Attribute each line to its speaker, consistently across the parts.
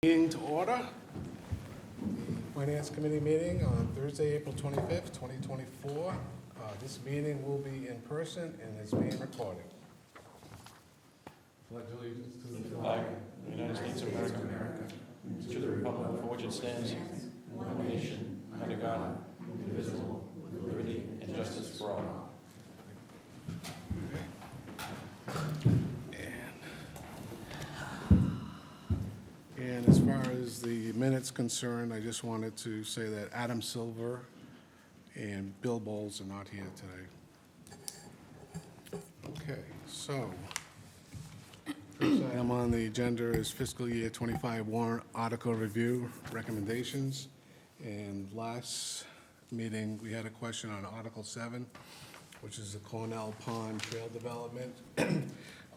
Speaker 1: Meeting to order. Finance Committee meeting on Thursday, April 25th, 2024. This meeting will be in person and is being recorded. Pledge allegiance to the
Speaker 2: flag of the United States of America, to the republic for which it stands, one nation, under God, indivisible, with liberty and justice for all.
Speaker 1: And as far as the minutes concerned, I just wanted to say that Adam Silver and Bill Bowles are not here today. Okay, so first item on the agenda is fiscal year 25 warrant article review recommendations. And last meeting, we had a question on Article 7, which is the Cornell Pond Trail Development,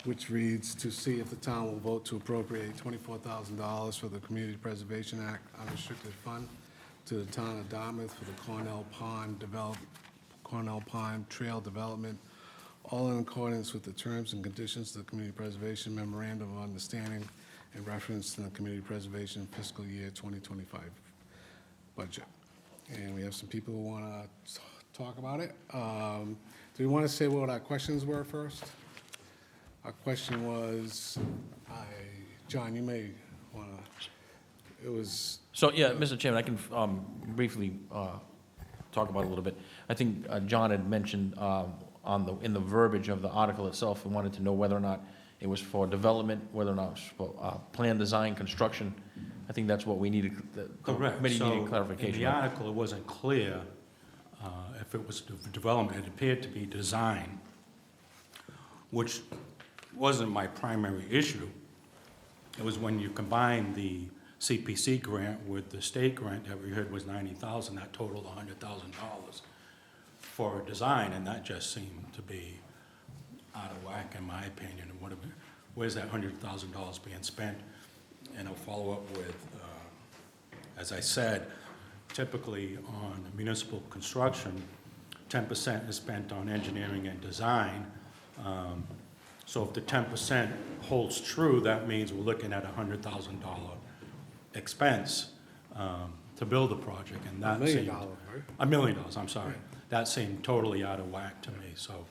Speaker 1: which reads, to see if the town will vote to appropriate $24,000 for the Community Preservation Act unrestricted fund to the town of Dartmouth for the Cornell Pond Trail Development, all in accordance with the terms and conditions of the Community Preservation Memorandum of Understanding and reference to the Community Preservation fiscal year 2025 budget. And we have some people who want to talk about it. Do we want to say what our questions were first? Our question was, John, you may want to, it was...
Speaker 2: So, yeah, Mr. Chairman, I can briefly talk about it a little bit. I think John had mentioned in the verbiage of the article itself, and wanted to know whether or not it was for development, whether or not it was for plan, design, construction. I think that's what we needed, the
Speaker 3: Correct.
Speaker 2: committee
Speaker 3: So
Speaker 2: needed clarification.
Speaker 3: in the article, it wasn't clear if it was development. It appeared to be design, which wasn't my primary issue. It was when you combine the CPC grant with the state grant that we heard was $90,000, that totaled $100,000 for design, and that just seemed to be out of whack, in my opinion. And where's that $100,000 being spent? And I'll follow up with, as I said, typically on municipal construction, 10% is spent on engineering and design. So if the 10% holds true, that means we're looking at a $100,000 expense to build the project, and that
Speaker 1: $1 million,
Speaker 3: seemed,
Speaker 1: right?
Speaker 3: $1 million, I'm sorry.
Speaker 1: Right.
Speaker 3: That seemed totally out of whack to me. So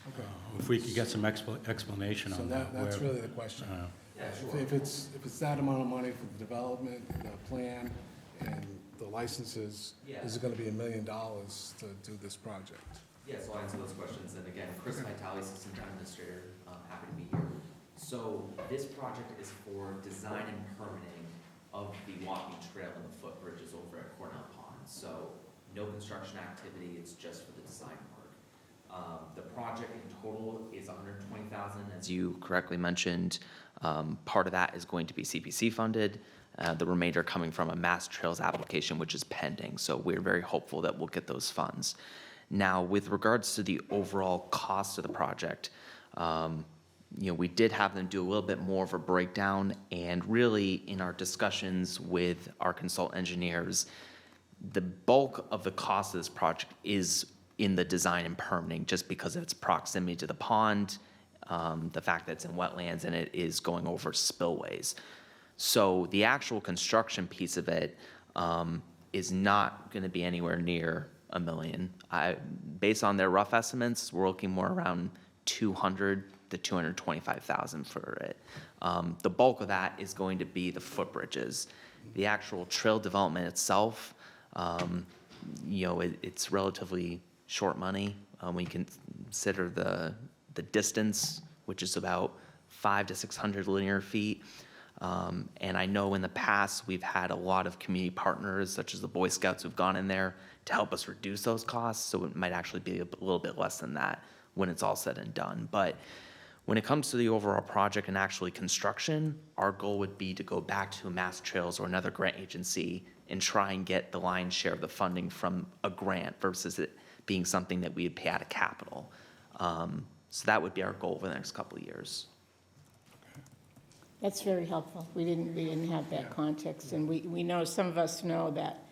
Speaker 1: Okay.
Speaker 3: if we could get some explanation
Speaker 1: So
Speaker 3: on that.
Speaker 1: that's
Speaker 3: where-
Speaker 1: really the question.
Speaker 4: Yeah,
Speaker 1: If it's that amount of money for the development, the plan, and the licenses, is it gonna be $1 million to do this project?
Speaker 4: Yeah, so I'll answer those questions. And again, Chris Vitale, Assistant Town Administrator, happy to be here. So this project is for design and permitting of the walking trail and the footbridges over at Cornell Pond. So no construction activity, it's just for the design work. The project in total is $120,000, as you correctly mentioned. Part of that is going to be CPC funded. The remainder coming from a Mass Trails application, which is pending. So we're very hopeful that we'll get those funds. Now, with regards to the overall cost of the project, we did have them do a little bit more of a breakdown, and really in our discussions with our consultant engineers, the bulk of the cost of this project is in the design and permitting, just because of its proximity to the pond, the fact that it's in wetlands, and it is going over spillways. So the actual construction piece of it is not going to be anywhere near $1 million. Based on their rough estimates, we're looking more around $200,000 to $225,000 for it. The bulk of that is going to be the footbridges. The actual trail development itself, it's relatively short money. We can consider the distance, which is about 500 to 600 linear feet. And I know in the past we've had a lot of community partners, such as the Boy Scouts, who've gone in there to help us reduce those costs. So it might actually be a little bit less than that when it's all said and done. But when it comes to the overall project and actually construction, our goal would be to go back to Mass Trails or another grant agency and try and get the lion's share of the funding from a grant versus it being something that we would pay out of capital. So that would be our goal over the next couple of years.
Speaker 5: That's very helpful. We didn't have that context, and we know, some of us know that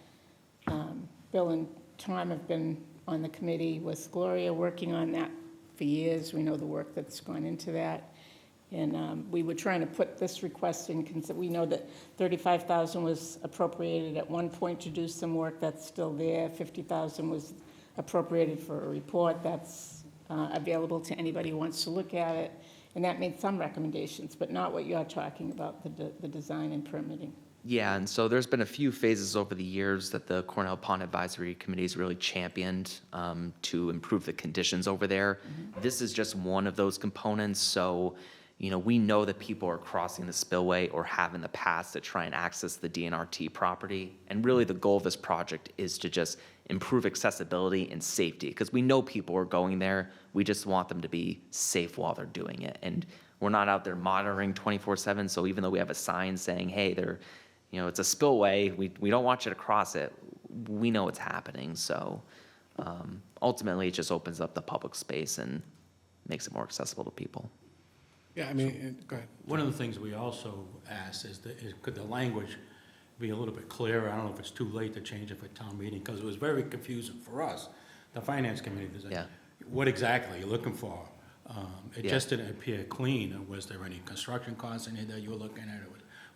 Speaker 5: Bill and Tom have been on the committee with Gloria working on that for years. We know the work that's gone into that. And we were trying to put this request in, we know that 35,000 was appropriated at one point to do some work, that's still there. 50,000 was appropriated for a report, that's available to anybody who wants to look at it. And that made some recommendations, but not what you're talking about, the design and permitting.
Speaker 4: Yeah, and so there's been a few phases over the years that the Cornell Pond Advisory Committee has really championed to improve the conditions over there. This is just one of those components, so, you know, we know that people are crossing the spillway or have in the past to try and access the DNRT property. And really the goal of this project is to just improve accessibility and safety, because we know people are going there. We just want them to be safe while they're doing it. And we're not out there monitoring 24/7, so even though we have a sign saying, hey, you know, it's a spillway, we don't want you to cross it, we know it's happening. So ultimately, it just opens up the public space and makes it more accessible to people.
Speaker 1: Yeah, I mean, go ahead.
Speaker 3: One of the things we also asked is could the language be a little bit clearer? I don't know if it's too late to change it for town meeting, because it was very confusing for us, the finance committee.
Speaker 4: Yeah.
Speaker 3: What exactly are you looking for? It
Speaker 4: Yeah.
Speaker 3: just didn't appear clean. Was there any construction costs in it that you were looking at?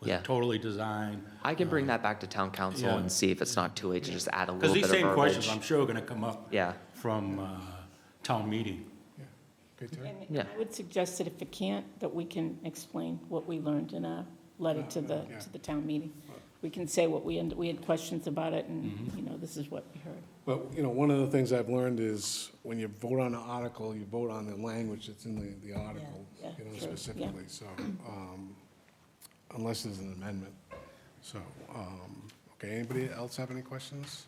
Speaker 3: Was
Speaker 4: Yeah.
Speaker 3: it totally designed?
Speaker 4: I can bring that back to town council
Speaker 3: yeah.
Speaker 4: and see if it's not too late to just add a
Speaker 3: Because
Speaker 4: little
Speaker 3: these
Speaker 4: bit of
Speaker 3: same questions,
Speaker 4: verbiage.
Speaker 3: I'm sure, are going to come up
Speaker 4: Yeah,
Speaker 3: from town meeting.
Speaker 1: Okay, Terry?
Speaker 5: And
Speaker 4: Yeah.
Speaker 5: I would suggest that if it can't, that we can explain what we learned in a letter to
Speaker 1: Yeah.
Speaker 5: the town meeting. We can say what we had questions about it, and, you know, this is what we heard.
Speaker 1: But, you know, one of the things I've learned is when you vote on an article, you vote on the language that's in the article,
Speaker 5: Yeah,
Speaker 1: you know,
Speaker 5: true, yeah.
Speaker 1: specifically, so, unless there's an amendment. So, okay, anybody else have any questions?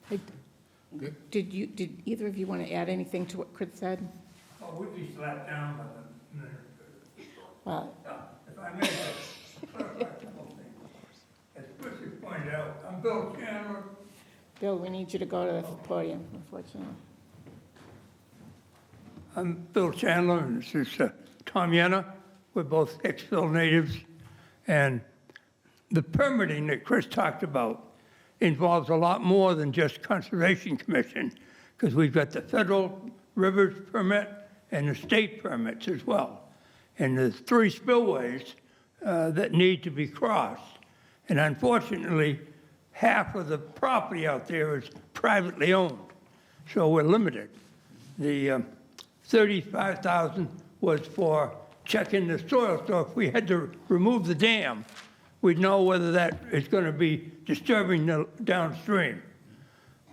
Speaker 1: Good.
Speaker 5: Did either of you want to add anything to what Chris said?
Speaker 6: Oh, we'd be slapped down by the,
Speaker 5: Well,
Speaker 6: if I may, clarify a couple of things. As Chris has pointed out, I'm Bill Chandler.
Speaker 5: Bill, we need you to go to the podium, unfortunately.
Speaker 6: I'm Bill Chandler, and this is Tom Yenna. We're both Hicksville natives. And the permitting that Chris talked about involves a lot more than just Conservation Commission, because we've got the federal rivers permit and the state permits as well. And there's 3 spillways that need to be crossed. And unfortunately, half of the property out there is privately owned, so we're limited. The 35,000 was for checking the soil, so if we had to remove the dam, we'd know whether that is going to be disturbing the downstream.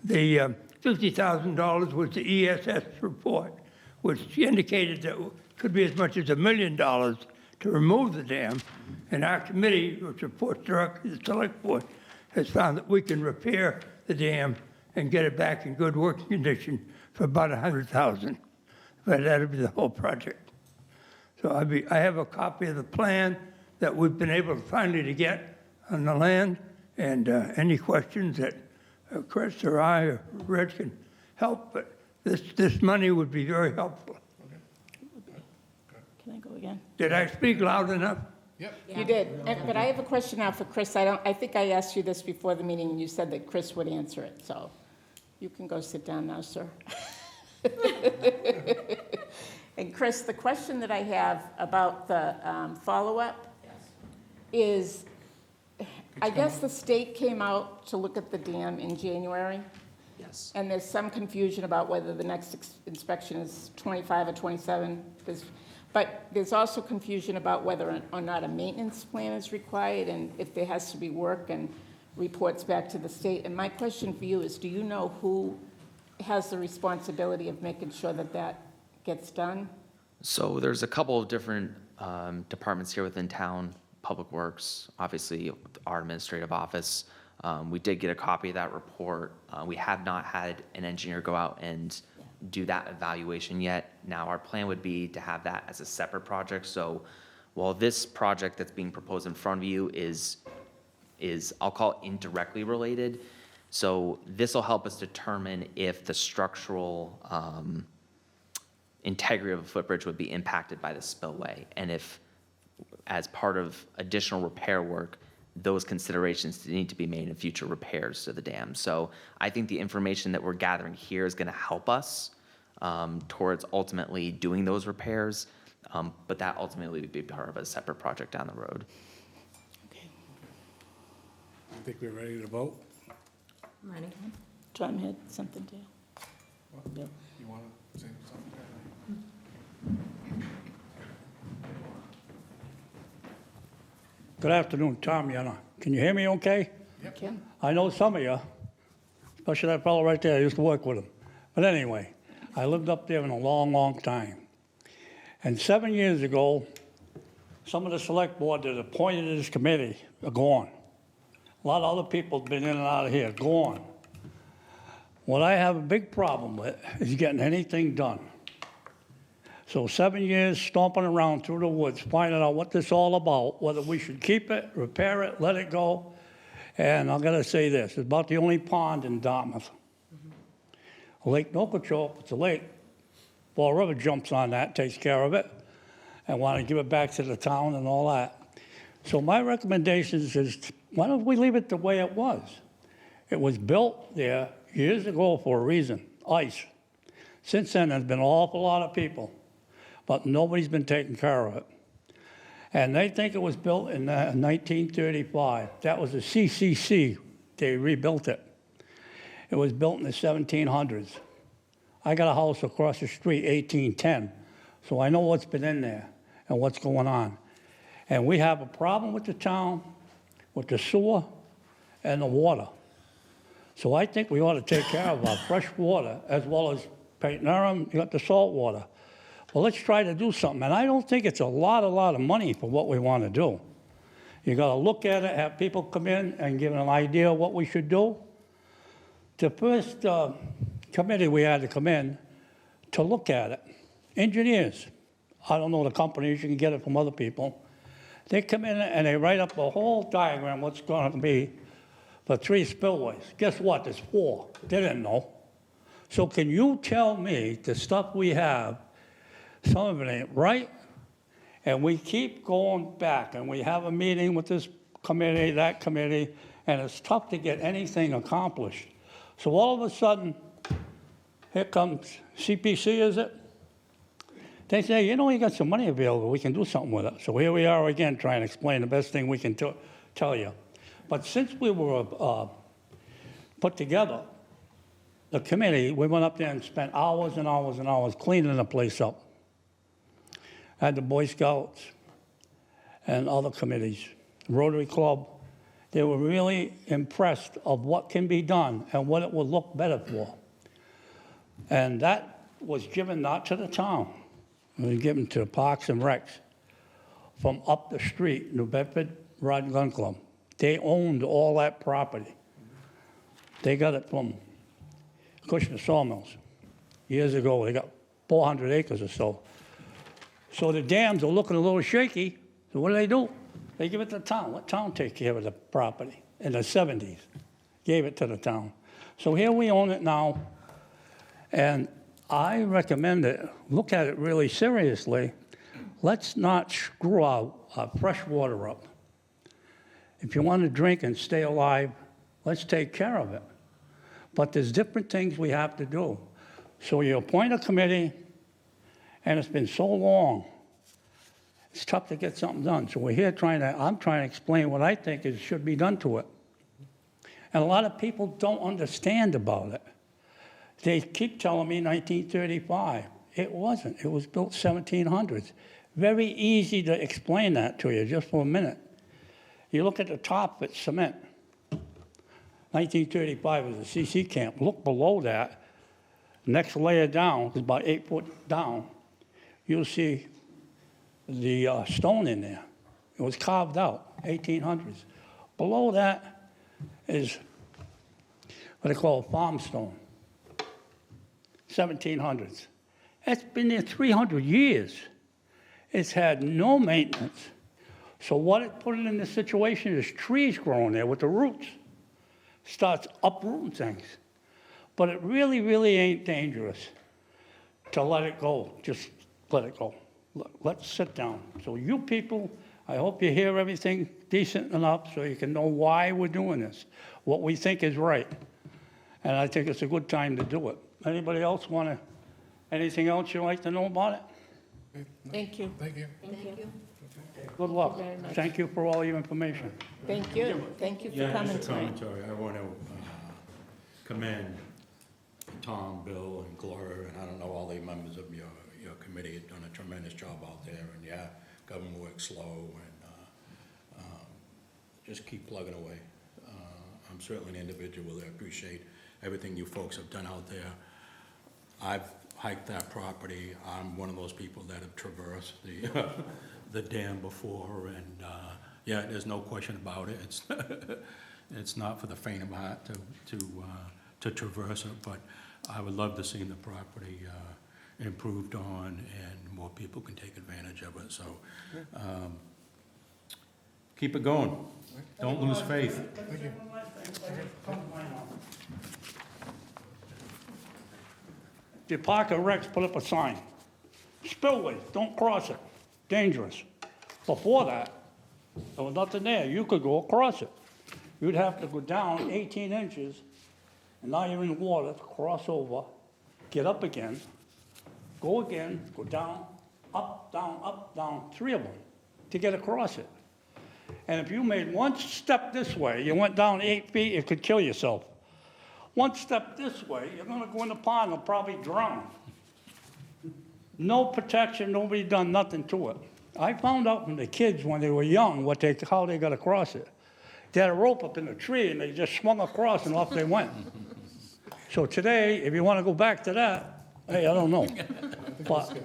Speaker 6: The $50,000 was the ESS report, which indicated that it could be as much as $1 million to remove the dam. And our committee, which reports directly to the select board, has found that we can repair the dam and get it back in good working condition for about $100,000. But that'd be the whole project. So I have a copy of the plan that we've been able to finally to get on the land, and any questions that Chris or I or Red can help, but this money would be very helpful.
Speaker 5: Can I go again?
Speaker 6: Did I speak loud enough?
Speaker 1: Yep.
Speaker 5: You did, but I have a question now for Chris. I think I asked you this before the meeting, and you said that Chris would answer it, so you can go sit down now, sir. And Chris, the question that I have about the follow-up is, I guess the state came out to look at the dam in January,
Speaker 4: yes.
Speaker 5: and there's some confusion about whether the next inspection is 25 or 27. But there's also confusion about whether or not a maintenance plan is required, and if there has to be work and reports back to the state. And my question for you is, do you know who has the responsibility of making sure that that gets done?
Speaker 4: So there's a couple of different departments here within town. Public Works, obviously our administrative office. We did get a copy of that report. We have not had an engineer go out and do that evaluation yet. Now, our plan would be to have that as a separate project. So while this project that's being proposed in front of you is I'll call it indirectly related. So this will help us determine if the structural integrity of a footbridge would be impacted by the spillway. And if, as part of additional repair work, those considerations need to be made in future repairs to the dam. So I think the information that we're gathering here is going to help us towards ultimately doing those repairs. But that ultimately would be part of a separate project down the road.
Speaker 5: Okay.
Speaker 1: I think we're ready to vote.
Speaker 7: I'm ready.
Speaker 5: John had something to, yeah.
Speaker 1: You want to say something?
Speaker 8: Good afternoon, Tom Yenna. Can you hear me okay?
Speaker 5: Kim?
Speaker 8: I know some of you, especially that fellow right there, I used to work with him. But anyway, I lived up there in a long, long time. And 7 years ago, some of the select board that appointed this committee are gone. A lot of other people have been in and out of here, gone. What I have a big problem with is getting anything done. So 7 years stomping around through the woods, finding out what this is all about, whether we should keep it, repair it, let it go. And I'm gonna say this, it's about the only pond in Dartmouth. Lake Nokochoke, it's a lake. Fall River jumps on that, takes care of it, and want to give it back to the town and all that. So my recommendation is, why don't we leave it the way it was? It was built there years ago for a reason, ice. Since then, there's been an awful lot of people, but nobody's been taking care of it. And they think it was built in 1935. That was a CCC. They rebuilt it. It was built in the 1700s. I got a house across the street, 1810, so I know what's been in there and what's going on. And we have a problem with the town, with the sewer and the water. So I think we ought to take care of our fresh water as well as Peyton, you got the salt water. Well, let's try to do something. And I don't think it's a lot of money for what we want to do. You got to look at it, have people come in and give an idea of what we should do. The first committee we had to come in to look at it, engineers. I don't know the companies, you can get it from other people. They come in and they write up a whole diagram what's going to be for 3 spillways. Guess what? There's 4. They didn't know. So can you tell me the stuff we have, some of it ain't right, and we keep going back, and we have a meeting with this committee, that committee, and it's tough to get anything accomplished. So all of a sudden, here comes CPC, is it? They say, you know, you got some money available, we can do something with it. So here we are again trying to explain the best thing we can tell you. But since we were put together, the committee, we went up there and spent hours and hours and hours cleaning the place up. Had the Boy Scouts and other committees, Rotary Club. They were really impressed of what can be done and what it would look better for. And that was given not to the town, it was given to Parks and Recs from up the street, New Bedford Rod and Gun Club. They owned all that property. They got it from Kushner Sawmills. Years ago, they got 400 acres or so. So the dams are looking a little shaky, so what do? They give it to the town. Let town take care of the property. In the 70s, gave it to the town. So here we own it now, and I recommend it, look at it really seriously. Let's not screw our fresh water up. If you want to drink and stay alive, let's take care of it. But there's different things we have to do. So you appoint a committee, and it's been so long, it's tough to get something done. So we're here I'm trying to explain what I think should be done to it. And a lot of people don't understand about it. They keep telling me 1935. It wasn't. It was built 1700s. Very easy to explain that to you just for a minute. You look at the top, it's cement. 1935 was a CC camp. Look below that, next layer down, is about 8 foot down. You'll see the stone in there. It was carved out, 1800s. Below that is what they call farm stone, 1700s. It's been there 300 years. It's had no maintenance. So what it put it in this situation is trees growing there with the roots. Starts uprooting things. But it really, really ain't dangerous to let it go. Just let it go. Let's sit down. So you people, I hope you hear everything decent enough so you can know why we're doing this, what we think is right. And I think it's a good time to do it. Anybody else anything else you'd like to know about it?
Speaker 5: Thank you.
Speaker 1: Thank you.
Speaker 8: Good luck.
Speaker 5: very much.
Speaker 8: Thank you for all your information.
Speaker 5: Thank you. Thank you for
Speaker 3: Yeah,
Speaker 5: coming
Speaker 3: just a
Speaker 5: tonight.
Speaker 3: commentary. I want to commend Tom, Bill, and Gloria, and I don't know, all the members of your committee have done a tremendous job out there, and yeah, government works slow, and just keep plugging away. I'm certainly an individual that appreciate everything you folks have done out there. I've hiked that property. I'm one of those people that have traversed the, the dam before, and, yeah, there's no question about it. It's not for the faint of heart to traverse it, but I would love to see the property, improved on, and more people can take advantage of it, so, keep it going. Don't lose faith.
Speaker 8: The Park and Recs put up a sign, spillway, don't cross it, dangerous. Before that, there was nothing there, you could go across it. You'd have to go down 18 inches, and now you're in the water, cross over, get up again, go again, go down, up, down, 3 of them to get across it. And if you made one step this way, you went down 8 feet, you could kill yourself. One step this way, you're gonna go in the pond and probably drown. No protection, nobody done nothing to it. I found out from the kids when they were young how they got across it. They had a rope up in the tree and they just swung across and off they went. So today, if you wanna go back to that, hey, I don't know. But
Speaker 3: Be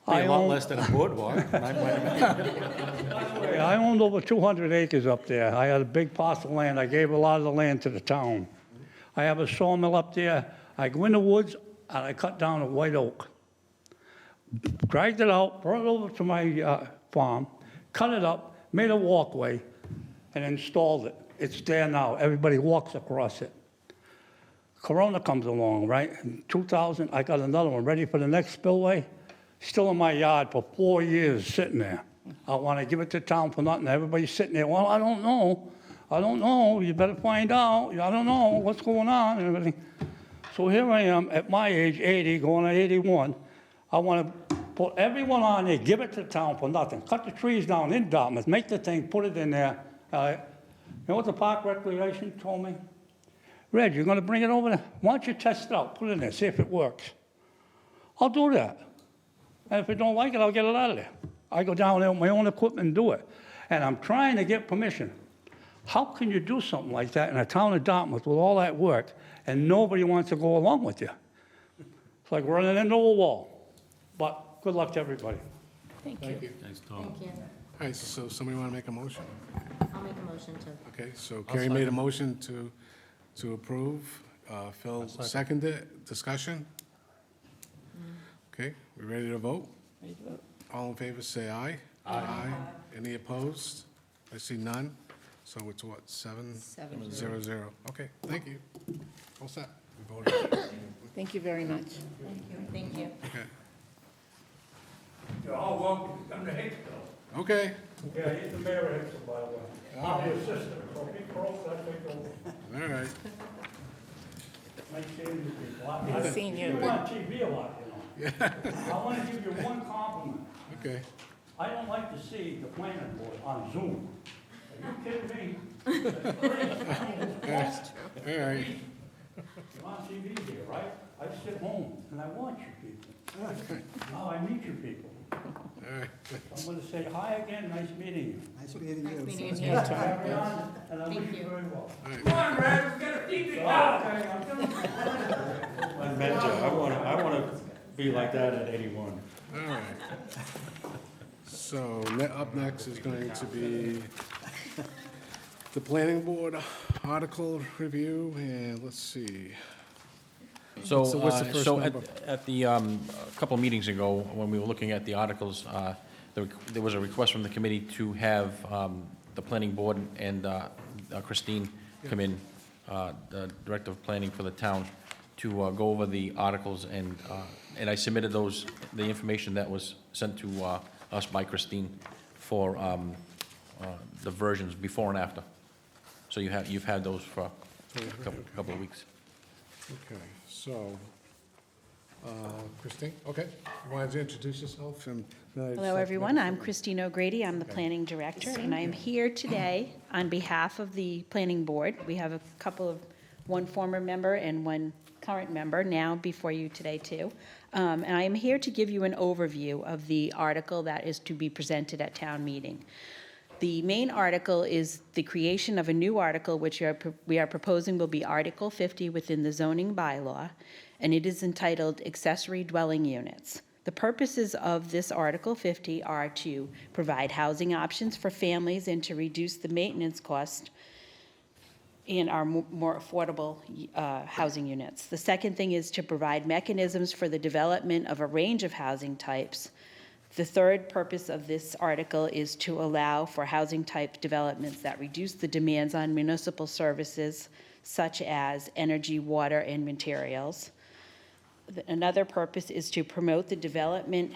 Speaker 8: I
Speaker 3: a lot
Speaker 8: own,
Speaker 3: less than a boardwalk.
Speaker 8: I owned over 200 acres up there. I had a big parcel of land. I gave a lot of the land to the town. I have a sawmill up there. I go in the woods and I cut down a white oak. Dragged it out, brought it over to my farm, cut it up, made a walkway, and installed it. It's there now. Everybody walks across it. Corona comes along, right? In 2000, I got another one ready for the next spillway. Still in my yard for 4 years, sitting there. I want to give it to town for nothing. Everybody's sitting there, well, I don't know. I don't know. You better find out. I don't know what's going on and everything. So here I am at my age, 80, going on 81. I want to put everyone on there, give it to town for nothing. Cut the trees down in Dartmouth, make the thing, put it in there. You know what the Park Recreation told me? Red, you're going to bring it over there? Why don't you test it out? Put it in there, see if it works. I'll do that. And if I don't like it, I'll get it out of there. I go down there with my own equipment and do it. And I'm trying to get permission. How can you do something like that in a town of Dartmouth with all that work and nobody wants to go along with you? It's like running into a wall. But good luck to everybody.
Speaker 5: Thank you.
Speaker 3: Thanks, Tom.
Speaker 7: Thank you.
Speaker 1: All right, so somebody want to make a motion?
Speaker 7: I'll make a motion to.
Speaker 1: Okay, so Carrie made a motion to approve. Phil seconded it. Discussion? Okay, we ready to vote? All in favor, say aye. Aye. Any opposed? I see none. So it's what, 7-0-0? Okay, thank you. All set. We voted.
Speaker 5: Thank you very much.
Speaker 7: Thank you.
Speaker 1: Okay.
Speaker 8: You're all welcome to come to Hicksville.
Speaker 1: Okay,
Speaker 8: Yeah, he's the mayor of Hicksville, by the way. I'm his sister, so he broke that thing over.
Speaker 1: all right.
Speaker 8: Nice seeing you people.
Speaker 5: Nice seeing you.
Speaker 8: You're on TV a lot, you know. I want to give you one compliment.
Speaker 1: Okay.
Speaker 8: I don't like to see the planning board on Zoom. Are you kidding me? That's crazy.
Speaker 1: All right.
Speaker 8: You're on TV here, right? I sit home and I watch you people. Now I meet you people.
Speaker 1: All right.
Speaker 8: I'm going to say hi again, nice meeting you.
Speaker 7: Nice meeting you.
Speaker 8: Carry on, and I wish
Speaker 7: Thank
Speaker 8: you
Speaker 7: you.
Speaker 8: very well.
Speaker 1: All right.
Speaker 8: Come on, Brad, let's get a TV now. Okay, I'm gonna-
Speaker 3: I meant to, I want to be like that at 81.
Speaker 1: All right. So up next is going to be the planning board article review, and let's see.
Speaker 2: So,
Speaker 1: So what's the first
Speaker 2: so
Speaker 1: number?
Speaker 2: at the, a couple of meetings ago, when we were looking at the articles, there was a request from the committee to have the planning board and Christine come in, the director of planning for the town, to go over the articles, and I submitted the information that was sent to us by Christine for the versions before and after. So you've had those for a couple of weeks.
Speaker 1: Okay, so Christine, okay. Why don't you introduce yourself and...
Speaker 9: Hello, everyone. I'm Christine O'Grady. I'm the Planning Director, and I am here today on behalf of the Planning Board. We have a couple of, one former member and one current member now before you today, too. And I am here to give you an overview of the article that is to be presented at town meeting. The main article is the creation of a new article, which we are proposing will be Article 50 within the zoning bylaw, and it is entitled Accessory Dwelling Units. The purposes of this Article 50 are to provide housing options for families and to reduce the maintenance cost in our more affordable housing units. The second thing is to provide mechanisms for the development of a range of housing types. The third purpose of this article is to allow for housing type developments that reduce the demands on municipal services such as energy, water, and materials. Another purpose is to promote the development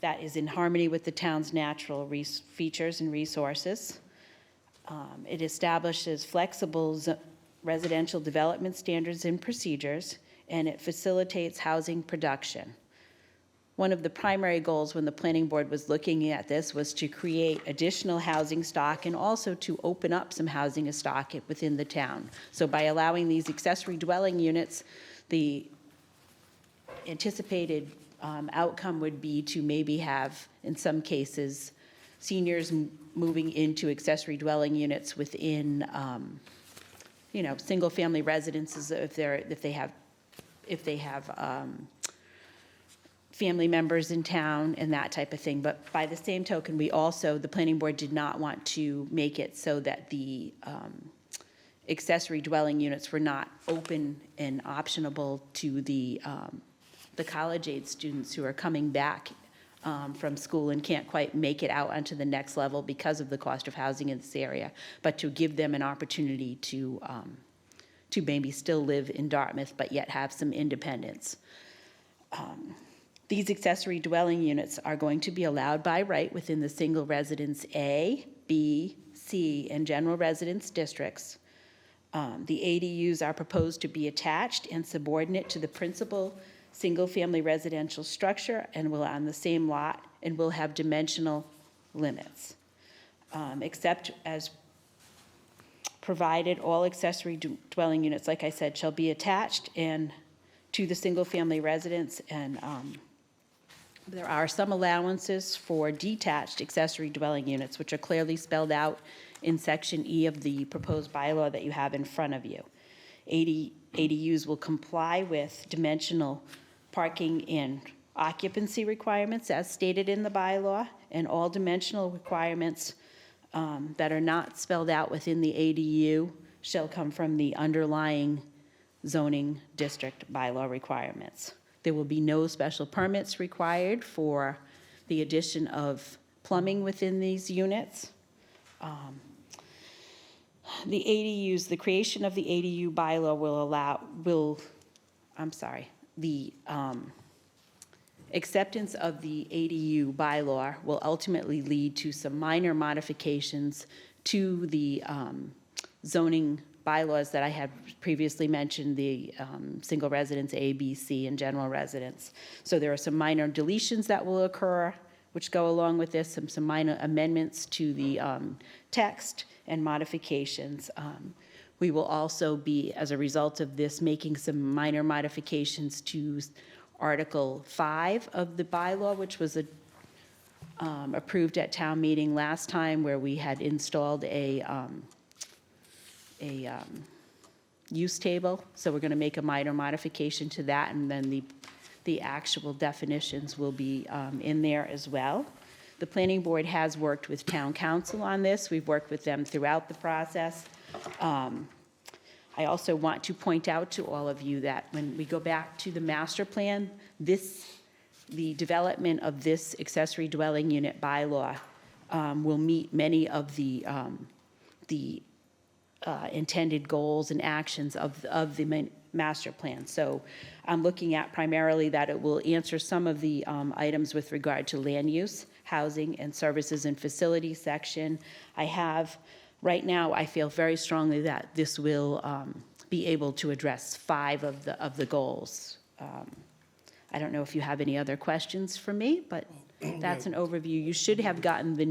Speaker 9: that is in harmony with the town's natural features and resources. It establishes flexible residential development standards and procedures, and it facilitates housing production. One of the primary goals when the planning board was looking at this was to create additional housing stock and also to open up some housing stock within the town. So by allowing these accessory dwelling units, the anticipated outcome would be to maybe have, in some cases, seniors moving into accessory dwelling units within, single-family residences if they have family members in town and that type of thing. But by the same token, the planning board did not want to make it so that the accessory dwelling units were not open and optionable to the college-age students who are coming back from school and can't quite make it out onto the next level because of the cost of housing in this area, but to give them an opportunity to maybe still live in Dartmouth, but yet have some independence. These accessory dwelling units are going to be allowed by right within the single residence A, B, C, and general residence districts. The ADUs are proposed to be attached and subordinate to the principal single-family residential structure and will on the same lot and will have dimensional limits. Except as provided, all accessory dwelling units, like I said, shall be attached and to the single-family residence, and there are some allowances for detached accessory dwelling units, which are clearly spelled out in Section E of the proposed bylaw that you have in front of you. ADUs will comply with dimensional parking and occupancy requirements as stated in the bylaw, and all dimensional requirements that are not spelled out within the ADU shall come from the underlying zoning district bylaw requirements. There will be no special permits required for the addition of plumbing within these units. The ADUs, the creation of the ADU bylaw the acceptance of the ADU bylaw will ultimately lead to some minor modifications to the zoning bylaws that I had previously mentioned, the single residence A, B, C, and general residence. So there are some minor deletions that will occur, which go along with this, some minor amendments to the text and modifications. We will also be, as a result of this, making some minor modifications to Article 5 of the bylaw, which was approved at town meeting last time, where we had installed a use table. So we're going to make a minor modification to that, and then the actual definitions will be in there as well. The planning board has worked with town council on this. We've worked with them throughout the process. I also want to point out to all of you that when we go back to the master plan, the development of this accessory dwelling unit bylaw will meet many of the intended goals and actions of the master plan. So I'm looking at primarily that it will answer some of the items with regard to land use, housing, and services and facilities section. Right now, I feel very strongly that this will be able to address 5 of the goals. I don't know if you have any other questions for me, but that's an overview. You should have gotten the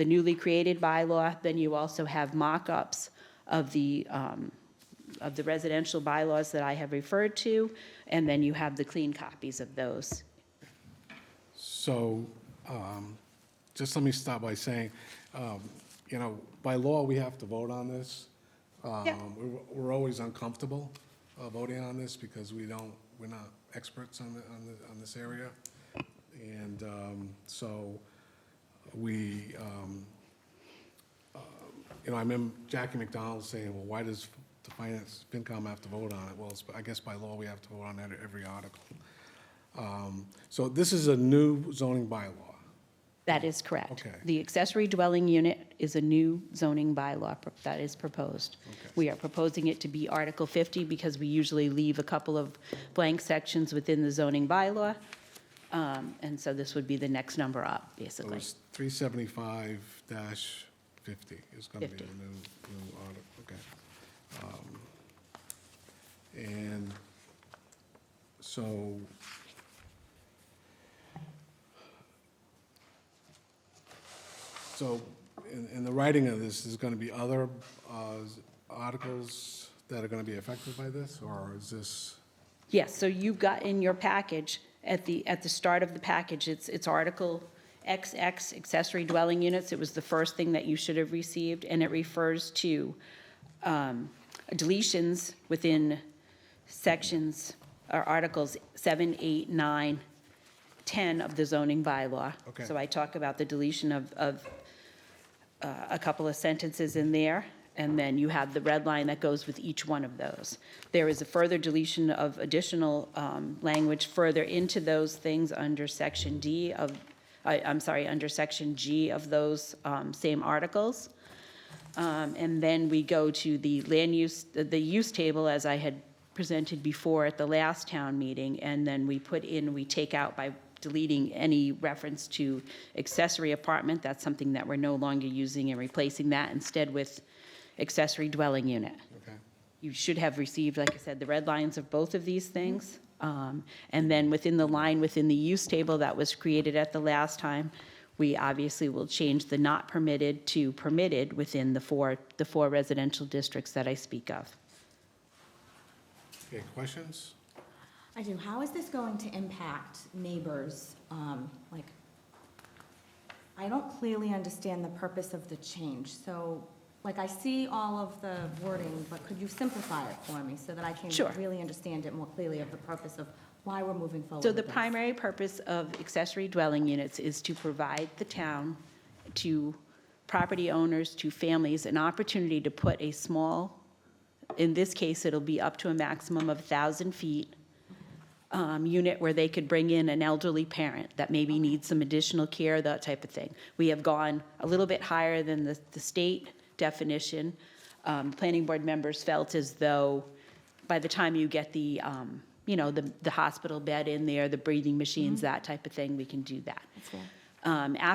Speaker 9: newly created bylaw. Then you also have mock-ups of the residential bylaws that I have referred to, and then you have the clean copies of those.
Speaker 1: So, just let me start by saying, by law, we have to vote on this.
Speaker 9: Yeah.
Speaker 1: We're always uncomfortable voting on this because we're not experts on this area. And so we, I remember Jackie McDonald saying, well, why does the FinCom have to vote on it? Well, I guess by law, we have to vote on every article. So this is a new zoning bylaw.
Speaker 9: That is correct.
Speaker 1: Okay.
Speaker 9: The accessory dwelling unit is a new zoning bylaw that is proposed.
Speaker 1: Okay.
Speaker 9: We are proposing it to be Article 50 because we usually leave a couple of blank sections within the zoning bylaw. And so this would be the next number up,
Speaker 1: So
Speaker 9: basically.
Speaker 1: it's 375-50 is going to be
Speaker 9: 50.
Speaker 1: the new article, okay. And so, in the writing of this, there's going to be other articles that are going to be affected by this, or is this?
Speaker 9: Yes, so you've got in your package, at the start of the package, it's Article XX, accessory dwelling units. It was the first thing that you should have received, and it refers to deletions within sections, or Articles 7, 8, 9, 10 of the zoning bylaw.
Speaker 1: Okay.
Speaker 9: So I talk about the deletion of a couple of sentences in there, and then you have the red line that goes with each one of those. There is a further deletion of additional language further into those things under Section D of, under Section G of those same articles. And then we go to the land use, the use table, as I had presented before at the last town meeting, and then we take out by deleting any reference to accessory apartment. That's something that we're no longer using, and replacing that instead with accessory dwelling unit.
Speaker 1: Okay.
Speaker 9: You should have received, like I said, the red lines of both of these things. And then within the line, within the use table that was created at the last time, we obviously will change the not permitted to permitted within the four residential districts that I speak of.
Speaker 1: Okay, questions?
Speaker 7: I do. How is this going to impact neighbors? I don't clearly understand the purpose of the change. So, I see all of the wording, but could you simplify it for me so that I can
Speaker 9: Sure.
Speaker 7: really understand it more clearly of the purpose of why we're moving forward
Speaker 9: So
Speaker 7: with
Speaker 9: the
Speaker 7: this?
Speaker 9: primary purpose of accessory dwelling units is to provide the town, to property owners, to families, an opportunity to put a small, in this case, it'll be up to a maximum of 1,000 feet, unit where they could bring in an elderly parent that maybe needs some additional care, that type of thing. We have gone a little bit higher than the state definition. Planning board members felt as though by the time you get the hospital bed in there, the breathing machines, that type of thing, we can do that.
Speaker 7: That's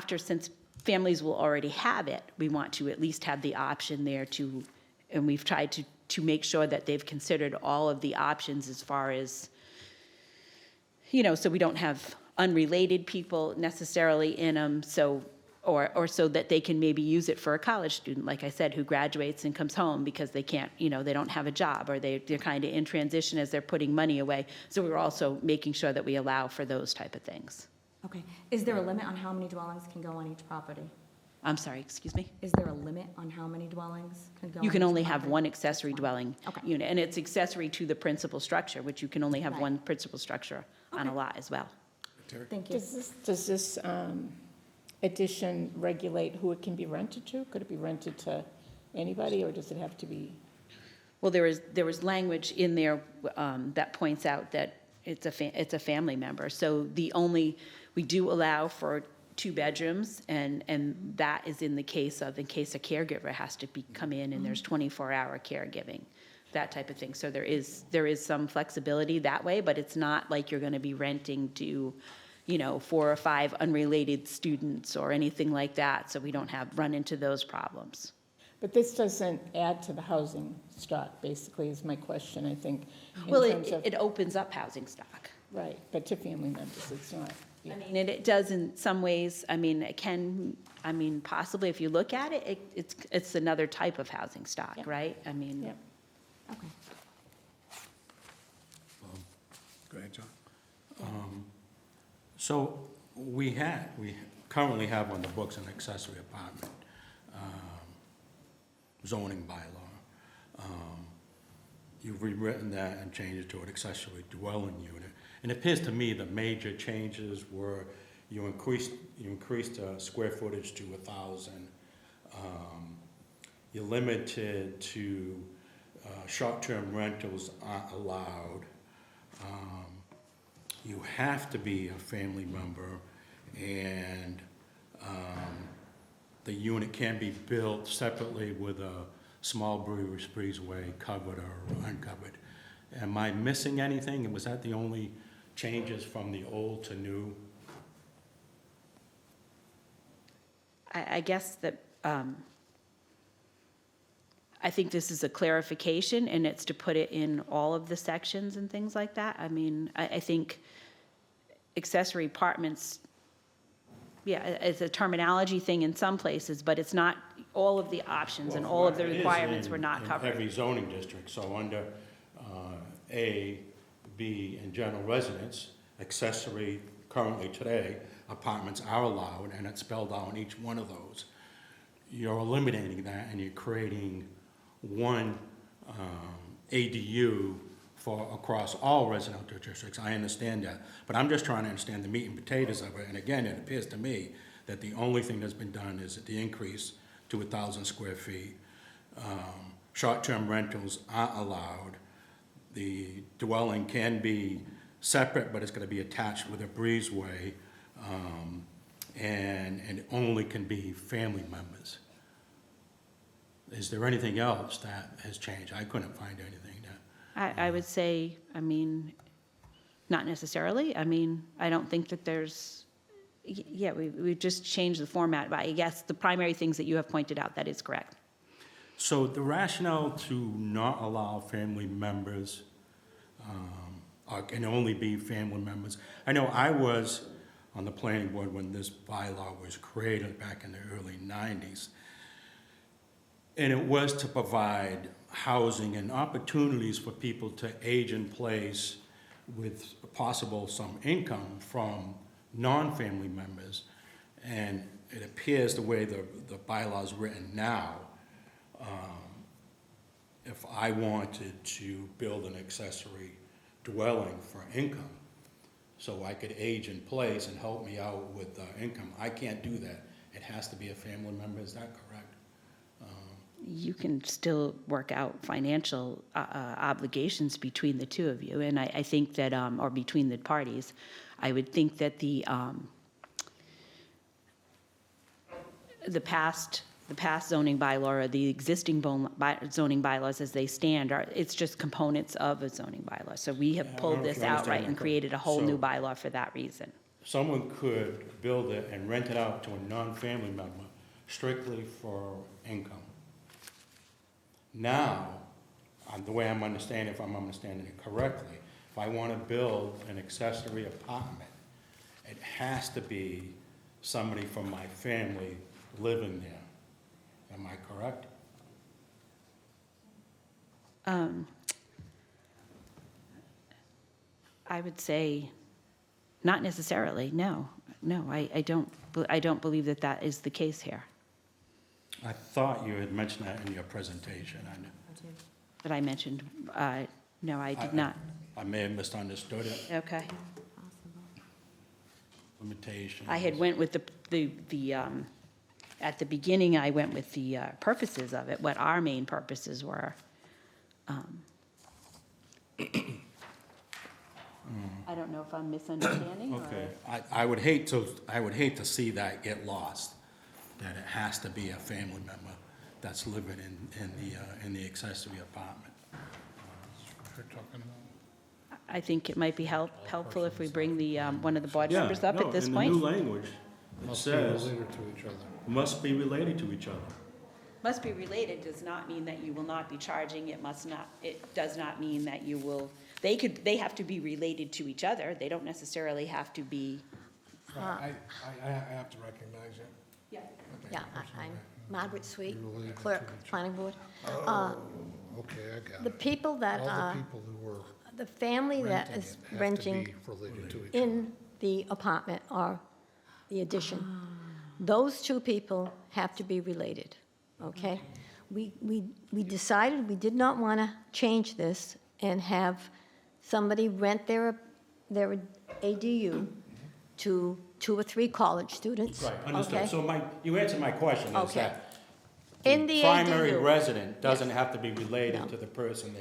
Speaker 7: fair.
Speaker 9: Since families will already have it, we want to at least have the option there and we've tried to make sure that they've considered all of the options as far as, so we don't have unrelated people necessarily in them, or so that they can maybe use it for a college student, like I said, who graduates and comes home because they can't, they don't have a job, or they're kind of in transition as they're putting money away. So we're also making sure that we allow for those type of things.
Speaker 7: Okay. Is there a limit on how many dwellings can go on each property?
Speaker 9: I'm sorry, excuse me?
Speaker 7: Is there a limit on how many dwellings can go on
Speaker 9: You can
Speaker 7: each
Speaker 9: only have
Speaker 7: property?
Speaker 9: one accessory dwelling
Speaker 7: Okay.
Speaker 9: unit, and it's accessory to the principal structure, which you can only have
Speaker 7: Right.
Speaker 9: one principal structure on a
Speaker 7: Okay.
Speaker 9: lot as well.
Speaker 1: Terry?
Speaker 7: Thank you.
Speaker 5: Does this addition regulate who it can be rented to? Could it be rented to anybody, or does it have to be?
Speaker 9: Well, there was language in there that points out that it's a family member. So we do allow for 2 bedrooms, and that is in case a caregiver has to come in, and there's 24-hour caregiving, that type of thing. So there is some flexibility that way, but it's not like you're going to be renting to 4 or 5 unrelated students or anything like that, so we don't run into those problems.
Speaker 5: But this doesn't add to the housing stock, basically, is my question, I think, in
Speaker 9: Well,
Speaker 5: terms of,
Speaker 9: it opens up housing stock.
Speaker 5: right, but to family members, it's not.
Speaker 9: I mean, it does in some ways, I mean, it can, I mean, possibly if you look at it, it's another type of housing stock,
Speaker 5: Yep.
Speaker 9: right? I mean,
Speaker 5: Yep.
Speaker 7: Okay.
Speaker 1: Go ahead, John.
Speaker 3: So we currently have on the books an accessory apartment zoning bylaw. You've rewritten that and changed it to an accessory dwelling unit. And it appears to me the major changes were you increased square footage to 1,000. You're limited to short-term rentals aren't allowed. You have to be a family member, and the unit can be built separately with a small breezeway, covered or uncovered. Am I missing anything? And was that the only changes from the old to new?
Speaker 9: I guess that, I think this is a clarification, and it's to put it in all of the sections and things like that. I mean, I think accessory apartments, yeah, it's a terminology thing in some places, but it's not, all of the options and all of the
Speaker 3: It is
Speaker 9: requirements were not
Speaker 3: in
Speaker 9: covered.
Speaker 3: every zoning district, so under A, B, and general residence, accessory, currently today, apartments are allowed, and it's spelled out in each one of those. You're eliminating that, and you're creating one ADU for across all residential districts. I understand that, but I'm just trying to understand the meat and potatoes of it. And again, it appears to me that the only thing that's been done is the increase to 1,000 square feet. Short-term rentals aren't allowed. The dwelling can be separate, but it's going to be attached with a breezeway, and it only can be family members. Is there anything else that has changed? I couldn't find anything that.
Speaker 9: I would say, I mean, not necessarily. I mean, I don't think that there's, yeah, we just changed the format, but I guess the primary things that you have pointed out, that is correct.
Speaker 3: So the rationale to not allow family members, or can only be family members, I know I was on the planning board when this bylaw was created back in the early 90s. And it was to provide housing and opportunities for people to age in place with possible some income from non-family members. And it appears the way the bylaw is written now, if I wanted to build an accessory dwelling for income, so I could age in place and help me out with income, I can't do that. It has to be a family member, is that correct?
Speaker 9: You can still work out financial obligations between the two of you, and I think that, or between the parties. I would think that the past zoning bylaw or the existing zoning bylaws as they stand it's just components of a zoning bylaw. So we have
Speaker 3: Yeah, I don't
Speaker 9: pulled
Speaker 3: know if
Speaker 9: this
Speaker 3: you
Speaker 9: out,
Speaker 3: understand
Speaker 9: right,
Speaker 3: my
Speaker 9: and
Speaker 3: point.
Speaker 9: created a whole new
Speaker 3: So-
Speaker 9: bylaw for that reason.
Speaker 3: Someone could build it and rent it out to a non-family member strictly for income. Now, the way I'm understanding, if I'm understanding it correctly, if I want to build an accessory apartment, it has to be somebody from my family living there. Am I correct?
Speaker 9: I would say, not necessarily, no. No, I don't believe that that is the case here.
Speaker 3: I thought you had mentioned that in your presentation.
Speaker 9: That I mentioned, no, I did not.
Speaker 3: I may have misunderstood it.
Speaker 9: Okay.
Speaker 3: Limitations.
Speaker 9: I had went with the at the beginning, I went with the purposes of it, what our main purposes were. I don't know if I'm misunderstanding or.
Speaker 3: Okay, I would hate to see that get lost, that it has to be a family member that's living in the accessory apartment.
Speaker 9: I think it might be helpful if we bring the, one of the board members up at this
Speaker 3: In
Speaker 9: point.
Speaker 3: the new language, it
Speaker 1: Must be
Speaker 3: says,
Speaker 1: related to each other.
Speaker 3: must be related to each other.
Speaker 9: Must be related does not mean that you will not be charging, it does not mean that you will, they have to be related to each other, they don't necessarily have to be.
Speaker 1: I have to recognize you.
Speaker 9: Yeah.
Speaker 10: Yeah, I'm Margaret Sweet, clerk, planning board.
Speaker 11: Okay, I got
Speaker 10: The
Speaker 11: it.
Speaker 10: people that
Speaker 11: All
Speaker 10: are,
Speaker 11: the people who were
Speaker 10: the family that
Speaker 11: renting
Speaker 10: is
Speaker 11: it have to
Speaker 10: renting
Speaker 11: be related to each other.
Speaker 10: in the apartment or the addition, those two people have to be related, okay? We decided we did not want to change this and have somebody rent their ADU to 2 or 3 college students.
Speaker 3: Right, understood.
Speaker 10: okay?
Speaker 3: So you answered my question, is
Speaker 10: Okay.
Speaker 3: that
Speaker 10: In the
Speaker 3: primary
Speaker 10: ADU.
Speaker 3: resident doesn't
Speaker 10: Yes.
Speaker 3: have to be
Speaker 10: No.
Speaker 3: related to the person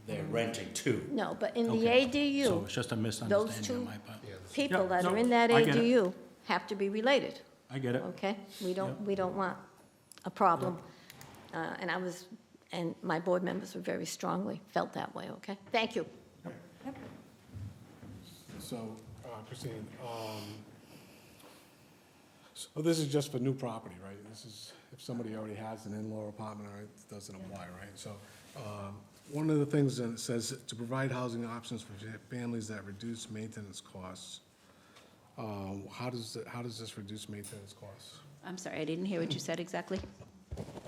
Speaker 3: they're renting to.
Speaker 10: No, but in the
Speaker 3: Okay.
Speaker 10: ADU.
Speaker 3: So it's just a misunderstanding
Speaker 10: two
Speaker 3: on my part.
Speaker 10: people
Speaker 3: Yeah,
Speaker 10: that
Speaker 3: no,
Speaker 10: are in that
Speaker 3: I get it.
Speaker 10: ADU have to be related,
Speaker 3: I get it.
Speaker 10: okay? We don't want a problem. And my board members were very strongly felt that way, okay? Thank you.
Speaker 1: So, Christine, so this is just for new property, right? This is, if somebody already has an in-law apartment, right, it doesn't apply, right? So, one of the things that it says, to provide housing options for families that reduce maintenance costs. How does this reduce maintenance costs?
Speaker 9: I'm sorry, I didn't hear what you said exactly.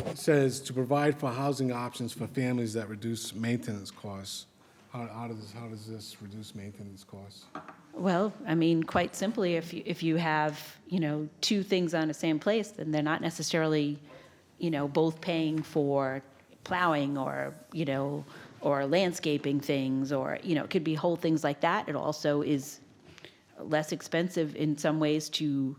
Speaker 1: It says, to provide for housing options for families that reduce maintenance costs. How does this reduce maintenance costs?
Speaker 9: Well, I mean, quite simply, if you have, 2 things on the same place, then they're not necessarily, both paying for plowing or, or landscaping things, or, it could be whole things like that. It also is less expensive in some ways to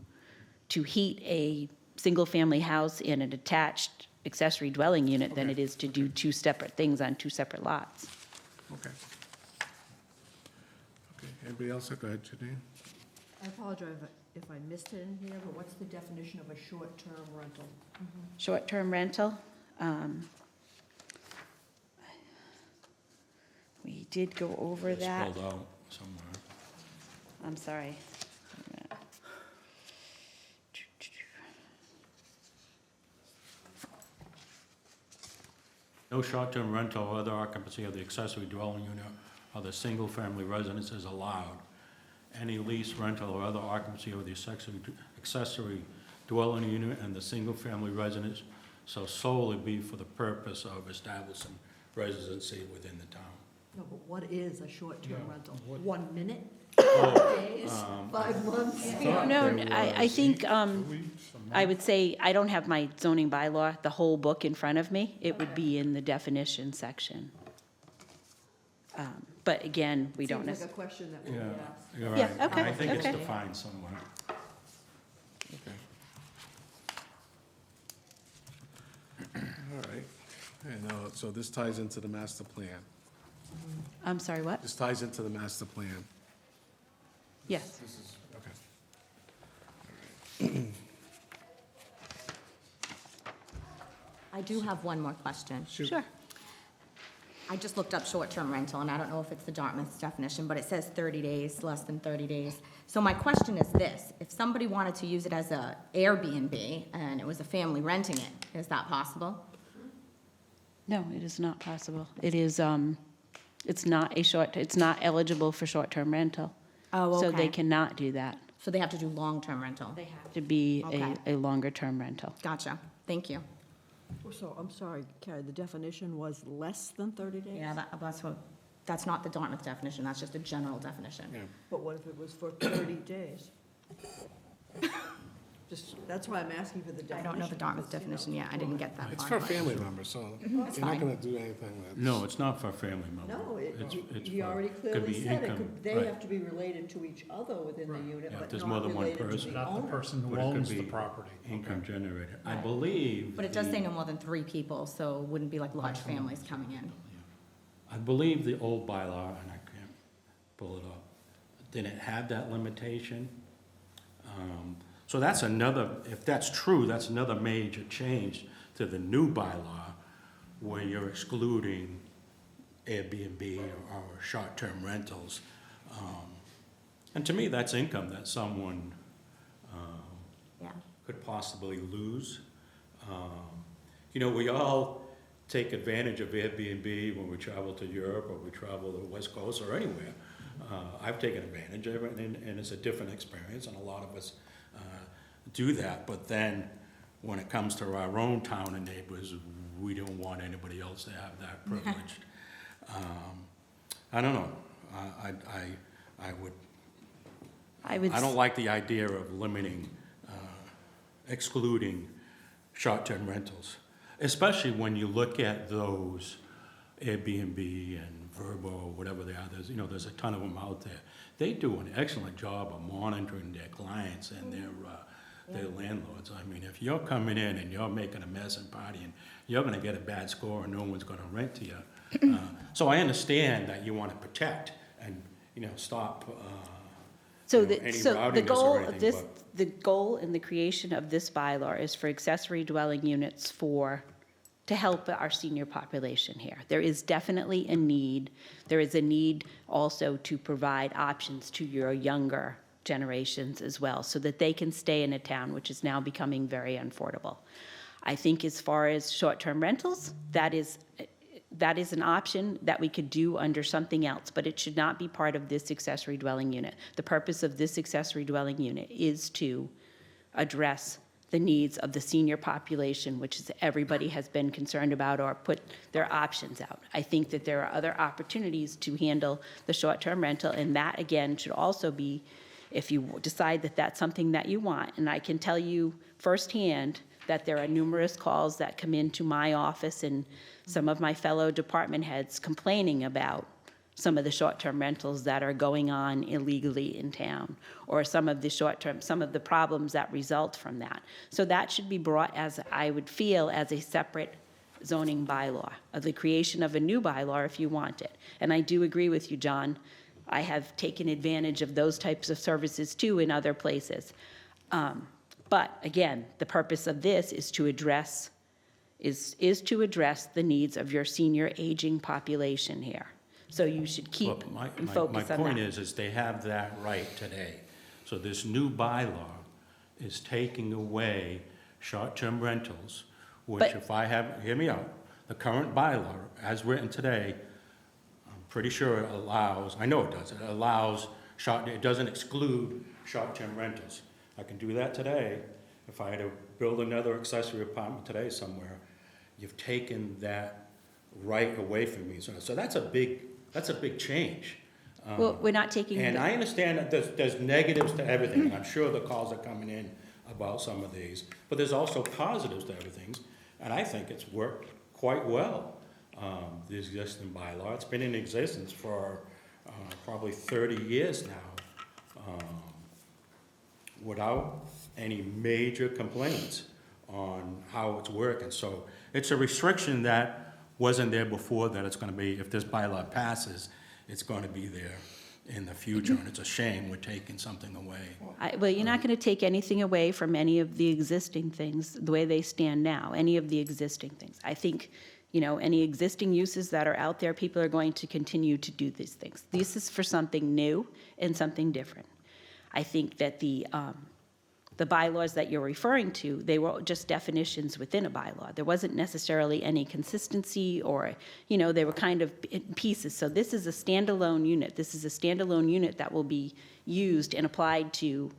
Speaker 9: heat a single-family house in an attached accessory dwelling unit than it is to do 2 separate things on 2 separate lots.
Speaker 1: Okay. Okay, anybody else? Go ahead, Janine.
Speaker 12: I apologize if I missed it in here, but what's the definition of a short-term rental?
Speaker 9: Short-term rental, we did go over
Speaker 3: It's
Speaker 9: that.
Speaker 3: spelled out somewhere.
Speaker 9: I'm sorry.
Speaker 3: No short-term rental or other occupancy of the accessory dwelling unit of the single-family residence is allowed. Any lease, rental, or other occupancy of the accessory dwelling unit and the single-family residence shall solely be for the purpose of establishing residency within the town.
Speaker 12: No, but what is a short-term rental? 1 minute?
Speaker 3: Oh,
Speaker 12: Days? 5 months?
Speaker 9: No, I think, I would say, I don't have my zoning bylaw, the whole book in front of me. It would be in the definition section. But again, we don't
Speaker 12: Seems
Speaker 9: necessarily.
Speaker 12: like a question that will
Speaker 3: Yeah,
Speaker 12: be asked.
Speaker 3: you're
Speaker 9: Yeah,
Speaker 3: right.
Speaker 9: okay,
Speaker 3: I think it's
Speaker 9: okay.
Speaker 3: defined somewhere.
Speaker 1: All right. And, so this ties into the master plan.
Speaker 9: I'm sorry, what?
Speaker 1: This ties into the master plan.
Speaker 9: Yes.
Speaker 1: This is, okay.
Speaker 7: I do have one more question.
Speaker 9: Sure.
Speaker 7: I just looked up short-term rental, and I don't know if it's the Dartmouth definition, but it says 30 days, less than 30 days. So my question is this: if somebody wanted to use it as a Airbnb and it was a family renting it, is that possible?
Speaker 9: No, it is not possible. It is, it's not eligible for short-term rental.
Speaker 7: Oh,
Speaker 9: So they
Speaker 7: okay.
Speaker 9: cannot do that.
Speaker 7: So they have to do long-term rental?
Speaker 9: They have to be
Speaker 7: Okay.
Speaker 9: a longer-term rental.
Speaker 7: Gotcha. Thank you.
Speaker 12: So, I'm sorry, Carrie, the definition was less than 30 days?
Speaker 7: Yeah, that's not the Dartmouth definition, that's just a general definition.
Speaker 1: Yeah.
Speaker 12: But what if it was for 30 days? That's why I'm asking for the definition.
Speaker 7: I don't know the Dartmouth
Speaker 12: because,
Speaker 7: definition yet, I didn't get that
Speaker 1: It's
Speaker 7: far.
Speaker 1: for family members, so you're not
Speaker 7: fine.
Speaker 1: gonna do anything that's.
Speaker 3: No, it's not for a family member.
Speaker 12: No,
Speaker 3: It's
Speaker 12: he
Speaker 3: for-
Speaker 12: already
Speaker 3: could
Speaker 12: clearly
Speaker 3: be
Speaker 12: said it
Speaker 3: income,
Speaker 12: could, they
Speaker 3: right.
Speaker 12: have to be related to each other within the unit,
Speaker 3: Yeah, if
Speaker 12: but
Speaker 3: there's more
Speaker 12: not
Speaker 3: than one
Speaker 12: related to
Speaker 3: person.
Speaker 12: the
Speaker 11: Not the
Speaker 12: owner.
Speaker 11: person who
Speaker 3: But it could
Speaker 11: owns the
Speaker 3: be
Speaker 11: property.
Speaker 3: Income generated. I
Speaker 12: Right.
Speaker 3: believe.
Speaker 7: But it does
Speaker 3: the-
Speaker 7: say no more than 3 people, so it wouldn't be like large families coming in.
Speaker 3: I believe the old bylaw, and I can't pull it up, didn't have that limitation. So that's another, if that's true, that's another major change to the new bylaw, where you're excluding Airbnb or short-term rentals. And to me, that's income that someone
Speaker 7: Yeah.
Speaker 3: could possibly lose. You know, we all take advantage of Airbnb when we travel to Europe or we travel to the West Coast or anywhere. I've taken advantage of it, and it's a different experience, and a lot of us do that. But then, when it comes to our own town and neighbors, we don't want anybody else to have that privilege. I don't know. I don't like the idea of limiting, excluding short-term rentals, especially when you look at those Airbnb and Vrbo, or whatever they are. There's a ton of them out there. They do an excellent job of monitoring their clients and their landlords. I mean, if you're coming in and you're making a mess and partying, you're gonna get a bad score and no one's gonna rent to you. So I understand that you wanna protect and, stop,
Speaker 9: So
Speaker 3: any
Speaker 9: the
Speaker 3: rowdiness
Speaker 9: goal
Speaker 3: or
Speaker 9: of
Speaker 3: anything,
Speaker 9: this,
Speaker 3: but-
Speaker 9: the goal in the creation of this bylaw is for accessory dwelling units to help our senior population here. There is definitely a need. There is a need also to provide options to your younger generations as well, so that they can stay in a town which is now becoming very unaffordable. I think as far as short-term rentals, that is an option that we could do under something else, but it should not be part of this accessory dwelling unit. The purpose of this accessory dwelling unit is to address the needs of the senior population, which is everybody has been concerned about or put their options out. I think that there are other opportunities to handle the short-term rental, and that, again, should also be, if you decide that that's something that you want. And I can tell you firsthand that there are numerous calls that come into my office and some of my fellow department heads complaining about some of the short-term rentals that are going on illegally in town, or some of the problems that result from that. So that should be brought, as I would feel, as a separate zoning bylaw, of the creation of a new bylaw if you want it. And I do agree with you, John. I have taken advantage of those types of services too in other places. But again, the purpose of this is to address the needs of your senior aging population here. So you should keep
Speaker 3: Well,
Speaker 9: and focus
Speaker 3: my
Speaker 9: on
Speaker 3: point
Speaker 9: that.
Speaker 3: is they have that right today. So this new bylaw is taking away short-term rentals, which
Speaker 9: But-
Speaker 3: hear me out, the current bylaw, as written today, I'm pretty sure it allows, I know it does, it doesn't exclude short-term rentals. I can do that today. If I had to build another accessory apartment today somewhere, you've taken that right away from me. So that's a big change.
Speaker 9: Well, we're not taking.
Speaker 3: And I understand that there's negatives to everything, and I'm sure the calls are coming in about some of these, but there's also positives to everything, and I think it's worked quite well, the existing bylaw. It's been in existence for probably 30 years now, without any major complaints on how it's working. So it's a restriction that wasn't there before that it's going to be, if this bylaw passes, it's going to be there in the future, and it's a shame we're taking something away.
Speaker 9: Well, you're not going to take anything away from any of the existing things, the way they stand now, any of the existing things. I think, any existing uses that are out there, people are going to continue to do these things. This is for something new and something different. I think that the bylaws that you're referring to, they were just definitions within a bylaw. There wasn't necessarily any consistency or, they were kind of in pieces. So this is a standalone unit. This is a standalone unit that will be used and applied to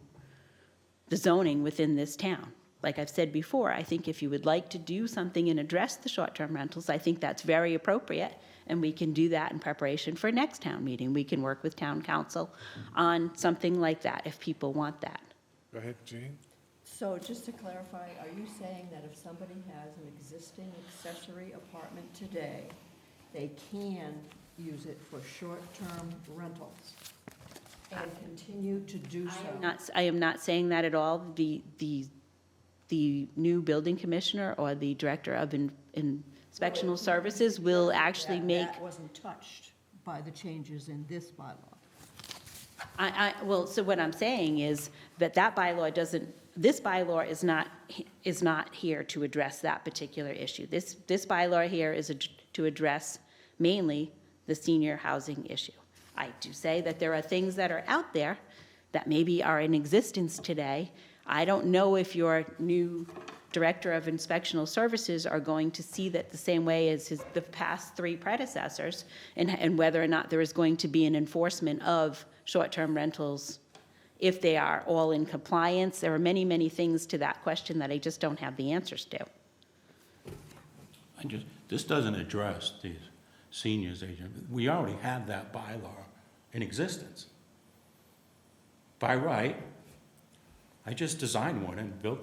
Speaker 9: the zoning within this town. Like I've said before, I think if you would like to do something and address the short-term rentals, I think that's very appropriate, and we can do that in preparation for next town meeting. We can work with town council on something like that if people want that.
Speaker 1: Go ahead, Jean.
Speaker 12: So just to clarify, are you saying that if somebody has an existing accessory apartment today, they can use it for short-term rentals and continue to do so?
Speaker 9: I am not saying that at all. The new building commissioner or the director of inspectional services will actually make.
Speaker 12: That wasn't touched by the changes in this bylaw.
Speaker 9: Well, so what I'm saying is that bylaw doesn't, this bylaw is not here to address that particular issue. This bylaw here is to address mainly the senior housing issue. I do say that there are things that are out there that maybe are in existence today. I don't know if your new Director of Inspectional Services are going to see that the same way as the past three predecessors, and whether or not there is going to be an enforcement of short-term rentals if they are all in compliance. There are many, many things to that question that I just don't have the answers to.
Speaker 3: This doesn't address these seniors agent. We already have that bylaw in existence. By right, I just designed one and built,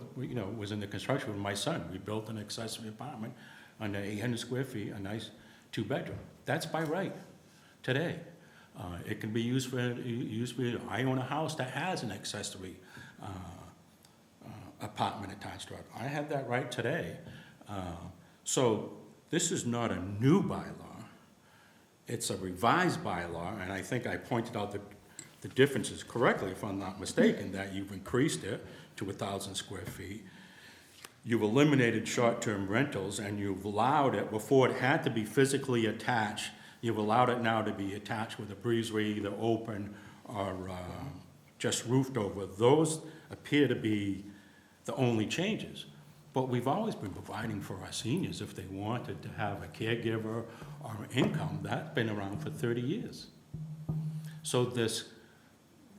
Speaker 3: was in the construction with my son. We built an accessory apartment under 800 square feet, a nice 2-bedroom. That's by right today. It can be used for, I own a house that has an accessory apartment attached to it. I have that right today. So this is not a new bylaw. It's a revised bylaw, and I think I pointed out the differences correctly, if I'm not mistaken, that you've increased it to 1,000 square feet. You've eliminated short-term rentals, and you've allowed it, before it had to be physically attached, you've allowed it now to be attached with a breezeway, either open or just roofed over. Those appear to be the only changes. But we've always been providing for our seniors if they wanted to have a caregiver or an income. That's been around for 30 years. So this,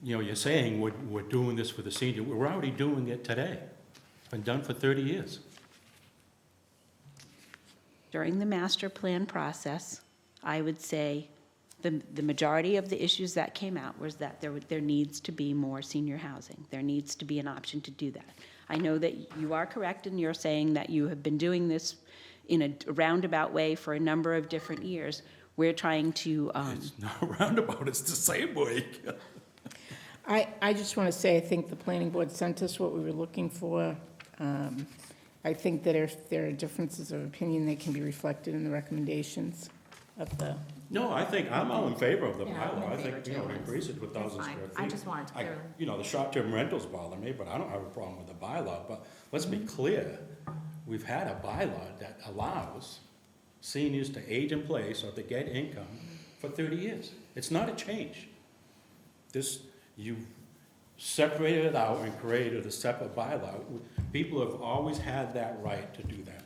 Speaker 3: you're saying we're doing this for the senior. We're already doing it today. It's been done for 30 years.
Speaker 9: During the master plan process, I would say the majority of the issues that came out was that there needs to be more senior housing. There needs to be an option to do that. I know that you are correct in your saying that you have been doing this in a roundabout way for a number of different years. We're trying to...
Speaker 3: It's not roundabout, it's the same way.
Speaker 5: I just want to say, I think the planning board sent us what we were looking for. I think that if there are differences of opinion, they can be reflected in the recommendations of the...
Speaker 3: No, I think I'm all in favor of the
Speaker 7: Yeah, I'm in
Speaker 3: bylaw. I
Speaker 7: favor
Speaker 3: think,
Speaker 7: too.
Speaker 3: increase it to 1,000
Speaker 7: That's fine.
Speaker 3: square feet.
Speaker 7: I just wanted to clearly-
Speaker 3: The short-term rentals bother me, but I don't have a problem with the bylaw. But let's be clear, we've had a bylaw that allows seniors to age in place or to get income for 30 years. It's not a change. You separated it out and created a separate bylaw. People have always had that right to do that.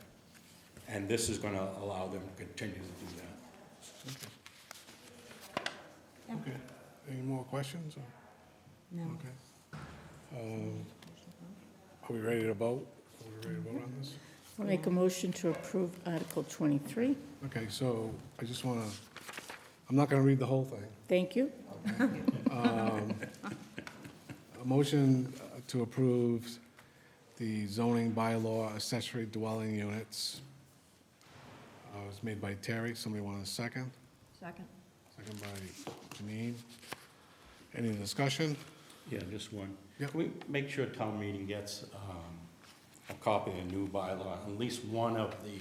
Speaker 3: And this is gonna allow them to continue to do that.
Speaker 1: Okay. Any more questions? Or-
Speaker 7: No.
Speaker 1: Okay. Are we ready to vote? Are we ready to vote on this?
Speaker 5: I'll make a motion to approve Article 23.
Speaker 1: Okay, so I just want to, I'm not going to read the whole thing.
Speaker 5: Thank you.
Speaker 1: A motion to approve the zoning bylaw accessory dwelling units was made by Terry. Somebody want a second?
Speaker 12: Second.
Speaker 1: Second by Janine. Any discussion?
Speaker 3: Yeah, just one.
Speaker 1: Yep.
Speaker 3: Can we make sure town meeting gets a copy of the new bylaw, at least one of the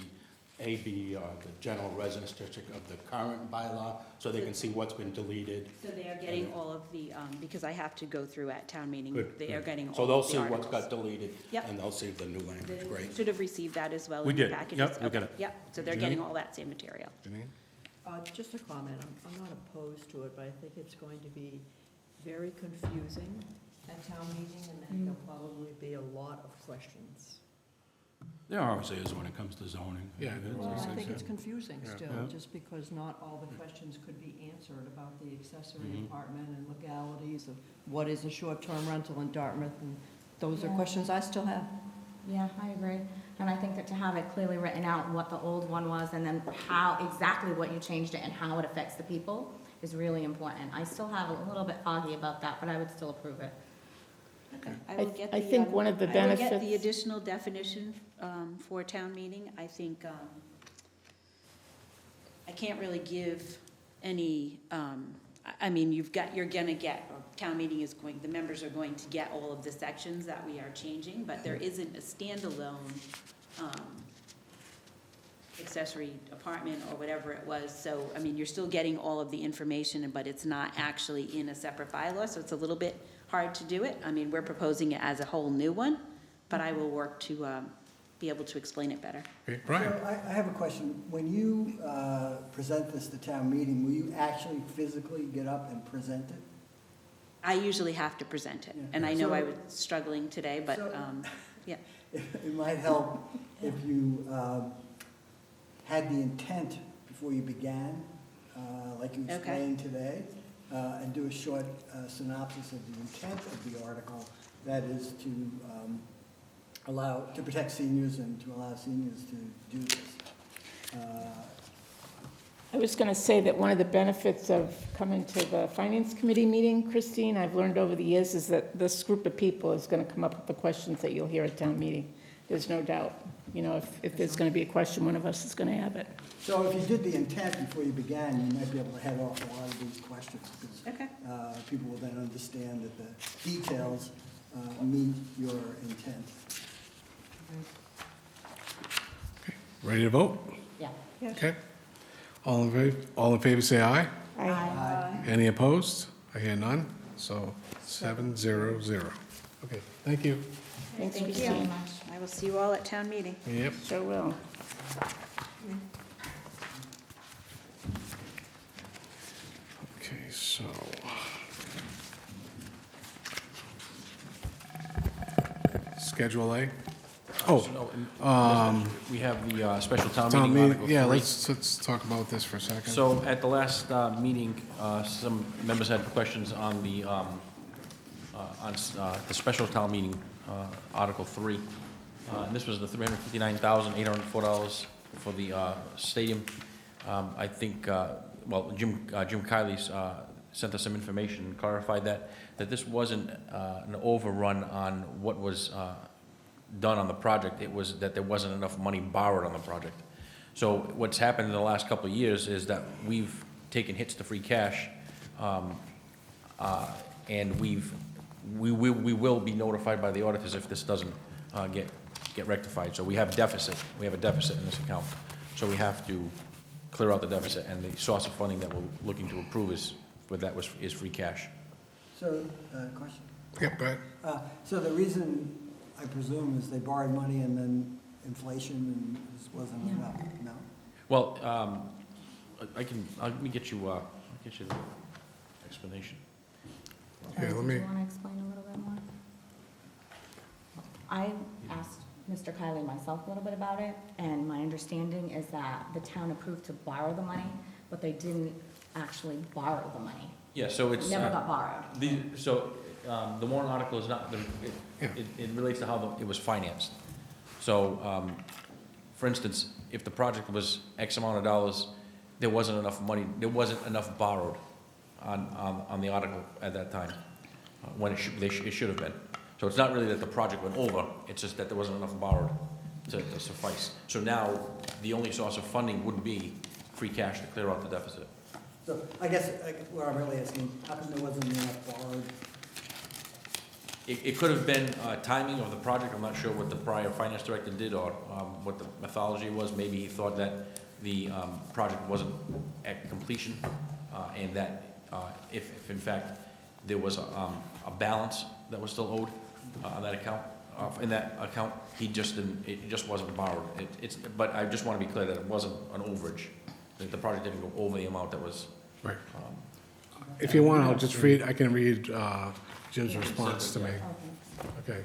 Speaker 3: the general residence district of the current bylaw, so they can see what's been deleted?
Speaker 9: So they are getting all of the, because I have to go through at town meeting,
Speaker 3: Good,
Speaker 9: they are
Speaker 3: good.
Speaker 9: getting all of the
Speaker 3: So they'll
Speaker 9: articles.
Speaker 3: see what's got deleted,
Speaker 9: Yep.
Speaker 3: and they'll see the new language. Great.
Speaker 9: Should have received that as well
Speaker 3: We
Speaker 9: in the
Speaker 3: did.
Speaker 9: packages.
Speaker 3: Yep, we got
Speaker 9: Okay.
Speaker 3: it.
Speaker 9: Yep, so they're
Speaker 1: Janine?
Speaker 9: getting all that same material.
Speaker 1: Janine?
Speaker 12: Just a comment, I'm not opposed to it, but I think it's going to be very confusing at town meeting, and there'll probably be a lot of questions.
Speaker 3: There always is when it comes to zoning.
Speaker 1: Yeah.
Speaker 12: Well, I
Speaker 1: Yes,
Speaker 12: think
Speaker 1: yes,
Speaker 12: it's confusing
Speaker 1: Yeah.
Speaker 12: still,
Speaker 3: Yeah.
Speaker 12: just because not all the questions could be answered about the accessory
Speaker 3: Mhm.
Speaker 12: apartment and legalities of what is a short-term rental in Dartmouth, and those are
Speaker 7: Yeah.
Speaker 12: questions I still have.
Speaker 7: Yeah, I agree. And I think that to have it clearly written out what the old one was and then how, exactly what you changed it and how it affects the people is really important. I still have a little bit foggy about that, but I would still approve it.
Speaker 9: Okay.
Speaker 5: I think one of the
Speaker 9: I will get the
Speaker 5: benefits-
Speaker 9: additional definition for town meeting. I think, I can't really give any, I mean, you're gonna get, or town meeting is going, the members are going to get all of the sections that we are changing, but there isn't a standalone accessory apartment or whatever it was. So, I mean, you're still getting all of the information, but it's not actually in a separate bylaw, so it's a little bit hard to do it. I mean, we're proposing it as a whole new one, but I will work to be able to explain it better.
Speaker 1: Okay, Brian?
Speaker 13: So I have a question. When you present this to town meeting, will you actually physically get up and present it?
Speaker 9: I usually have to present it,
Speaker 13: Yeah.
Speaker 9: and I know I
Speaker 13: So-
Speaker 9: was struggling today, but,
Speaker 13: so-
Speaker 9: yeah.
Speaker 13: it might help if you had the intent before you began, like you
Speaker 9: Okay.
Speaker 13: explained today, and do a short synopsis of the intent of the article, that is to to protect seniors and to allow seniors to do this.
Speaker 5: I was going to say that one of the benefits of coming to the Finance Committee meeting, Christine, I've learned over the years, is that this group of people is going to come up with the questions that you'll hear at town meeting. There's no doubt. You know, if there's going to be a question, one of us is going to have it.
Speaker 13: So if you did the intent before you began, you might be able to head off a lot of these questions, because
Speaker 9: Okay.
Speaker 13: people will then understand that the details meet your intent.
Speaker 1: Ready to vote?
Speaker 7: Yeah.
Speaker 1: Okay. All in favor, say aye.
Speaker 5: Aye.
Speaker 1: Any opposed? I hear none, so 7-0-0. Okay, thank you.
Speaker 5: Thanks,
Speaker 7: Thank you
Speaker 5: Christine.
Speaker 7: very much.
Speaker 9: I will see you all at town meeting.
Speaker 1: Yep.
Speaker 5: Sure will.
Speaker 1: Okay, so. Schedule A? Oh,
Speaker 2: We have the special town
Speaker 1: town
Speaker 2: meeting,
Speaker 1: meeting,
Speaker 2: Article
Speaker 1: yeah,
Speaker 2: 3.
Speaker 1: let's talk about this for a second.
Speaker 2: So at the last meeting, some members had questions on the special town meeting, Article 3. And this was the $359,804 for the stadium. I think, Jim Kiley's sent us some information and clarified that this wasn't an overrun on what was done on the project. It was that there wasn't enough money borrowed on the project. So what's happened in the last couple of years is that we've taken hits to free cash, and we will be notified by the auditors if this doesn't get rectified. So we have a deficit in this account. So we have to clear out the deficit, and the source of funding that we're looking to approve is free cash.
Speaker 13: So, question?
Speaker 1: Yep, go ahead.
Speaker 13: So the reason, I presume, is they borrowed money and then inflation and this wasn't enough, no?
Speaker 2: Well, let me get you the explanation.
Speaker 1: Yeah, let me-
Speaker 7: Do you want to explain a little bit more? I asked Mr. Kiley myself a little bit about it, and my understanding is that the town approved to borrow the money, but they didn't actually borrow the money.
Speaker 2: Yeah, so it's.
Speaker 7: It never got borrowed.
Speaker 2: The warrant article is not, it relates to how it was financed. So, for instance, if the project was X amount of dollars, there wasn't enough money, there wasn't enough borrowed on the article at that time, when it should have been. So it's not really that the project went over, it's just that there wasn't enough borrowed to suffice. So now, the only source of funding would be free cash to clear out the deficit.
Speaker 13: So I guess what I'm really asking, how come there wasn't enough borrowed?
Speaker 2: It could have been timing of the project. I'm not sure what the prior finance director did or what the methodology was. Maybe he thought that the project wasn't at completion, and that if in fact there was a balance that was still owed on that account, it just wasn't borrowed. But I just want to be clear that it wasn't an overage. That the project didn't go over the amount that was.
Speaker 1: Right. If you want, I can read Jim's response to me. Okay.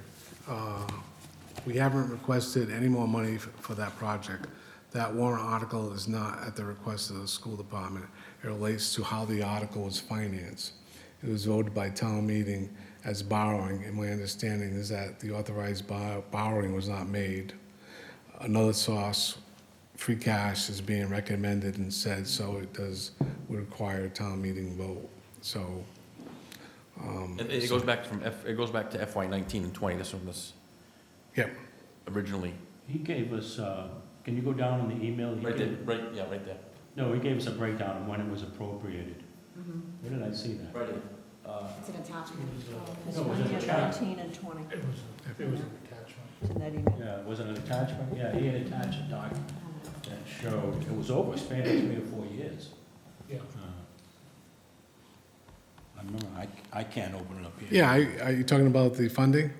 Speaker 1: We haven't requested any more money for that project. That warrant article is not at the request of the school department. It relates to how the article was financed. It was voted by town meeting as borrowing, and my understanding is that the authorized borrowing was not made. Another source, free cash, is being recommended and said, so would require a town meeting vote. So.
Speaker 2: It goes back to FY 19 and 20. This one was.
Speaker 1: Yep.
Speaker 2: Originally.
Speaker 3: He gave us, can you go down in the email?
Speaker 2: Right there, right there.
Speaker 3: No, he gave us a breakdown of when it was appropriated. Where did I see that?
Speaker 2: Right there.
Speaker 7: It's an attachment.
Speaker 12: It's
Speaker 3: No, it was in the chat.
Speaker 12: 19 and 20
Speaker 11: It was an attachment.
Speaker 12: in that email.
Speaker 3: Yeah, was it an attachment? Yeah, he had attached a document that showed, it was over, spanned 3 or 4 years.
Speaker 11: Yeah.
Speaker 3: I remember, I can't open it up here.
Speaker 1: Yeah, are you talking about the funding?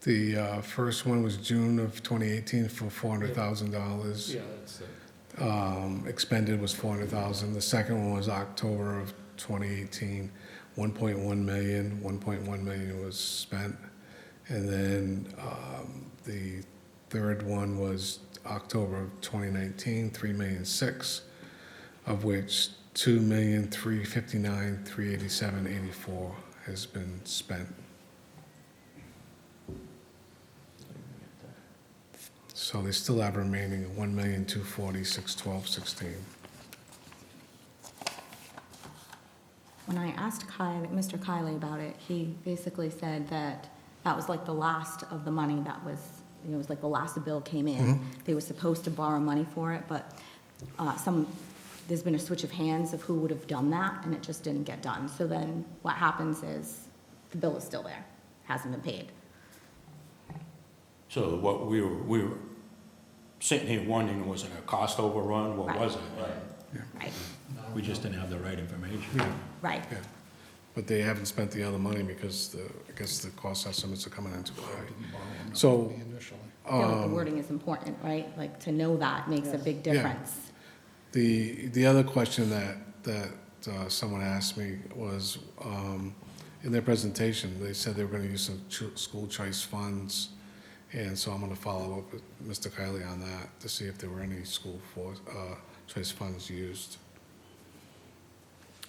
Speaker 1: The first one was June of 2018 for $400,000.
Speaker 11: Yeah, that's it.
Speaker 1: Expended was $400,000. The second one was October of 2018, 1.1 million. 1.1 million was spent. And then the third one was October of 2019, 3,006,000, of which 2,359,387.84 has been spent. So they still have remaining 1,240,612.16.
Speaker 7: When I asked Mr. Kiley about it, he basically said that that was like the last of the money that was, it was like the last the bill came in. They were supposed to borrow money for it, but there's been a switch of hands of who would have done that, and it just didn't get done. So then what happens is the bill is still there, hasn't been paid.
Speaker 3: So what we were sitting here wondering, was it a cost overrun? What
Speaker 7: Right.
Speaker 3: was it?
Speaker 7: Right,
Speaker 3: We just didn't have the right information.
Speaker 7: right.
Speaker 1: Yeah. But they haven't spent the other money because I guess the cost estimates are coming in too high. So,
Speaker 11: Initially.
Speaker 7: I feel like the wording is important, right? Like, to know that makes a big difference.
Speaker 1: the other question that someone asked me was, in their presentation, they said they were gonna use some school choice funds. And so I'm gonna follow up with Mr. Kiley on that to see if there were any choice funds used.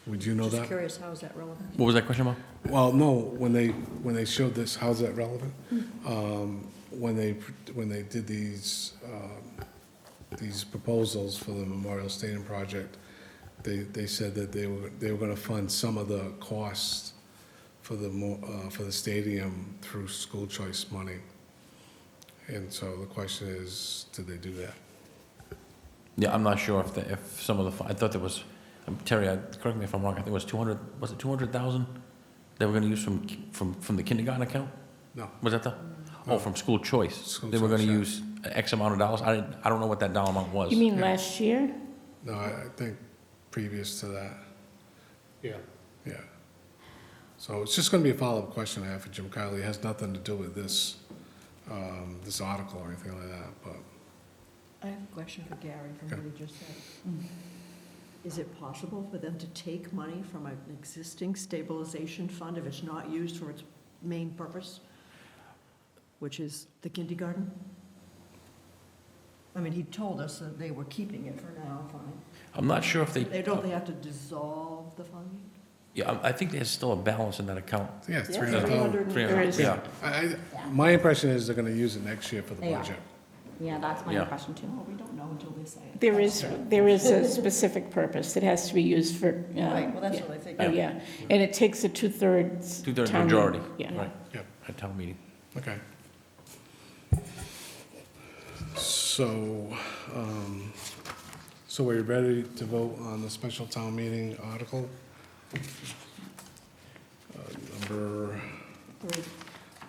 Speaker 1: Would you know
Speaker 12: Just
Speaker 1: that?
Speaker 12: curious, how is that relevant?
Speaker 2: What was that question, Mark?
Speaker 1: Well, no, when they showed this, how's that relevant? When they did these proposals for the Memorial Stadium project, they said that they were gonna fund some of the costs for the stadium through school choice money. And so the question is, did they do that?
Speaker 2: Yeah, I'm not sure if some of the, I thought there was, Terry, correct me if I'm wrong, I think it was 200, was it 200,000 they were gonna use from the kindergarten account?
Speaker 1: No.
Speaker 2: Was that the, oh, from school choice?
Speaker 1: School
Speaker 2: They were gonna
Speaker 1: choice, yeah.
Speaker 2: use X amount of dollars? I don't know what that dollar amount was.
Speaker 5: You mean
Speaker 1: Yeah.
Speaker 5: last year?
Speaker 1: No, I think previous to that,
Speaker 11: Yeah.
Speaker 1: yeah. So it's just gonna be a follow-up question I have for Jim Kiley. It has nothing to do with this article or anything like that, but.
Speaker 12: I have a question for Gary from
Speaker 1: Okay.
Speaker 12: what he just said. Is it possible for them to take money from an existing stabilization fund if it's not used for its main purpose, which is the kindergarten? I mean, he told us that they were keeping it for now, fine.
Speaker 2: I'm not sure if they.
Speaker 12: Don't they have to dissolve the fund?
Speaker 2: Yeah, I think there's still a balance in that account.
Speaker 1: Yeah,
Speaker 12: Yeah,
Speaker 1: 300,000.
Speaker 12: 300.
Speaker 5: There is.
Speaker 2: Yeah,
Speaker 1: My impression is they're gonna use it next year for the
Speaker 7: They are.
Speaker 1: budget.
Speaker 7: Yeah, that's my
Speaker 2: Yeah.
Speaker 7: impression too.
Speaker 12: Well, we don't know until they say it.
Speaker 5: There is a specific purpose. It has to be used for.
Speaker 12: Right, well, that's what I think.
Speaker 5: Oh, yeah. And it takes a two-thirds.
Speaker 2: two-thirds
Speaker 5: town
Speaker 2: majority,
Speaker 5: meeting. Yeah.
Speaker 2: right,
Speaker 1: Yep.
Speaker 2: at town meeting.
Speaker 1: Okay. So, so are you ready to vote on the special town meeting article?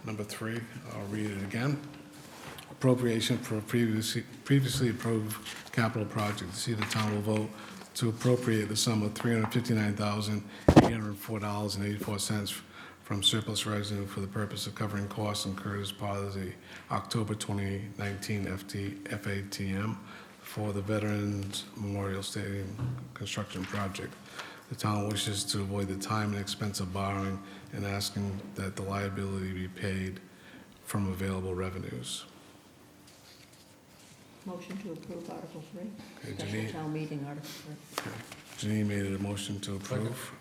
Speaker 1: Number three, I'll read it again. Appropriation for a previously approved capital project. To see the town will vote to appropriate the sum of $359,804.84 from surplus revenue for the purpose of covering costs incurred as part of the October 2019 FATM for the Veterans Memorial Stadium construction project. The town wishes to avoid the time and expense of borrowing and asking that the liability be paid from available revenues.
Speaker 12: Motion to approve Article 3,
Speaker 1: Okay,
Speaker 12: special
Speaker 1: Janine,
Speaker 12: town meeting Article 3.
Speaker 1: Janine made a motion to approve.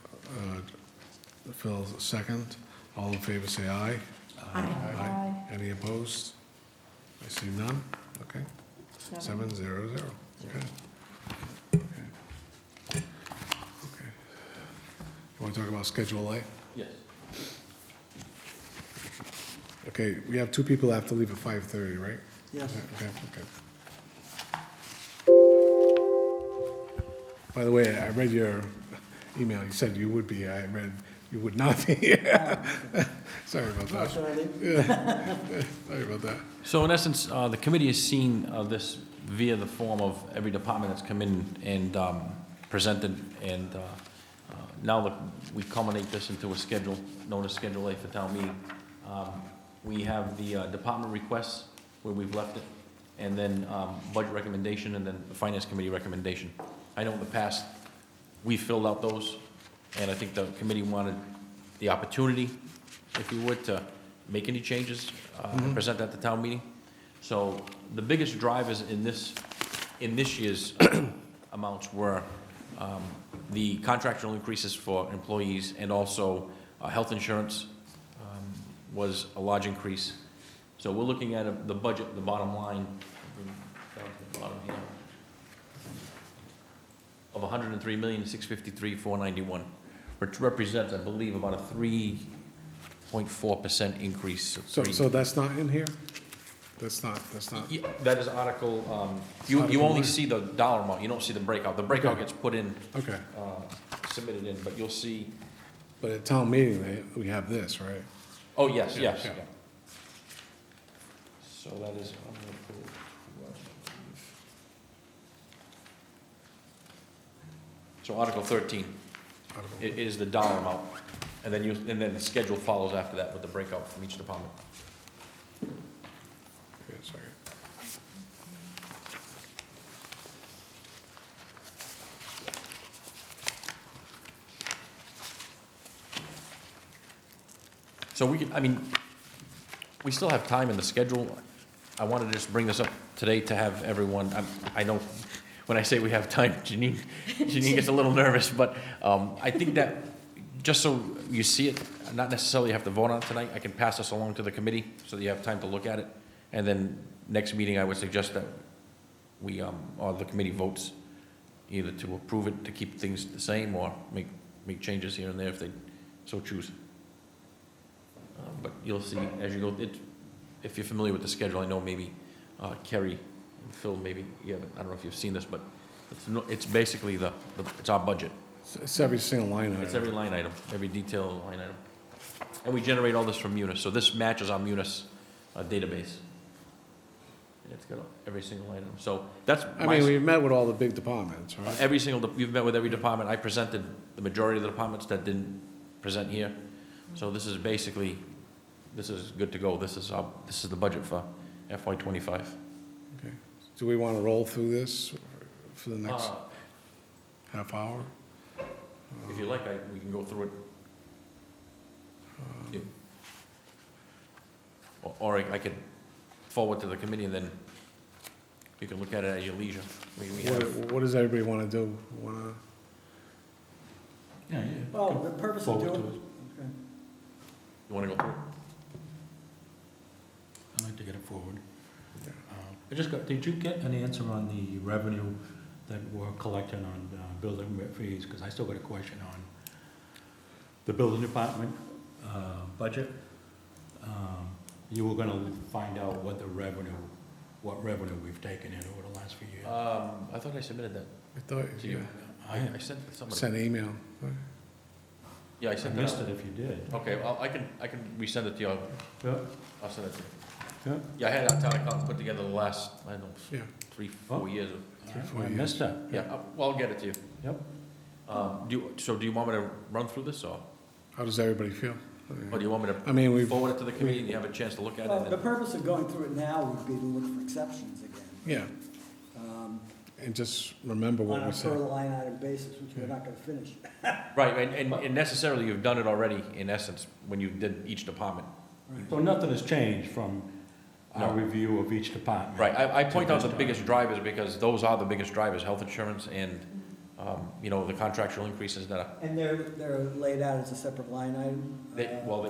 Speaker 1: Phil, second. All in favor, say aye.
Speaker 12: Aye.
Speaker 1: Any opposed? I see none. Okay. 7-0-0. Okay. Okay. You want to talk about Schedule A?
Speaker 2: Yes.
Speaker 1: Okay, we have two people that have to leave at 5:30, right?
Speaker 13: Yes.
Speaker 1: Okay, okay. By the way, I read your email. You said you would be. I read you would not be. Sorry about that. Sorry about that.
Speaker 2: So in essence, the committee has seen this via the form of every department that's come in and presented, and now that we culminate this into a schedule known as Schedule A for town meeting. We have the department requests where we've left it, and then budget recommendation, and then the finance committee recommendation. I know in the past, we filled out those, and I think the committee wanted the opportunity, if you would, to make any changes, and present at the town meeting. So the biggest drivers in this year's amounts were the contractual increases for employees and also health insurance was a large increase. So we're looking at the budget, the bottom line, down to the bottom here, of $103,653,491, which represents, I believe, about a 3.4% increase.
Speaker 1: So that's not in here? That's not,
Speaker 2: Yeah, that is article, you
Speaker 1: Article
Speaker 2: only
Speaker 1: one.
Speaker 2: see the dollar amount, you don't see the breakout. The breakout
Speaker 1: Okay.
Speaker 2: gets put in,
Speaker 1: okay.
Speaker 2: submitted in, but you'll see,
Speaker 1: But at town meeting, we have this, right?
Speaker 2: oh, yes,
Speaker 1: Yeah,
Speaker 2: yes,
Speaker 1: yeah.
Speaker 2: yeah. So that is, I'm gonna put it, so Article 13
Speaker 1: Article-
Speaker 2: is the dollar amount, and then and then the schedule follows after that with the breakout from each department.
Speaker 1: Okay, sorry.
Speaker 2: So we can, I mean, we still have time in the schedule. I wanted to just bring this up today to have everyone, I know, when I say we have time, Janine gets a little nervous, but I think that, just so you see it, not necessarily have to vote on it tonight, I can pass this along to the committee, so that you have time to look at it. And then, next meeting, I would suggest that we, or the committee votes either to approve it, to keep things the same, or make changes here and there if they so choose. But you'll see as you go, if you're familiar with the schedule, I know maybe Kerry and Phil, maybe, I don't know if you've seen this, but it's basically it's our budget.
Speaker 1: It's every single line item.
Speaker 2: It's every line item, every detail line item. And we generate all this from Munis, so this matches our Munis database. It's got every single item, so that's
Speaker 1: I mean, we've met with all the big departments, right?
Speaker 2: you've met with every department. I presented the majority of the departments that didn't present here. So this is basically, this is good to go. This is the budget for FY '25.
Speaker 1: Okay. Do we want to roll through this for the next half hour?
Speaker 2: If you like, we can go through it. Yeah. Or I could forward to the committee, and then you can look at it at your leisure. We have,
Speaker 1: What does everybody want to do? Want
Speaker 3: Yeah, yeah.
Speaker 13: Well, the purpose of
Speaker 3: Forward to
Speaker 13: doing. Okay.
Speaker 2: you want to go through it?
Speaker 3: I'd like to get it forward.
Speaker 1: Yeah.
Speaker 3: Did you get an answer on the revenue that we're collecting on building fees? Because I still got a question on the building department budget. You were gonna find out what revenue we've taken in over the last few years.
Speaker 2: I thought I submitted that
Speaker 1: I thought
Speaker 2: to
Speaker 1: you
Speaker 2: you. I sent it to somebody.
Speaker 1: sent an email.
Speaker 2: Yeah, I
Speaker 3: I
Speaker 2: sent it
Speaker 3: missed
Speaker 2: out.
Speaker 3: it if you did.
Speaker 2: Okay, well, I can resend it to you.
Speaker 3: Yeah,
Speaker 2: I'll send it to you.
Speaker 3: yeah.
Speaker 2: Yeah, I had our town accountant put together the last, I don't know,
Speaker 1: Yeah.
Speaker 2: 3-4
Speaker 3: Oh.
Speaker 2: years of,
Speaker 1: 3-4
Speaker 3: I
Speaker 1: years.
Speaker 3: missed that.
Speaker 2: yeah, well, I'll get it to you.
Speaker 3: Yep.
Speaker 2: Do you want me to run through this, or
Speaker 1: How does everybody feel?
Speaker 2: do you want me
Speaker 1: I mean,
Speaker 2: to
Speaker 1: we've,
Speaker 2: forward it to the committee and you have a chance to look at it?
Speaker 13: Well,
Speaker 2: and
Speaker 13: the
Speaker 2: then-
Speaker 13: purpose of going through it now would be to look for exceptions again.
Speaker 1: yeah,
Speaker 13: um,
Speaker 1: and just remember
Speaker 13: On
Speaker 1: what
Speaker 13: a
Speaker 1: we
Speaker 13: per
Speaker 1: said.
Speaker 13: line item basis, which we're not gonna finish.
Speaker 2: Right, and necessarily, you've done it already, in essence, when you did each department.
Speaker 3: So nothing has changed from our
Speaker 2: No.
Speaker 3: review of each department?
Speaker 2: Right, I point out the
Speaker 3: this
Speaker 2: biggest
Speaker 3: time.
Speaker 2: drivers, because those are the biggest drivers, health insurance and, the contractual increases that are,
Speaker 13: They're laid out as a separate line item.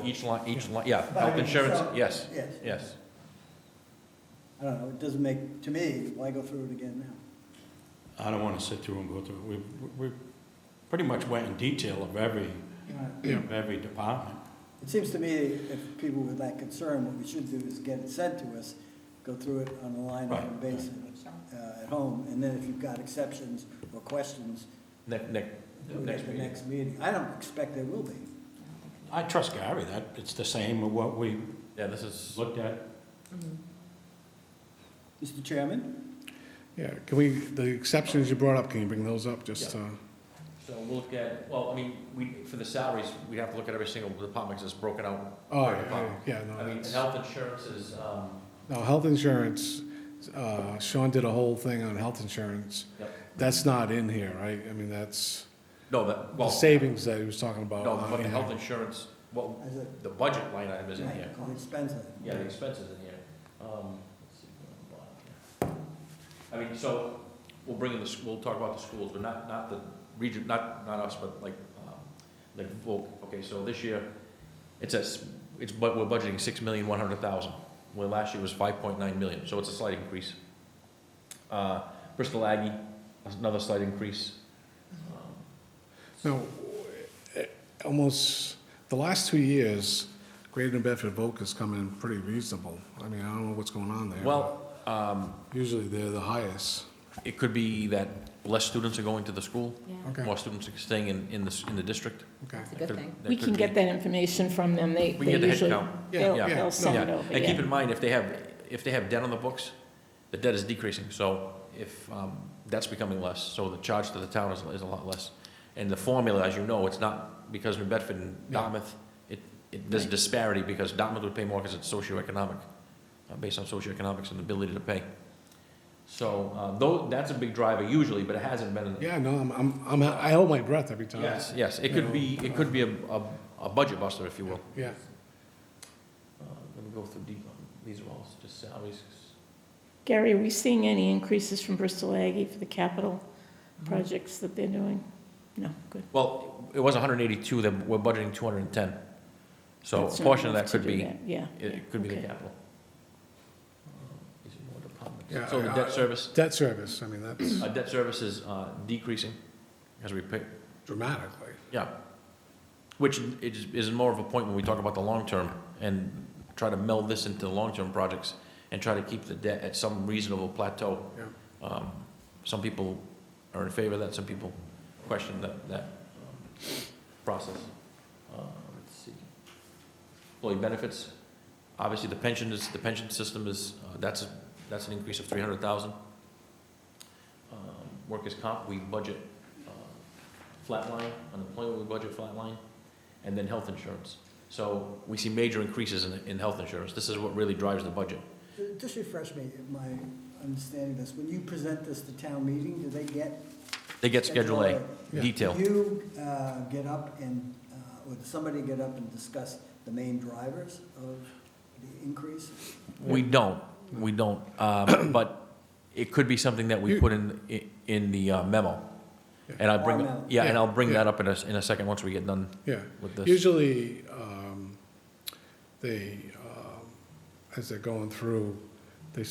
Speaker 2: each line, yeah,
Speaker 13: But I
Speaker 2: health
Speaker 13: mean,
Speaker 2: insurance,
Speaker 13: so-
Speaker 2: yes,
Speaker 13: Yes.
Speaker 2: yes.
Speaker 13: I don't know, it doesn't make, to me, why go through it again now?
Speaker 3: I don't want to sit through and go through. We pretty much went in detail of every department.
Speaker 13: It seems to me if people were that concerned, what we should do is get it sent to us, go through it on a line item
Speaker 3: Right.
Speaker 13: basis at home, and then if you've got exceptions or questions,
Speaker 2: Next
Speaker 13: do it
Speaker 2: next
Speaker 13: at the
Speaker 2: meeting.
Speaker 13: next meeting. I don't expect there will be.
Speaker 3: I trust Gary, that it's the same of what we
Speaker 2: Yeah, this is,
Speaker 3: looked at.
Speaker 13: Mr. Chairman?
Speaker 1: Yeah, can we, the exceptions you brought up, can you bring those up, just,
Speaker 2: so we'll look at, well, I mean, for the salaries, we have to look at every single department, because it's broken out.
Speaker 1: oh,
Speaker 2: per
Speaker 1: yeah,
Speaker 2: department.
Speaker 1: yeah,
Speaker 2: I
Speaker 1: no,
Speaker 2: mean,
Speaker 1: that's,
Speaker 2: health insurance is,
Speaker 1: no, health insurance, Sean did a whole thing on health insurance.
Speaker 2: Yep.
Speaker 1: That's not in here, right? I mean, that's
Speaker 2: no, the,
Speaker 1: the
Speaker 2: well,
Speaker 1: savings that he was talking about.
Speaker 2: no,
Speaker 1: aren't
Speaker 2: but the
Speaker 1: in
Speaker 2: health
Speaker 1: here.
Speaker 2: insurance, well,
Speaker 13: As a-
Speaker 2: the budget line item is in here.
Speaker 13: The expense item.
Speaker 2: Yeah, the expenses in here. Let's see. I mean, so, we'll bring in we'll talk about the schools, but not the region, not us, but well, okay, so this year, but we're budgeting 6,100,000, where last year was 5.9 million, so it's a slight increase. Bristol Aggie, another slight increase.
Speaker 1: Now, almost, the last 2 years, Greater New Bedford Voc has come in pretty reasonable. I mean, I don't know what's going on there.
Speaker 2: Well,
Speaker 1: but usually they're the highest.
Speaker 2: it could be that less students are going to the school,
Speaker 1: Okay,
Speaker 2: more students are staying in the district.
Speaker 1: okay.
Speaker 7: It's a good thing.
Speaker 5: We can get that information from them. They
Speaker 2: We can get the head
Speaker 5: usually,
Speaker 2: count.
Speaker 5: they'll
Speaker 1: Yeah,
Speaker 5: they'll send it
Speaker 2: Yeah,
Speaker 5: over,
Speaker 2: and keep
Speaker 5: yeah.
Speaker 2: in mind, if they have debt on the books, the debt is decreasing, so if, that's becoming less, so the charge to the town is a lot less. And the formula, as you know, it's not because New Bedford and
Speaker 1: Yeah.
Speaker 2: Dartmouth, there's a disparity, because Dartmouth would pay more because it's socioeconomic, based on socioeconomics and ability to pay. So, though, that's a big driver usually, but it hasn't been.
Speaker 1: Yeah, no, I hold my breath every time.
Speaker 2: Yes, it could be a budget buster, if you will.
Speaker 1: Yeah.
Speaker 2: Let me go through deep, these are all just salaries.
Speaker 5: Gary, are we seeing any increases from Bristol Aggie for the capital projects that they're doing? No, good.
Speaker 2: Well, it was 182, then we're budgeting 210. So
Speaker 5: That's
Speaker 2: a
Speaker 5: not
Speaker 2: portion of
Speaker 5: enough
Speaker 2: that
Speaker 5: to
Speaker 2: could
Speaker 5: do
Speaker 2: be,
Speaker 5: that, yeah.
Speaker 2: it could be the
Speaker 5: Okay.
Speaker 2: capital. These are more departments.
Speaker 1: Yeah,
Speaker 2: So the debt service,
Speaker 1: Debt service, I mean, that's
Speaker 2: debt service is decreasing as we pay,
Speaker 1: dramatically.
Speaker 2: yeah. Which is more of a point when we talk about the long term and try to meld this into the long-term projects and try to keep the debt at some reasonable plateau.
Speaker 1: Yeah.
Speaker 2: Some people are in favor of that, some people question that process. Let's see. Employee benefits, obviously the pension system is, that's an increase of 300,000. Workers' comp, we budget flatline, unemployment, we budget flatline, and then health insurance. So we see major increases in health insurance. This is what really drives the budget.
Speaker 13: Just refresh me, my understanding this, when you present this to town meeting, do they get?
Speaker 2: They get Schedule A,
Speaker 1: Yeah.
Speaker 2: detail.
Speaker 13: Do you get up and, or does somebody get up and discuss the main drivers of the increase?
Speaker 2: We don't, but it could be something that we put in the memo. And I bring,
Speaker 13: Our memo.
Speaker 2: yeah, and I'll bring
Speaker 1: Yeah.
Speaker 2: that up in a second once we get done
Speaker 1: Yeah.
Speaker 2: with this.
Speaker 1: Usually, they, as they're going through, they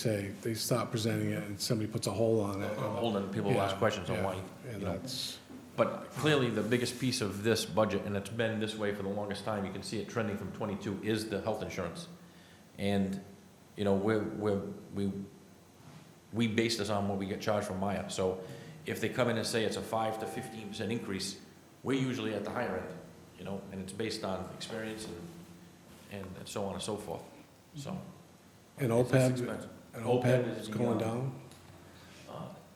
Speaker 1: start presenting it and somebody puts a hold on it.
Speaker 2: Hold on, people will ask
Speaker 1: Yeah,
Speaker 2: questions on
Speaker 1: yeah,
Speaker 2: why,
Speaker 1: And
Speaker 2: you know.
Speaker 1: that's,
Speaker 2: But clearly, the biggest piece of this budget, and it's been this way for the longest time, you can see it trending from '22, is the health insurance. And, you know, we base this on what we get charged from Maya. So if they come in and say it's a 5 to 15% increase, we're usually at the higher end, you know, and it's based on experience and so on and so forth, so.
Speaker 1: and
Speaker 2: it's
Speaker 1: OPEB,
Speaker 2: expensive.
Speaker 1: and
Speaker 2: OPEB
Speaker 1: OPEB
Speaker 2: is
Speaker 1: is going
Speaker 2: the,
Speaker 1: down?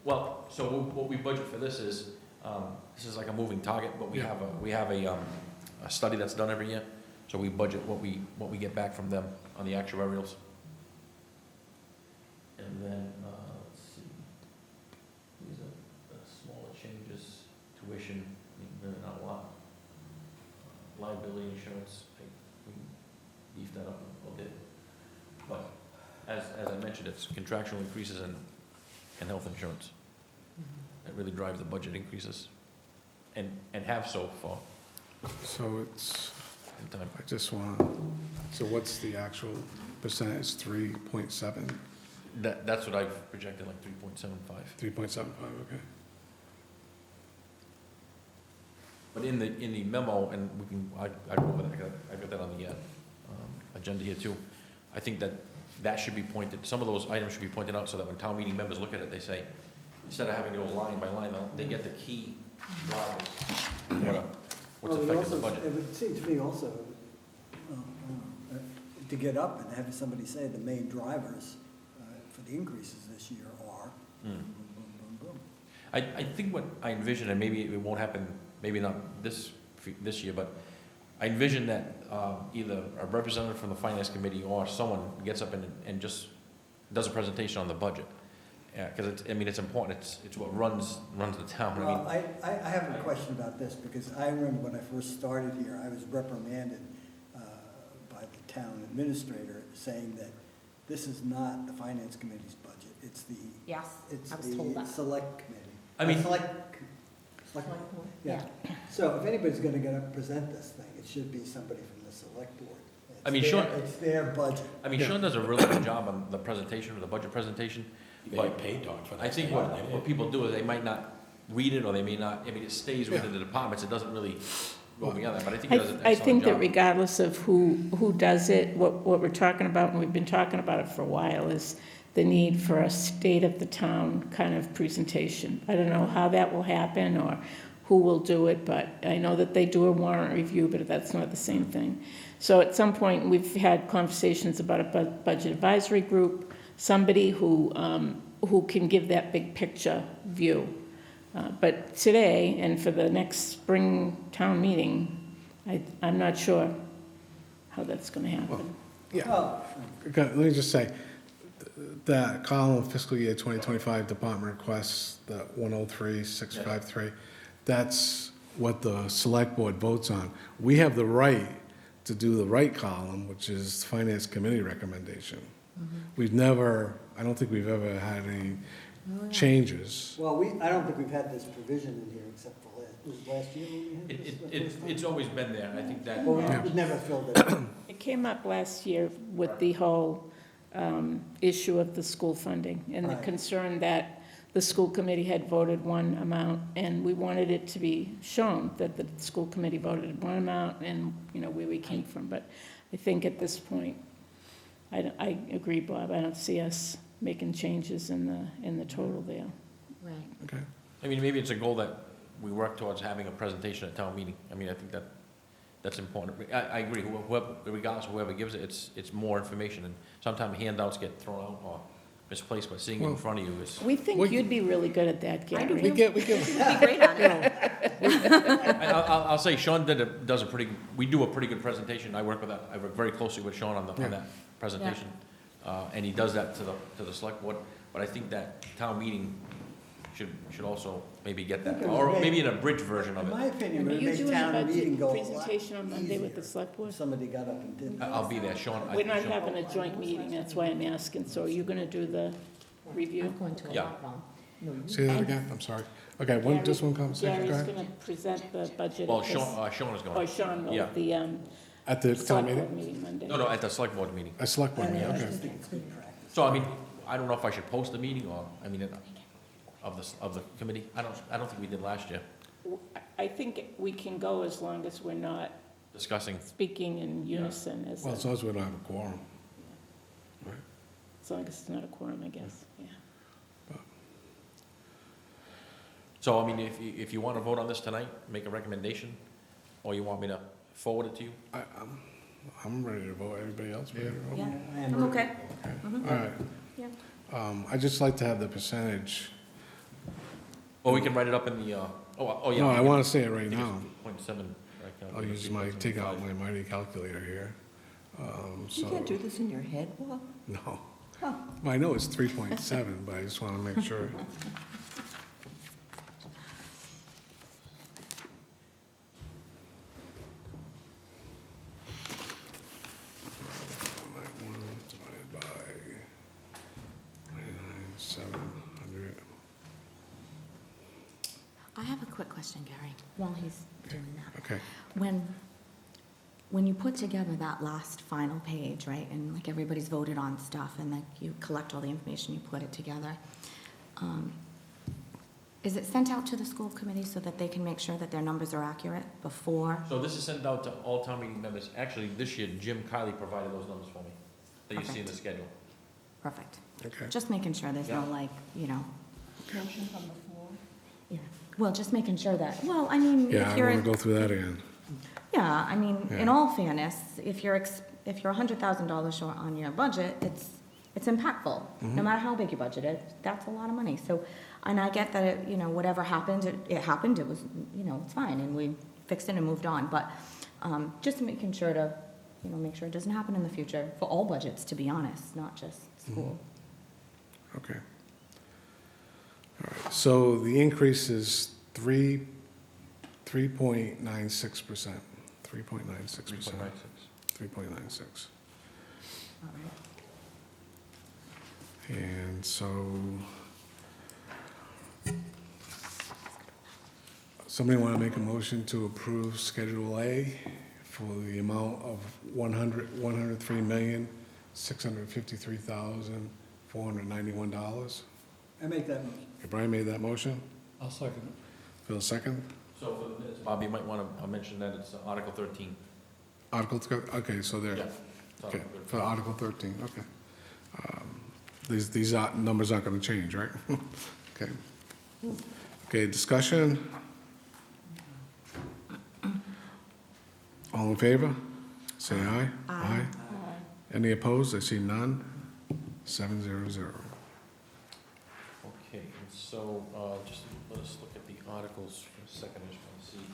Speaker 2: Well, so what we budget for this is like a moving target, but we
Speaker 1: Yeah.
Speaker 2: have a study that's done every year. So we budget what we get back from them on the actuarials. And then, let's see, these are smaller changes, tuition, really not a lot. Liability insurance, we beefed that up a bit. But as I mentioned, it's contractual increases in health insurance that really drive the budget increases, and have so far
Speaker 1: So it's,
Speaker 2: in time.
Speaker 1: I just want, so what's the actual percentage, 3.7,
Speaker 2: That's what I've projected, like 3.75.
Speaker 1: 3.75, okay.
Speaker 2: But in the memo, and we can, I go over that, I got that on the agenda here too. I think that should be pointed, some of those items should be pointed out so that when town meeting members look at it, they say, instead of having to go line by line, they get the key drivers, what's
Speaker 13: Well, it
Speaker 2: affecting the
Speaker 13: also-
Speaker 2: budget.
Speaker 13: It would seem to me also, to get up and have somebody say the main drivers for the increases this year are, boom, boom, boom, boom.
Speaker 2: I think what I envision, and maybe it won't happen, maybe not this year, but I envision that either a representative from the finance committee or someone gets up and just does a presentation on the budget. Yeah, because it's important, it's what runs the town, I mean.
Speaker 13: Well, I have a question about this, because I remember when I first started here, I was reprimanded by the town administrator saying that this is not the finance committee's budget, it's the,
Speaker 7: Yes,
Speaker 13: it's
Speaker 7: I was told
Speaker 13: the
Speaker 7: that.
Speaker 13: select committee.
Speaker 2: I mean-
Speaker 13: Select,
Speaker 12: Select board?
Speaker 13: yeah. So if anybody's gonna get up and present this thing, it should be somebody from the select board.
Speaker 2: I mean,
Speaker 13: It's
Speaker 2: Sean-
Speaker 13: their- It's their budget.
Speaker 2: I mean, Sean does a really good job on the presentation, or the budget presentation,
Speaker 3: You
Speaker 2: but
Speaker 3: get paid, Doc, for that.
Speaker 2: I think what people do is they might not read it, or they may not, I mean, it stays within the departments, it doesn't really go beyond that, but I think he does an
Speaker 5: I
Speaker 2: excellent
Speaker 5: think that
Speaker 2: job.
Speaker 5: regardless of who does it, what we're talking about, and we've been talking about it for a while, is the need for a state of the town kind of presentation. I don't know how that will happen or who will do it, but I know that they do a warrant review, but that's not the same thing. So at some point, we've had conversations about a budget advisory group, somebody who can give that big picture view. But today, and for the next spring town meeting, I'm not sure how that's gonna happen.
Speaker 1: Yeah,
Speaker 13: Well,
Speaker 1: okay, let me just say, that column fiscal year 2025 department requests, the 103,653, that's what the select board votes on. We have the right to do the right column, which is finance committee recommendation. We've never, I don't think we've ever had any changes.
Speaker 13: well, I don't think we've had this provision in here except for last year when we had this the first time?
Speaker 2: It's always been there, I think that,
Speaker 13: Well, we've never filled it in.
Speaker 5: It came up last year with the whole issue of the school funding and the
Speaker 13: Right.
Speaker 5: concern that the school committee had voted one amount, and we wanted it to be shown that the school committee voted one amount and, you know, where we came from. But I think at this point, I agree, Bob, I don't see us making changes in the total there.
Speaker 7: Right.
Speaker 1: Okay.
Speaker 2: I mean, maybe it's a goal that we work towards having a presentation at town meeting. I mean, I think that's important. I agree, whoever, regardless of whoever gives it, it's more information, and sometimes handouts get thrown out or misplaced, but seeing it in front of you is,
Speaker 5: We think
Speaker 1: Well,
Speaker 5: you'd be really good at that,
Speaker 7: I do
Speaker 5: Gary.
Speaker 1: We get,
Speaker 7: You'd be great on it.
Speaker 2: I'll say Sean does a pretty, we do a pretty good presentation. I work very closely with Sean on that presentation. And he does that to the select board, but I think that town meeting should also maybe get that, or maybe in a bridge version of
Speaker 13: In
Speaker 2: it.
Speaker 13: my opinion,
Speaker 5: Are
Speaker 13: it would
Speaker 5: you
Speaker 13: make
Speaker 5: doing a
Speaker 13: town meeting
Speaker 5: budget
Speaker 13: go a lot
Speaker 5: presentation on Monday with the
Speaker 13: easier
Speaker 5: select board?
Speaker 13: if somebody got up and did that.
Speaker 2: I'll be there, Sean.
Speaker 5: We're not having a joint meeting, that's why I'm asking, so are you gonna do the review?
Speaker 7: I'm going to a
Speaker 2: Yeah.
Speaker 7: lot, Ron.
Speaker 1: say that again, I'm sorry. Okay, just one conversation, go
Speaker 5: Gary's
Speaker 1: ahead.
Speaker 5: gonna present the budget.
Speaker 2: Well,
Speaker 5: at this-
Speaker 2: Sean is
Speaker 5: Or
Speaker 2: going.
Speaker 5: Sean will,
Speaker 2: Yeah.
Speaker 5: at the,
Speaker 1: At the town
Speaker 5: select
Speaker 1: meeting?
Speaker 5: board meeting Monday.
Speaker 2: No, at the select board meeting.
Speaker 1: A select board meeting,
Speaker 13: I
Speaker 1: okay.
Speaker 13: just think it's good practice.
Speaker 2: So, I mean, I don't know if I should post the meeting, or, I mean, of the committee. I don't think we did last year,
Speaker 5: I think we can go as long as we're not
Speaker 2: discussing.
Speaker 5: speaking in unison as,
Speaker 1: Well, as long as we don't have a quorum.
Speaker 5: as long as it's not a quorum, I guess, yeah.
Speaker 2: So, I mean, if you want to vote on this tonight, make a recommendation, or you want me to forward it to you?
Speaker 1: I'm ready to vote, everybody else ready to vote?
Speaker 7: Yeah,
Speaker 13: I am
Speaker 7: I'm
Speaker 13: ready.
Speaker 7: okay.
Speaker 1: All right.
Speaker 7: Yeah.
Speaker 1: I'd just like to have the percentage.
Speaker 2: Or we can write it up in the, oh, yeah.
Speaker 1: No, I want to say it right
Speaker 2: I think
Speaker 1: now.
Speaker 2: it's 0.7.
Speaker 1: I'll use take out my mighty calculator here.
Speaker 12: You can't do this in your head, Bob?
Speaker 1: No.
Speaker 12: Huh.
Speaker 1: Well, I know it's 3.7, but I just want to make sure. Divided by 99,700.
Speaker 7: I have a quick question, Gary, while he's doing that.
Speaker 1: Okay.
Speaker 7: When you put together that last final page, right, and like everybody's voted on stuff, and like you collect all the information, you put it together, is it sent out to the school committee so that they can make sure that their numbers are accurate before?
Speaker 2: So this is sent out to all town meeting members. Actually, this year, Jim Kiley provided those numbers for me, that you see in the schedule.
Speaker 7: Perfect.
Speaker 1: Okay.
Speaker 7: Just making sure there's no
Speaker 2: Yeah.
Speaker 7: like, you know,
Speaker 12: Motion from the floor?
Speaker 7: yeah, well, just making sure that, well, I mean,
Speaker 1: Yeah,
Speaker 7: if
Speaker 1: I
Speaker 7: you're,
Speaker 1: want to go through that again.
Speaker 7: yeah, I mean, in
Speaker 1: Yeah.
Speaker 7: all fairness, if you're $100,000 short on your budget, it's impactful. No matter how big your budget is, that's a lot of money. So, and I get that it, you know, whatever happened, it happened, it was, you know, it's fine, and we fixed it and moved on. But just making sure to, you know, make sure it doesn't happen in the future for all budgets, to be honest, not just school.
Speaker 1: Okay. All right, so the increase is 3.96%. 3.96%. 3.96.
Speaker 7: All right.
Speaker 1: And so, somebody want to make a motion to approve Schedule A for the amount of $103,653,491?
Speaker 13: I make that motion.
Speaker 1: Okay, Brian made that motion.
Speaker 11: I'll second it.
Speaker 1: Phil, second.
Speaker 2: So for the minutes, Bob, you might want to mention that it's Article 13.
Speaker 1: Okay, so there.
Speaker 2: Yeah. it's
Speaker 1: Okay,
Speaker 2: Article 13.
Speaker 1: for Article 13, okay. These numbers aren't going to change, right? Okay. Okay, discussion? All in favor? Say aye. Aye. Any opposed? I see none. 700.
Speaker 2: Okay, and so, just let us look at the articles for a second, I just want to see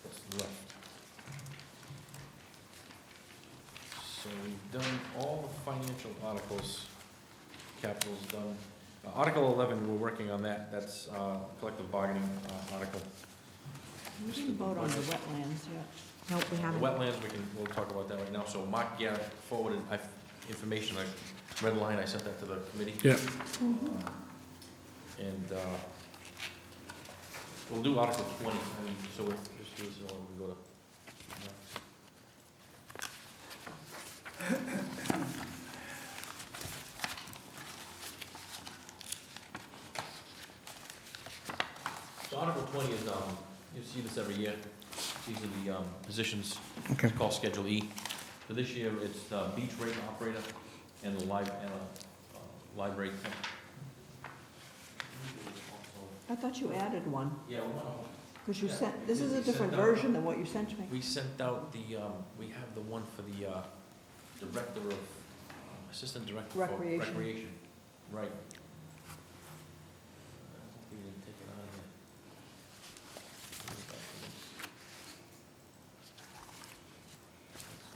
Speaker 2: what's left. So we've done all the financial articles, capital's done. Article 11, we're working on that, that's collective bargaining article.
Speaker 12: We didn't vote on the wetlands yet.
Speaker 7: Nope, we
Speaker 2: The
Speaker 7: haven't.
Speaker 2: wetlands, we'll talk about that right now. So Mark Garrett forwarded information, a red line, I sent that to the committee.
Speaker 1: Yeah,
Speaker 2: And we'll do Article 20, I mean, so we'll just do this, we go to. So Article 20 is, you see this every year, these are the positions,
Speaker 1: okay.
Speaker 2: it's called Schedule E. For this year, it's beach rate operator and a library temp.
Speaker 12: I thought you added one,
Speaker 2: Yeah, we want to.
Speaker 12: because you
Speaker 2: Yeah.
Speaker 12: sent, this is a
Speaker 2: We
Speaker 12: different
Speaker 2: sent out-
Speaker 12: version than what you sent me.
Speaker 2: We sent out the, we have the one for the director of, assistant director for
Speaker 12: Recreation.
Speaker 2: recreation. Right. We didn't take it out of there.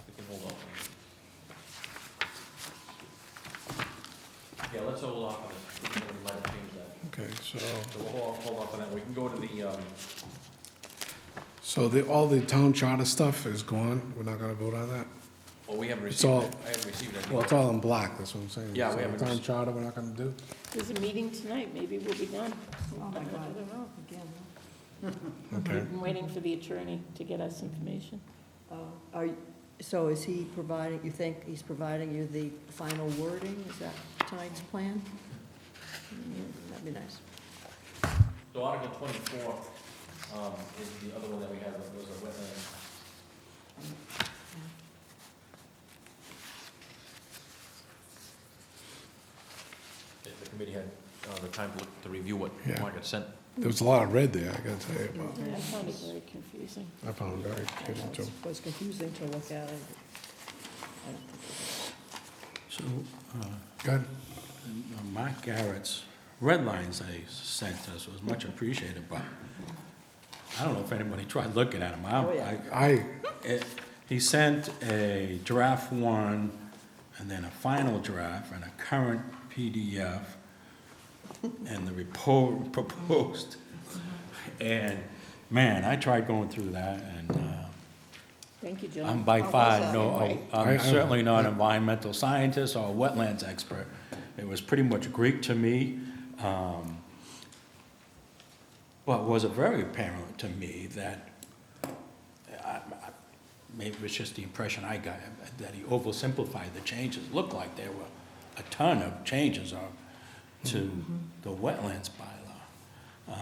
Speaker 2: We can hold off on it. Yeah, let's hold off on it. We might have changed that.
Speaker 1: Okay, so,
Speaker 2: So we'll hold off on that. We can go to the,
Speaker 1: all the town charter stuff is gone? We're not going to vote on that?
Speaker 2: well, we haven't
Speaker 1: It's
Speaker 2: received
Speaker 1: all-
Speaker 2: it. I haven't received it.
Speaker 1: Well, it's all in black, that's what I'm saying.
Speaker 2: Yeah, we
Speaker 1: So
Speaker 2: haven't
Speaker 1: the town
Speaker 2: received-
Speaker 1: charter, we're not going to do?
Speaker 5: There's a meeting tonight, maybe we'll be done.
Speaker 12: Oh, my
Speaker 5: I
Speaker 12: God.
Speaker 5: don't know.
Speaker 12: Again,
Speaker 1: Okay.
Speaker 5: We've been waiting for the attorney to get us information.
Speaker 12: so is he providing, you think he's providing you the final wording? Is that tonight's plan? That'd be nice.
Speaker 2: So Article 24 is the other one that we have, that was a wetland. If the committee had the time to look, to review what
Speaker 1: Yeah.
Speaker 2: Mark had sent.
Speaker 1: There was a lot of red there, I gotta tell you. About.
Speaker 5: I found it very confusing.
Speaker 1: I found it very confusing too.
Speaker 12: It was confusing to look at it. I don't think it
Speaker 3: So,
Speaker 1: Good.
Speaker 3: Mark Garrett's red lines that he sent us was much appreciated, but I don't know if anybody tried looking at them.
Speaker 12: Oh, yeah.
Speaker 3: He sent a draft one, and then a final draft, and a current PDF, and the report proposed. And, man, I tried going through that, and
Speaker 5: Thank you, John.
Speaker 3: I'm by
Speaker 12: How was
Speaker 3: far
Speaker 12: that?
Speaker 3: no,
Speaker 5: Right.
Speaker 3: I'm certainly not an environmental scientist or a wetlands expert. It was pretty much Greek to me. But was it very apparent to me that, maybe it was just the impression I got, that he oversimplified the changes. Looked like there were a ton of changes to the wetlands bylaw.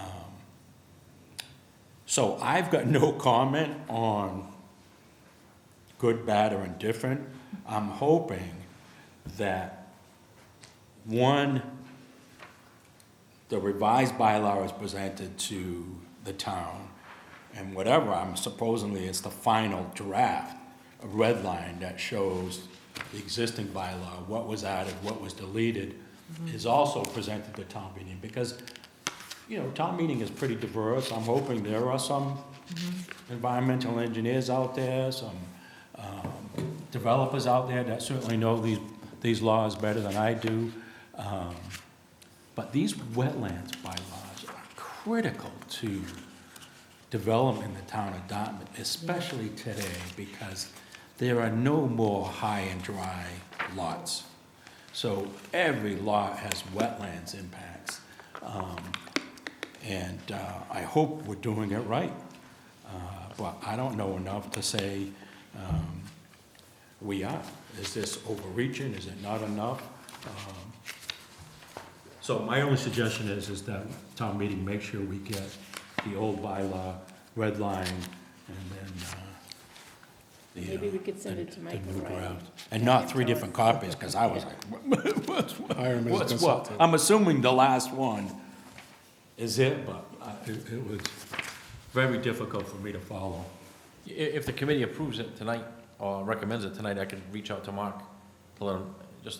Speaker 3: So I've got no comment on good, bad, or indifferent. I'm hoping that, one, the revised bylaw is presented to the town, and whatever, I'm supposedly it's the final draft, a red line that shows the existing bylaw, what was added, what was deleted, is also presented to town meeting, because, you know, town meeting is pretty diverse. I'm hoping there are some environmental engineers out there, some developers out there that certainly know these laws better than I do. But these wetlands bylaws are critical to development in the town of Dartmouth, especially today, because there are no more high and dry lots. So every lot has wetlands impacts. And I hope we're doing it right. But I don't know enough to say we are. Is this overreaching? Is it not enough? So my only suggestion is that town meeting make sure we get the old bylaw redlined and then
Speaker 5: Maybe we could send it to Mike
Speaker 3: the new
Speaker 5: O'Reilly.
Speaker 3: draft. And not 3 different copies, because I was like,
Speaker 1: Hire him as a
Speaker 3: what's what?
Speaker 1: consultant.
Speaker 3: I'm assuming the last one is it, but it was very difficult for me to follow.
Speaker 2: If the committee approves it tonight, or recommends it tonight, I can reach out to Mark to let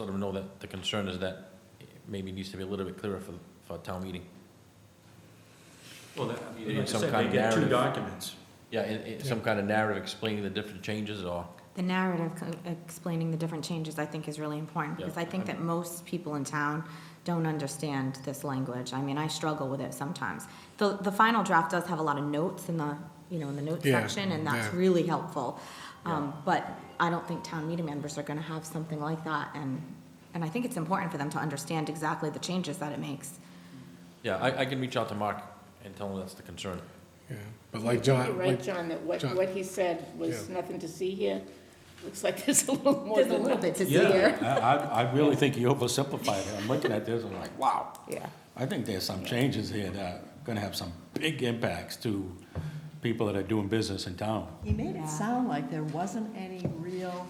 Speaker 2: him know that the concern is that it maybe needs to be a little bit clearer for town meeting.
Speaker 3: Well,
Speaker 2: Like
Speaker 3: like I
Speaker 2: some
Speaker 3: said,
Speaker 2: kind
Speaker 3: they
Speaker 2: of
Speaker 3: get 2
Speaker 2: narrative.
Speaker 3: documents.
Speaker 2: Yeah, some kind of narrative explaining the different changes, or,
Speaker 7: The narrative explaining the different changes, I think, is really important, because I think that most people in town don't understand this language. I mean, I struggle with it sometimes. The final draft does have a lot of notes in the, in the notes
Speaker 1: Yeah,
Speaker 7: section, and that's
Speaker 1: yeah.
Speaker 7: really helpful. But I don't think town meeting members are gonna have something like that, and I think it's important for them to understand exactly the changes that it makes.
Speaker 2: yeah, I can reach out to Mark and tell him that's the concern.
Speaker 1: Yeah, but like John,
Speaker 5: You're right, John, that
Speaker 1: John-
Speaker 5: what he said was
Speaker 1: Yeah.
Speaker 5: nothing to see here. Looks like there's a little more
Speaker 7: There's a
Speaker 5: than
Speaker 7: little
Speaker 5: that.
Speaker 7: bit to see here.
Speaker 3: I really think he oversimplified it. I'm looking at this, I'm like, wow.
Speaker 5: Yeah.
Speaker 3: I think there's some changes here that are gonna have some big impacts to people that are doing business in town.
Speaker 12: He made
Speaker 7: Yeah.
Speaker 12: it sound like there wasn't any real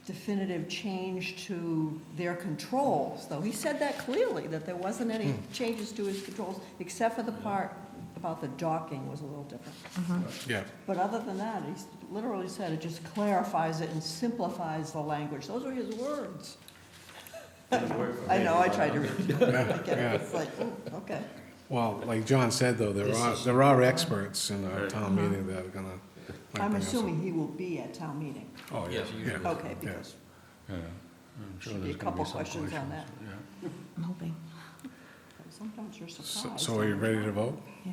Speaker 12: definitive change to their controls, though. He said that clearly, that there wasn't any changes to his controls, except for the part about the docking was a little different.
Speaker 1: yeah,
Speaker 12: But other than that, he literally said it just clarifies it and simplifies the language. Those were his words. I know, I tried to read it. I get it.
Speaker 1: yeah.
Speaker 12: It's like, okay.
Speaker 1: Well, like John said, though, there are experts in our town meeting that are gonna. might
Speaker 12: I'm
Speaker 1: bring us up.
Speaker 12: assuming he will be at town meeting.
Speaker 3: Oh,
Speaker 2: Yes, usually.
Speaker 1: Yeah.
Speaker 12: Okay, because
Speaker 3: Yeah. I'm sure
Speaker 12: Should be
Speaker 3: there's
Speaker 12: a
Speaker 3: gonna
Speaker 12: couple
Speaker 3: some
Speaker 12: questions on that.
Speaker 3: Yeah.
Speaker 7: I'm hoping,
Speaker 12: sometimes you're
Speaker 1: So
Speaker 12: surprised.
Speaker 1: so are you ready to vote?
Speaker 7: yeah.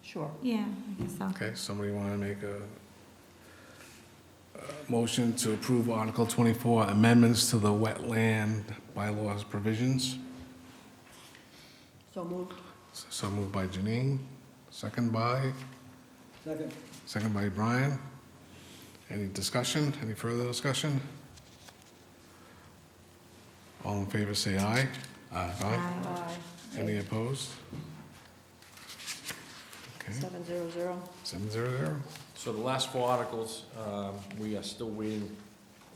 Speaker 12: Sure.
Speaker 7: Yeah, I guess so.
Speaker 1: Okay, somebody want to make a motion to approve Article 24, amendments to the wetland bylaws provisions?
Speaker 12: So moved.
Speaker 1: So moved by Janine, second by?
Speaker 13: Second.
Speaker 1: Second by Brian. Any discussion? Any further discussion? All in favor, say aye. Aye.
Speaker 12: Aye.
Speaker 1: Any opposed? Okay,
Speaker 12: 700.
Speaker 1: 700.
Speaker 2: So the last 4 articles, we are still waiting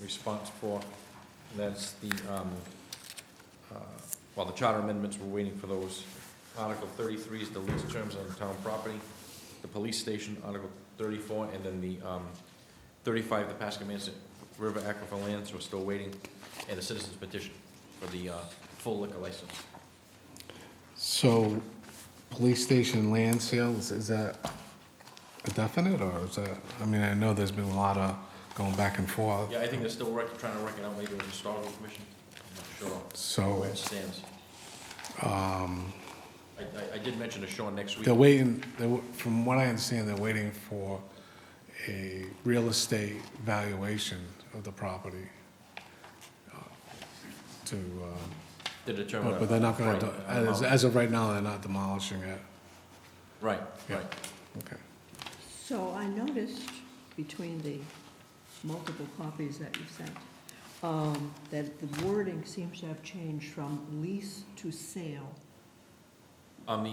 Speaker 2: response for. That's the, the charter amendments, we're waiting for those. Article 33 is the lease terms on town property. The police station, Article 34, and then the 35, the Pascomanson River Aquifer lands, we're still waiting. And the citizens petition for the full liquor license.
Speaker 1: So, police station land sales, is that a definite, or is that, I mean, I know there's been a lot of going back and forth.
Speaker 2: Yeah, I think they're still trying to work it out, maybe with the historical commission. I'm not sure
Speaker 1: So,
Speaker 2: where it stands. I did mention to Sean next week.
Speaker 1: they're waiting, from what I understand, they're waiting for a real estate valuation of the property to,
Speaker 2: To determine.
Speaker 1: but they're not gonna,
Speaker 2: Right,
Speaker 1: as of right now, they're not demolishing it.
Speaker 2: Right,
Speaker 1: Yeah.
Speaker 2: right.
Speaker 1: Okay.
Speaker 12: So I noticed between the multiple copies that you sent, that the wording seems to have changed from lease to sale.
Speaker 2: On the,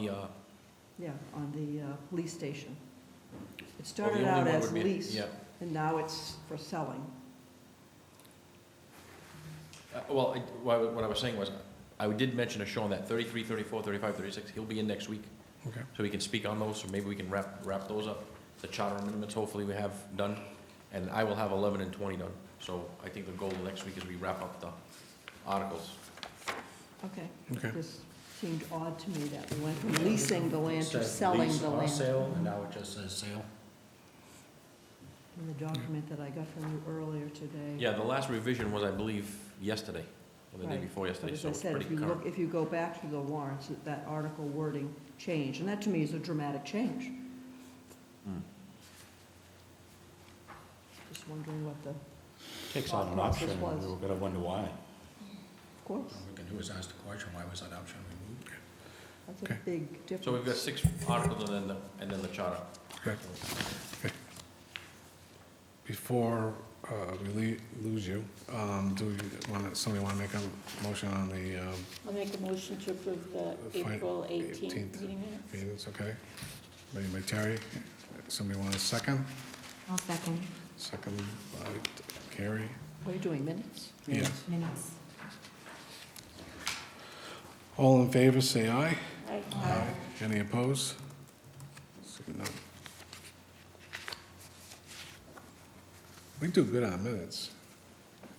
Speaker 12: Yeah, on the police station. It
Speaker 2: well, the
Speaker 12: started
Speaker 2: only
Speaker 12: out
Speaker 2: one
Speaker 12: as
Speaker 2: would be-
Speaker 12: lease,
Speaker 2: Yeah.
Speaker 12: and now it's for selling.
Speaker 2: What I was saying was, I did mention to Sean that 33, 34, 35, 36, he'll be in next week.
Speaker 1: Okay.
Speaker 2: So he can speak on those, so maybe we can wrap those up. The charter amendments, hopefully we have done, and I will have 11 and 20 done. So I think the goal of next week is we wrap up the articles.
Speaker 12: Okay.
Speaker 1: Okay.
Speaker 12: This seemed odd to me that we went from leasing the land to
Speaker 3: Says
Speaker 12: selling
Speaker 3: lease
Speaker 12: the
Speaker 3: or
Speaker 12: land.
Speaker 3: sale, and now it just says sale.
Speaker 12: In the document that I got from you earlier today.
Speaker 2: Yeah, the last revision was, I believe, yesterday, or the day
Speaker 12: Right.
Speaker 2: before yesterday,
Speaker 12: But
Speaker 2: so
Speaker 12: as
Speaker 2: it's
Speaker 12: I said,
Speaker 2: pretty
Speaker 12: if you
Speaker 2: current.
Speaker 12: look, if you go back through the warrants, that article wording changed, and that to me is a dramatic change.
Speaker 2: Hmm.
Speaker 12: Just wondering what the,
Speaker 3: Takes on an
Speaker 12: Thought process
Speaker 3: option, and
Speaker 12: was.
Speaker 3: we're gonna wonder why.
Speaker 12: course.
Speaker 3: All we can do is ask the question, why was that option removed?
Speaker 12: That's a
Speaker 1: Okay.
Speaker 12: big difference.
Speaker 2: So we've got 6 articles and then the charter.
Speaker 1: Okay. Okay. Before we lose you, do you want somebody want to make a motion on the
Speaker 5: I'll make a motion to approve the
Speaker 1: Fine.
Speaker 5: April 18th
Speaker 1: 18th.
Speaker 5: meeting minutes.
Speaker 1: meetings, okay? Made by Terry. Somebody want a second?
Speaker 7: I'll second.
Speaker 1: Second by Carrie.
Speaker 12: What are you doing, minutes?
Speaker 1: Yes.
Speaker 7: Minutes.
Speaker 1: All in favor, say aye.
Speaker 5: Aye.
Speaker 1: Any opposed? So, no. We do good on minutes.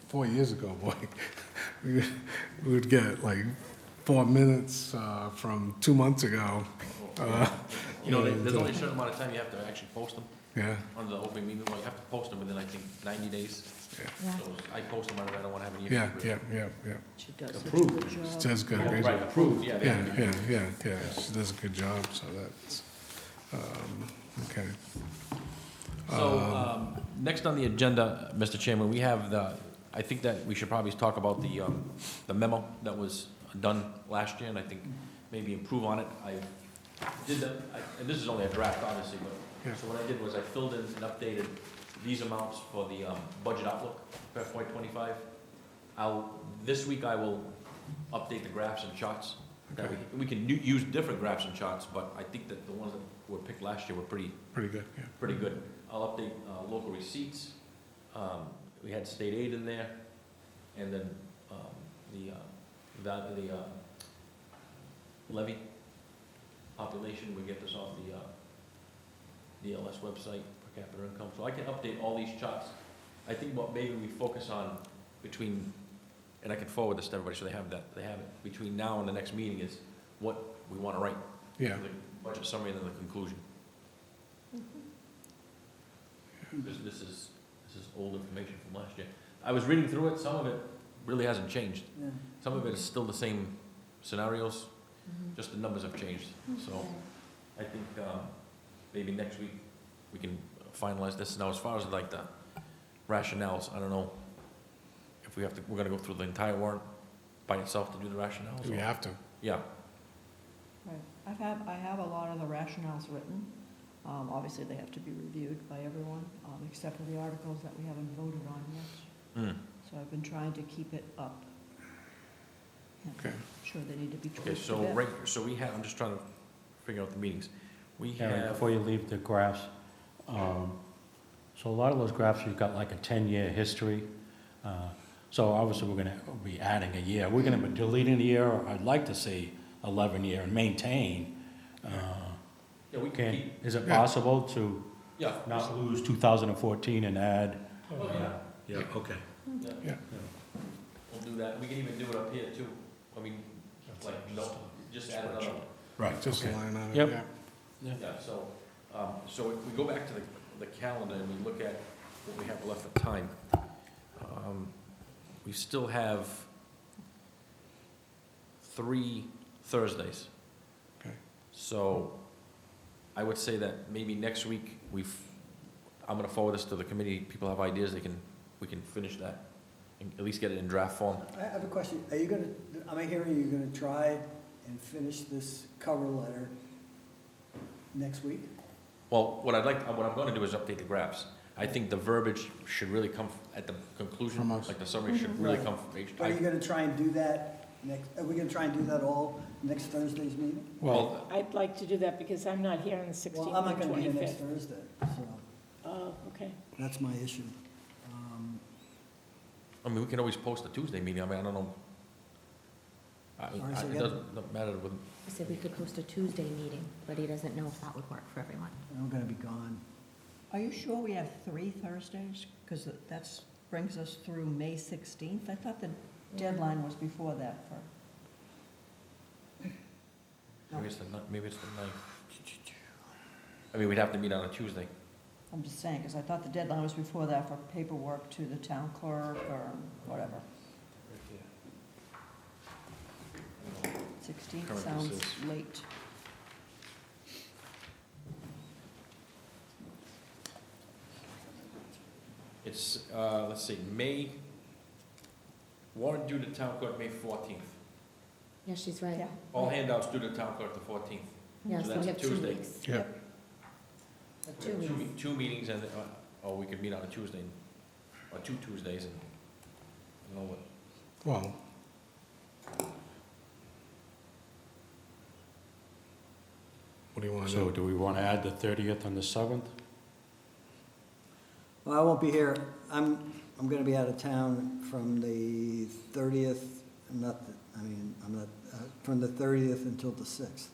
Speaker 1: 4 years ago, boy, we would get like 4 minutes from 2 months ago.
Speaker 2: You know, there's only a certain amount of time you have to actually post them
Speaker 1: Yeah,
Speaker 2: under the open meeting law. You have to post them within, I think, 90 days.
Speaker 7: Yeah.
Speaker 2: So I post them, I don't want to have any
Speaker 1: yeah,
Speaker 2: issues.
Speaker 1: yeah.
Speaker 12: She does such a
Speaker 3: Approved.
Speaker 12: good
Speaker 1: She
Speaker 12: job.
Speaker 1: does good. great
Speaker 2: Right,
Speaker 1: job.
Speaker 2: approved, yeah.
Speaker 1: Yeah. She does a good job, so that's, okay.
Speaker 2: So, next on the agenda, Mr. Chairman, we have I think that we should probably talk about the memo that was done last year, and I think maybe improve on it. And this is only a draft, obviously,
Speaker 1: Yeah.
Speaker 2: so what I did was I filled in and updated these amounts for the budget outlook for FY '25. This week I will update the graphs and charts. That we can use different graphs and charts, but I think that the ones that were picked last year were pretty
Speaker 1: Pretty good, yeah.
Speaker 2: pretty good. I'll update local receipts. We had state aid in there, and then the levy population. We get this off the DLS website, per capita income. So I can update all these charts. I think what maybe we focus on between, and I can forward this to everybody so they have it, between now and the next meeting is what we want to write.
Speaker 1: Yeah,
Speaker 2: The budget summary and then the conclusion. This is old information from last year. I was reading through it, some of it really hasn't changed.
Speaker 13: Yeah.
Speaker 2: Some of it is still the same scenarios, just the numbers have changed. So I think maybe next week we can finalize this. Now, as far as like the rationales, I don't know if we're gonna go through the entire warrant by itself to do the rationales.
Speaker 1: we
Speaker 2: or-
Speaker 1: have to.
Speaker 2: Yeah,
Speaker 12: Right. I have a lot of the rationales written. Obviously, they have to be reviewed by everyone, except for the articles that we haven't voted on yet.
Speaker 2: Mm.
Speaker 12: So I've been trying to keep it up. And
Speaker 1: Okay.
Speaker 12: I'm sure they need to be
Speaker 2: okay,
Speaker 12: tweaked a
Speaker 2: so
Speaker 12: bit.
Speaker 2: I'm just trying to figure out the meetings. We
Speaker 3: Aaron,
Speaker 2: have,
Speaker 3: before you leave the graphs, so a lot of those graphs, you've got like a 10-year history. So obviously, we're gonna be adding a year. We're gonna be deleting a year, or I'd like to see 11-year and maintain.
Speaker 2: yeah, we can keep,
Speaker 3: Is it
Speaker 1: Yeah.
Speaker 3: possible to
Speaker 2: yeah.
Speaker 3: not lose 2014 and add?
Speaker 2: Oh, yeah.
Speaker 3: Yeah, okay.
Speaker 1: Yeah.
Speaker 2: We'll do that. We can even do it up here too. I mean, like, no, just add another.
Speaker 3: Right,
Speaker 1: Just a
Speaker 3: okay.
Speaker 1: line on it,
Speaker 3: Yep.
Speaker 1: yeah.
Speaker 2: Yeah, so if we go back to the calendar and we look at what we have left of time, we still have 3 Thursdays.
Speaker 1: Okay.
Speaker 2: So I would say that maybe next week, I'm gonna forward this to the committee. People have ideas, we can finish that and at least get it in draft form.
Speaker 13: I have a question. Are you gonna, am I hearing you're gonna try and finish this cover letter next week?
Speaker 2: Well, what I'm gonna do is update the graphs. I think the verbiage should really come at the conclusion,
Speaker 1: From us.
Speaker 2: like the summary should really
Speaker 13: Right.
Speaker 2: come from each.
Speaker 13: Are you gonna try and do that are we gonna try and do that all next Thursday's meeting?
Speaker 1: Well,
Speaker 5: I'd like to do that because I'm not here on the 16th
Speaker 13: Well, I'm not
Speaker 5: and
Speaker 13: gonna be here next
Speaker 5: 25th.
Speaker 13: Thursday, so
Speaker 5: Oh, okay.
Speaker 13: that's my issue.
Speaker 2: I mean, we can always post a Tuesday meeting. I mean, I don't know.
Speaker 13: Sorry, say
Speaker 2: It
Speaker 13: again?
Speaker 2: doesn't matter with,
Speaker 7: He said we could post a Tuesday meeting, but he doesn't know if that would work for everyone.
Speaker 13: I'm gonna be gone.
Speaker 12: Are you sure we have 3 Thursdays? Because that brings us through May 16th. I thought the deadline was before that for.
Speaker 2: maybe it's the ninth. I mean, we'd have to meet on a Tuesday.
Speaker 12: I'm just saying, because I thought the deadline was before that for paperwork to the town clerk or whatever. 16th
Speaker 2: Current
Speaker 12: sounds
Speaker 2: is-
Speaker 12: late.
Speaker 2: It's, let's see, May Warrant due to town clerk May 14th.
Speaker 7: Yeah, she's right.
Speaker 2: All handouts due to town clerk the 14th.
Speaker 7: Yeah,
Speaker 2: So
Speaker 7: so
Speaker 2: that's
Speaker 7: we have 2
Speaker 2: Tuesday.
Speaker 7: weeks.
Speaker 1: Yeah.
Speaker 7: Two weeks.
Speaker 2: Two meetings and, or we could meet on a Tuesday, or 2 Tuesdays and, you know what?
Speaker 1: Well, what do you want to
Speaker 3: So
Speaker 1: do?
Speaker 3: do we want to add the 30th and the 7th?
Speaker 13: Well, I won't be here. I'm gonna be out of town from the 30th, I'm not, from the 30th until the 6th.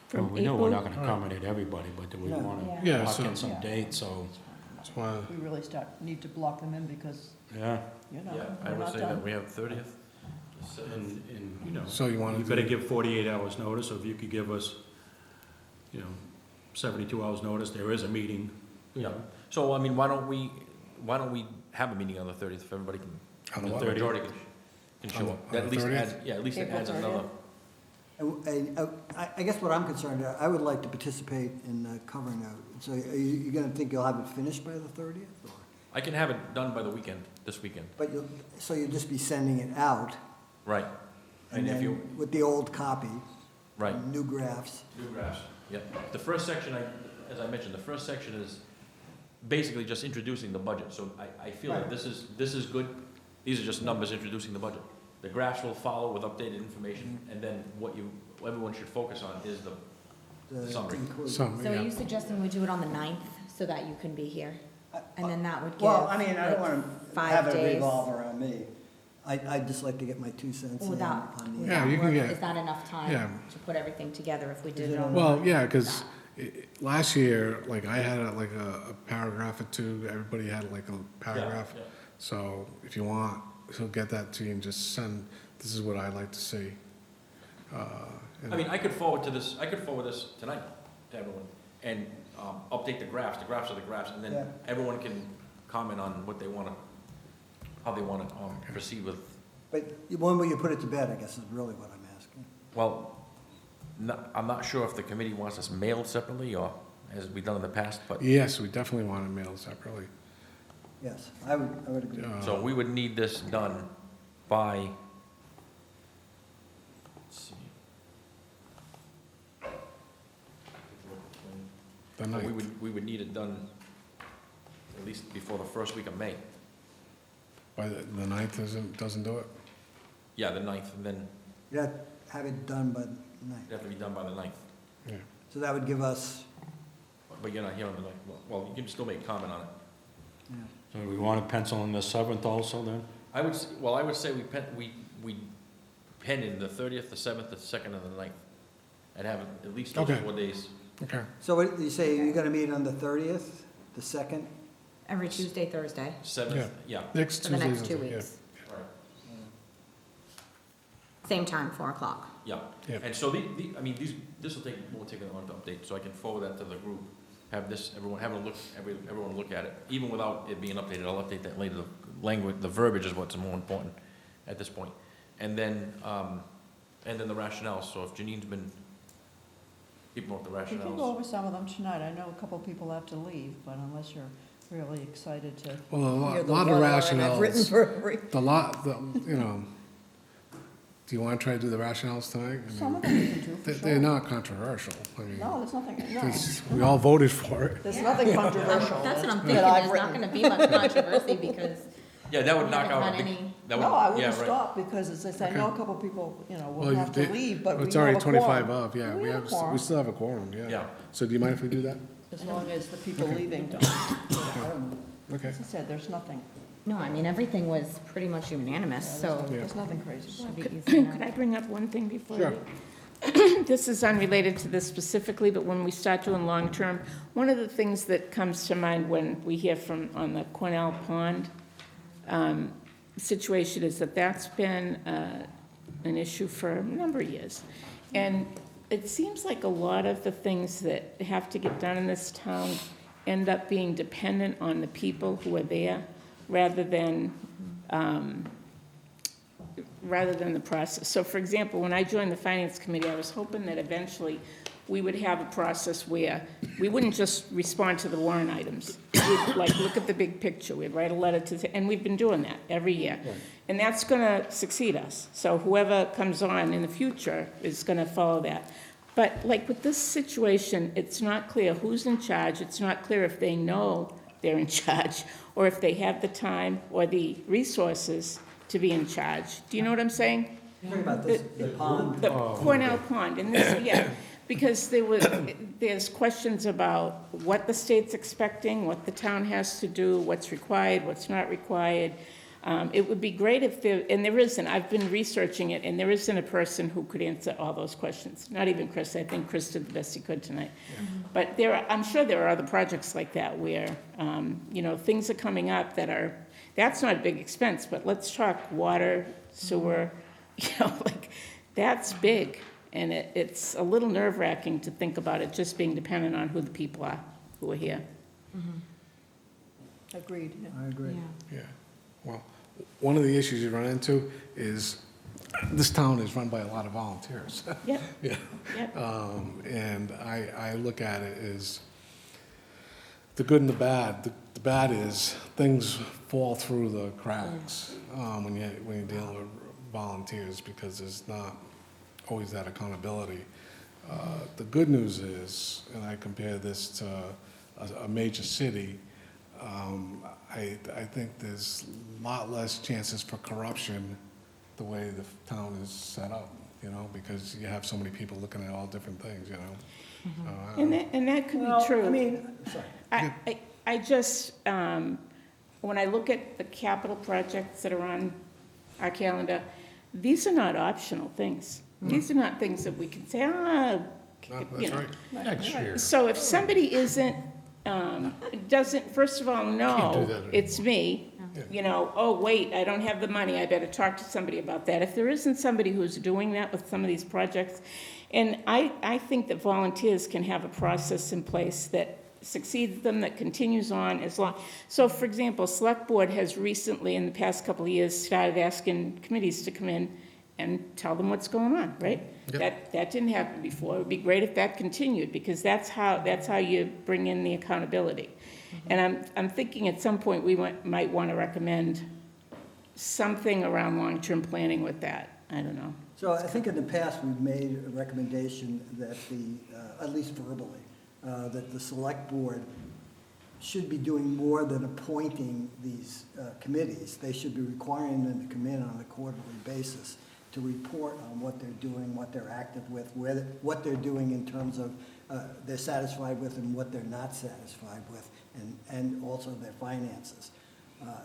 Speaker 9: From
Speaker 3: Well, we know we're not
Speaker 9: April-
Speaker 3: going to accommodate everybody, but do we
Speaker 13: No.
Speaker 3: want to
Speaker 1: Yeah,
Speaker 3: lock
Speaker 1: so-
Speaker 3: in some dates, so,
Speaker 1: Just wanna-
Speaker 12: We really need to block them in because,
Speaker 3: yeah.
Speaker 12: you know,
Speaker 2: Yeah, I
Speaker 12: we're
Speaker 2: would
Speaker 12: not
Speaker 2: say
Speaker 12: done.
Speaker 2: that we have 30th, the 7th.
Speaker 3: And, you know,
Speaker 1: So you want
Speaker 3: you've
Speaker 1: to
Speaker 3: got to
Speaker 1: do,
Speaker 3: give 48 hours notice, so if you could give us, 72 hours notice, there is a meeting, you know.
Speaker 2: So, I mean, why don't we have a meeting on the 30th if everybody can,
Speaker 1: On
Speaker 2: the
Speaker 1: the what?
Speaker 2: majority can show up?
Speaker 1: On
Speaker 2: That
Speaker 1: the
Speaker 2: at least
Speaker 1: 30th?
Speaker 2: adds, yeah, at least it
Speaker 12: April
Speaker 2: adds
Speaker 12: 30th?
Speaker 2: another,
Speaker 13: I guess what I'm concerned, I would like to participate in covering out. So are you gonna think you'll have it finished by the 30th? Or?
Speaker 2: I can have it done by the weekend, this weekend,
Speaker 13: But so you'll just be sending it out,
Speaker 2: right?
Speaker 13: and
Speaker 2: And if you,
Speaker 13: then with the old copy,
Speaker 2: right,
Speaker 13: new graphs.
Speaker 2: new graphs, yep. The first section, as I mentioned, the first section is basically just introducing the budget, so I feel that this is good. These are just numbers introducing the budget. The graphs will follow with updated information, and then what everyone should focus on is the summary.
Speaker 13: include-
Speaker 1: some,
Speaker 7: So are
Speaker 1: yeah.
Speaker 7: you suggesting we do it on the 9th so that you can be here? And then that would give,
Speaker 13: Well, I mean, I don't
Speaker 7: like,
Speaker 13: wanna
Speaker 7: 5
Speaker 13: have it
Speaker 7: days.
Speaker 13: revolve around me. I'd just like to get my 2 cents in
Speaker 7: Would that,
Speaker 13: on
Speaker 7: would
Speaker 13: the.
Speaker 1: Yeah,
Speaker 7: that
Speaker 1: you can
Speaker 7: work?
Speaker 1: get-
Speaker 7: Is that enough
Speaker 1: yeah.
Speaker 7: time to put everything together if we did
Speaker 13: Is
Speaker 7: it
Speaker 13: it
Speaker 7: on?
Speaker 1: Well, yeah, because last year, like, I had like a paragraph or two, everybody had like a paragraph.
Speaker 2: Yeah,
Speaker 1: So if you want, he'll get that to you and just send, this is what I'd like to see.
Speaker 2: I mean, I could forward this tonight to everyone, and update the graphs are the graphs, and
Speaker 13: Yeah.
Speaker 2: then everyone can comment on what they wanna, how they wanna proceed with.
Speaker 13: But when will you put it to bed, I guess is really what I'm asking.
Speaker 2: Well, I'm not sure if the committee wants us mailed separately, or as we've done in the past, but,
Speaker 1: Yes, we definitely want it mailed separately.
Speaker 13: Yes, I would agree.
Speaker 2: so we would need this done by, let's see.
Speaker 1: The
Speaker 2: So
Speaker 1: ninth.
Speaker 2: we would need it done at least before the first week of May.
Speaker 1: By the 9th doesn't do it?
Speaker 2: Yeah, the 9th, and then
Speaker 13: You'd have it done by the
Speaker 2: it'd
Speaker 13: 9th.
Speaker 2: have to be done by the 9th.
Speaker 1: Yeah.
Speaker 13: So that would give us,
Speaker 2: But you're not here on the 9th. Well, you can still make comment on it.
Speaker 13: yeah.
Speaker 3: So we want to pencil in the 7th also then?
Speaker 2: I would say we pen in the 30th, the 7th, the 2nd, and the 9th. I'd have at least those
Speaker 1: Okay.
Speaker 2: 4 days.
Speaker 1: Okay.
Speaker 13: So what, you say you're gonna meet on the 30th, the 2nd?
Speaker 7: Every Tuesday, Thursday,
Speaker 2: 7th, yeah.
Speaker 1: Next
Speaker 7: for the
Speaker 1: Tuesday.
Speaker 7: next 2 weeks. Same time, 4 o'clock.
Speaker 2: Yeah.
Speaker 1: Yeah.
Speaker 2: And so this will take, won't take long to update, so I can forward that to the group. Have everyone look at it. Even without it being updated, I'll update that later. The language, the verbiage is what's more important at this point. And then the rationale, so if Janine's been keeping up the
Speaker 12: We can go
Speaker 2: rationales.
Speaker 12: over some of them tonight. I know a couple people have to leave, but unless you're really excited to
Speaker 1: Well, a
Speaker 12: hear the
Speaker 1: lot of
Speaker 12: one line I've written
Speaker 1: rationales,
Speaker 12: for every.
Speaker 1: do you want to try to do the rationales tonight? I
Speaker 12: Some
Speaker 1: mean,
Speaker 12: of them you can do, for
Speaker 1: They're
Speaker 12: sure.
Speaker 1: not controversial. I mean,
Speaker 12: No, there's nothing, no.
Speaker 1: we all voted for it.
Speaker 12: There's nothing controversial.
Speaker 7: That's what I'm
Speaker 12: that
Speaker 7: thinking,
Speaker 12: I've
Speaker 7: there's not
Speaker 12: written.
Speaker 7: gonna be much controversy because
Speaker 2: Yeah, that would
Speaker 7: we
Speaker 2: knock
Speaker 7: haven't
Speaker 2: out a
Speaker 7: had
Speaker 2: big,
Speaker 7: any.
Speaker 2: that would,
Speaker 12: No, I
Speaker 2: yeah,
Speaker 12: wouldn't
Speaker 2: right.
Speaker 12: stop because as I know a
Speaker 1: Okay.
Speaker 12: couple people, will
Speaker 1: Well,
Speaker 12: have to leave, but we
Speaker 1: It's
Speaker 12: have
Speaker 1: already
Speaker 12: a quorum.
Speaker 1: 25 of, yeah.
Speaker 12: We have a quorum.
Speaker 1: We still have a quorum, yeah.
Speaker 2: Yeah.
Speaker 1: So do you mind if we do that?
Speaker 12: As long as the people leaving don't.
Speaker 1: Okay.
Speaker 12: As I said, there's nothing,
Speaker 7: No, I mean, everything was pretty much unanimous, so.
Speaker 1: Yeah.
Speaker 12: there's nothing crazy.
Speaker 7: should be easy
Speaker 5: Could
Speaker 7: enough.
Speaker 5: I bring up one thing before
Speaker 1: Sure.
Speaker 5: you? This is unrelated to this specifically, but when we start doing long-term, one of the things that comes to mind when we hear from, on the Cornell Pond situation is that that's been an issue for a number of years. And it seems like a lot of the things that have to get done in this town end up being dependent on the people who are there rather than the process. So for example, when I joined the Finance Committee, I was hoping that eventually we would have a process where we wouldn't just respond to the warrant items. We'd like look at the big picture, we'd write a letter to, and we've been doing that every year. And that's gonna succeed us. So whoever comes on in the future is gonna follow that. But like with this situation, it's not clear who's in charge, it's not clear if they know they're in charge, or if they have the time or the resources to be in charge. Do you know what I'm saying?
Speaker 13: Think about this, the pond.
Speaker 5: The Cornell Pond, and this, yeah, because there's questions about what the state's expecting, what the town has to do, what's required, what's not required. It would be great if there, and there isn't, I've been researching it, and there isn't a person who could answer all those questions. Not even Chris, I think Chris did the best he could tonight. But I'm sure there are other projects like that where, you know, things are coming up that are, that's not a big expense, but let's talk water, sewer, you know, like, that's big. And it's a little nerve-wracking to think about it just being dependent on who the people are who are here.
Speaker 12: Agreed.
Speaker 13: I agree.
Speaker 1: Yeah, well, one of the issues you run into is this town is run by a lot of volunteers.
Speaker 5: Yep,
Speaker 1: Yeah.
Speaker 5: yep.
Speaker 1: And I look at it as the good and the bad. The bad is things fall through the cracks when you're dealing with volunteers because there's not always that accountability. The good news is, and I compare this to a major city, I think there's a lot less chances for corruption the way the town is set up, you know, because you have so many people looking at all different things, you know.
Speaker 5: And that could
Speaker 13: Well,
Speaker 5: be true.
Speaker 13: I mean, sorry.
Speaker 5: I just, when I look at the capital projects that are on our calendar, these are not optional things. These are not things that we can say, you
Speaker 1: That's
Speaker 5: know.
Speaker 1: right.
Speaker 3: Next year.
Speaker 5: So if somebody doesn't, first of all,
Speaker 1: Can't do
Speaker 5: know
Speaker 1: that
Speaker 5: it's me,
Speaker 1: Yeah.
Speaker 5: you know, oh, wait, I don't have the money, I better talk to somebody about that. If there isn't somebody who's doing that with some of these projects, and I think that volunteers can have a process in place that succeeds them, that continues on as long. So, for example, Select Board has recently, in the past couple of years, started asking committees to come in and tell them what's going on, right?
Speaker 1: Yep.
Speaker 5: That didn't happen before. It would be great if that continued, because that's how you bring in the accountability. And I'm thinking at some point, we might want to recommend something around long-term planning with that. I don't know.
Speaker 13: So I think in the past, we've made a recommendation that at least verbally, that the select board should be doing more than appointing these committees. They should be requiring them to come in on a quarterly basis to report on what they're doing, what they're active with, what they're doing in terms of they're satisfied with and what they're not satisfied with, and also their finances.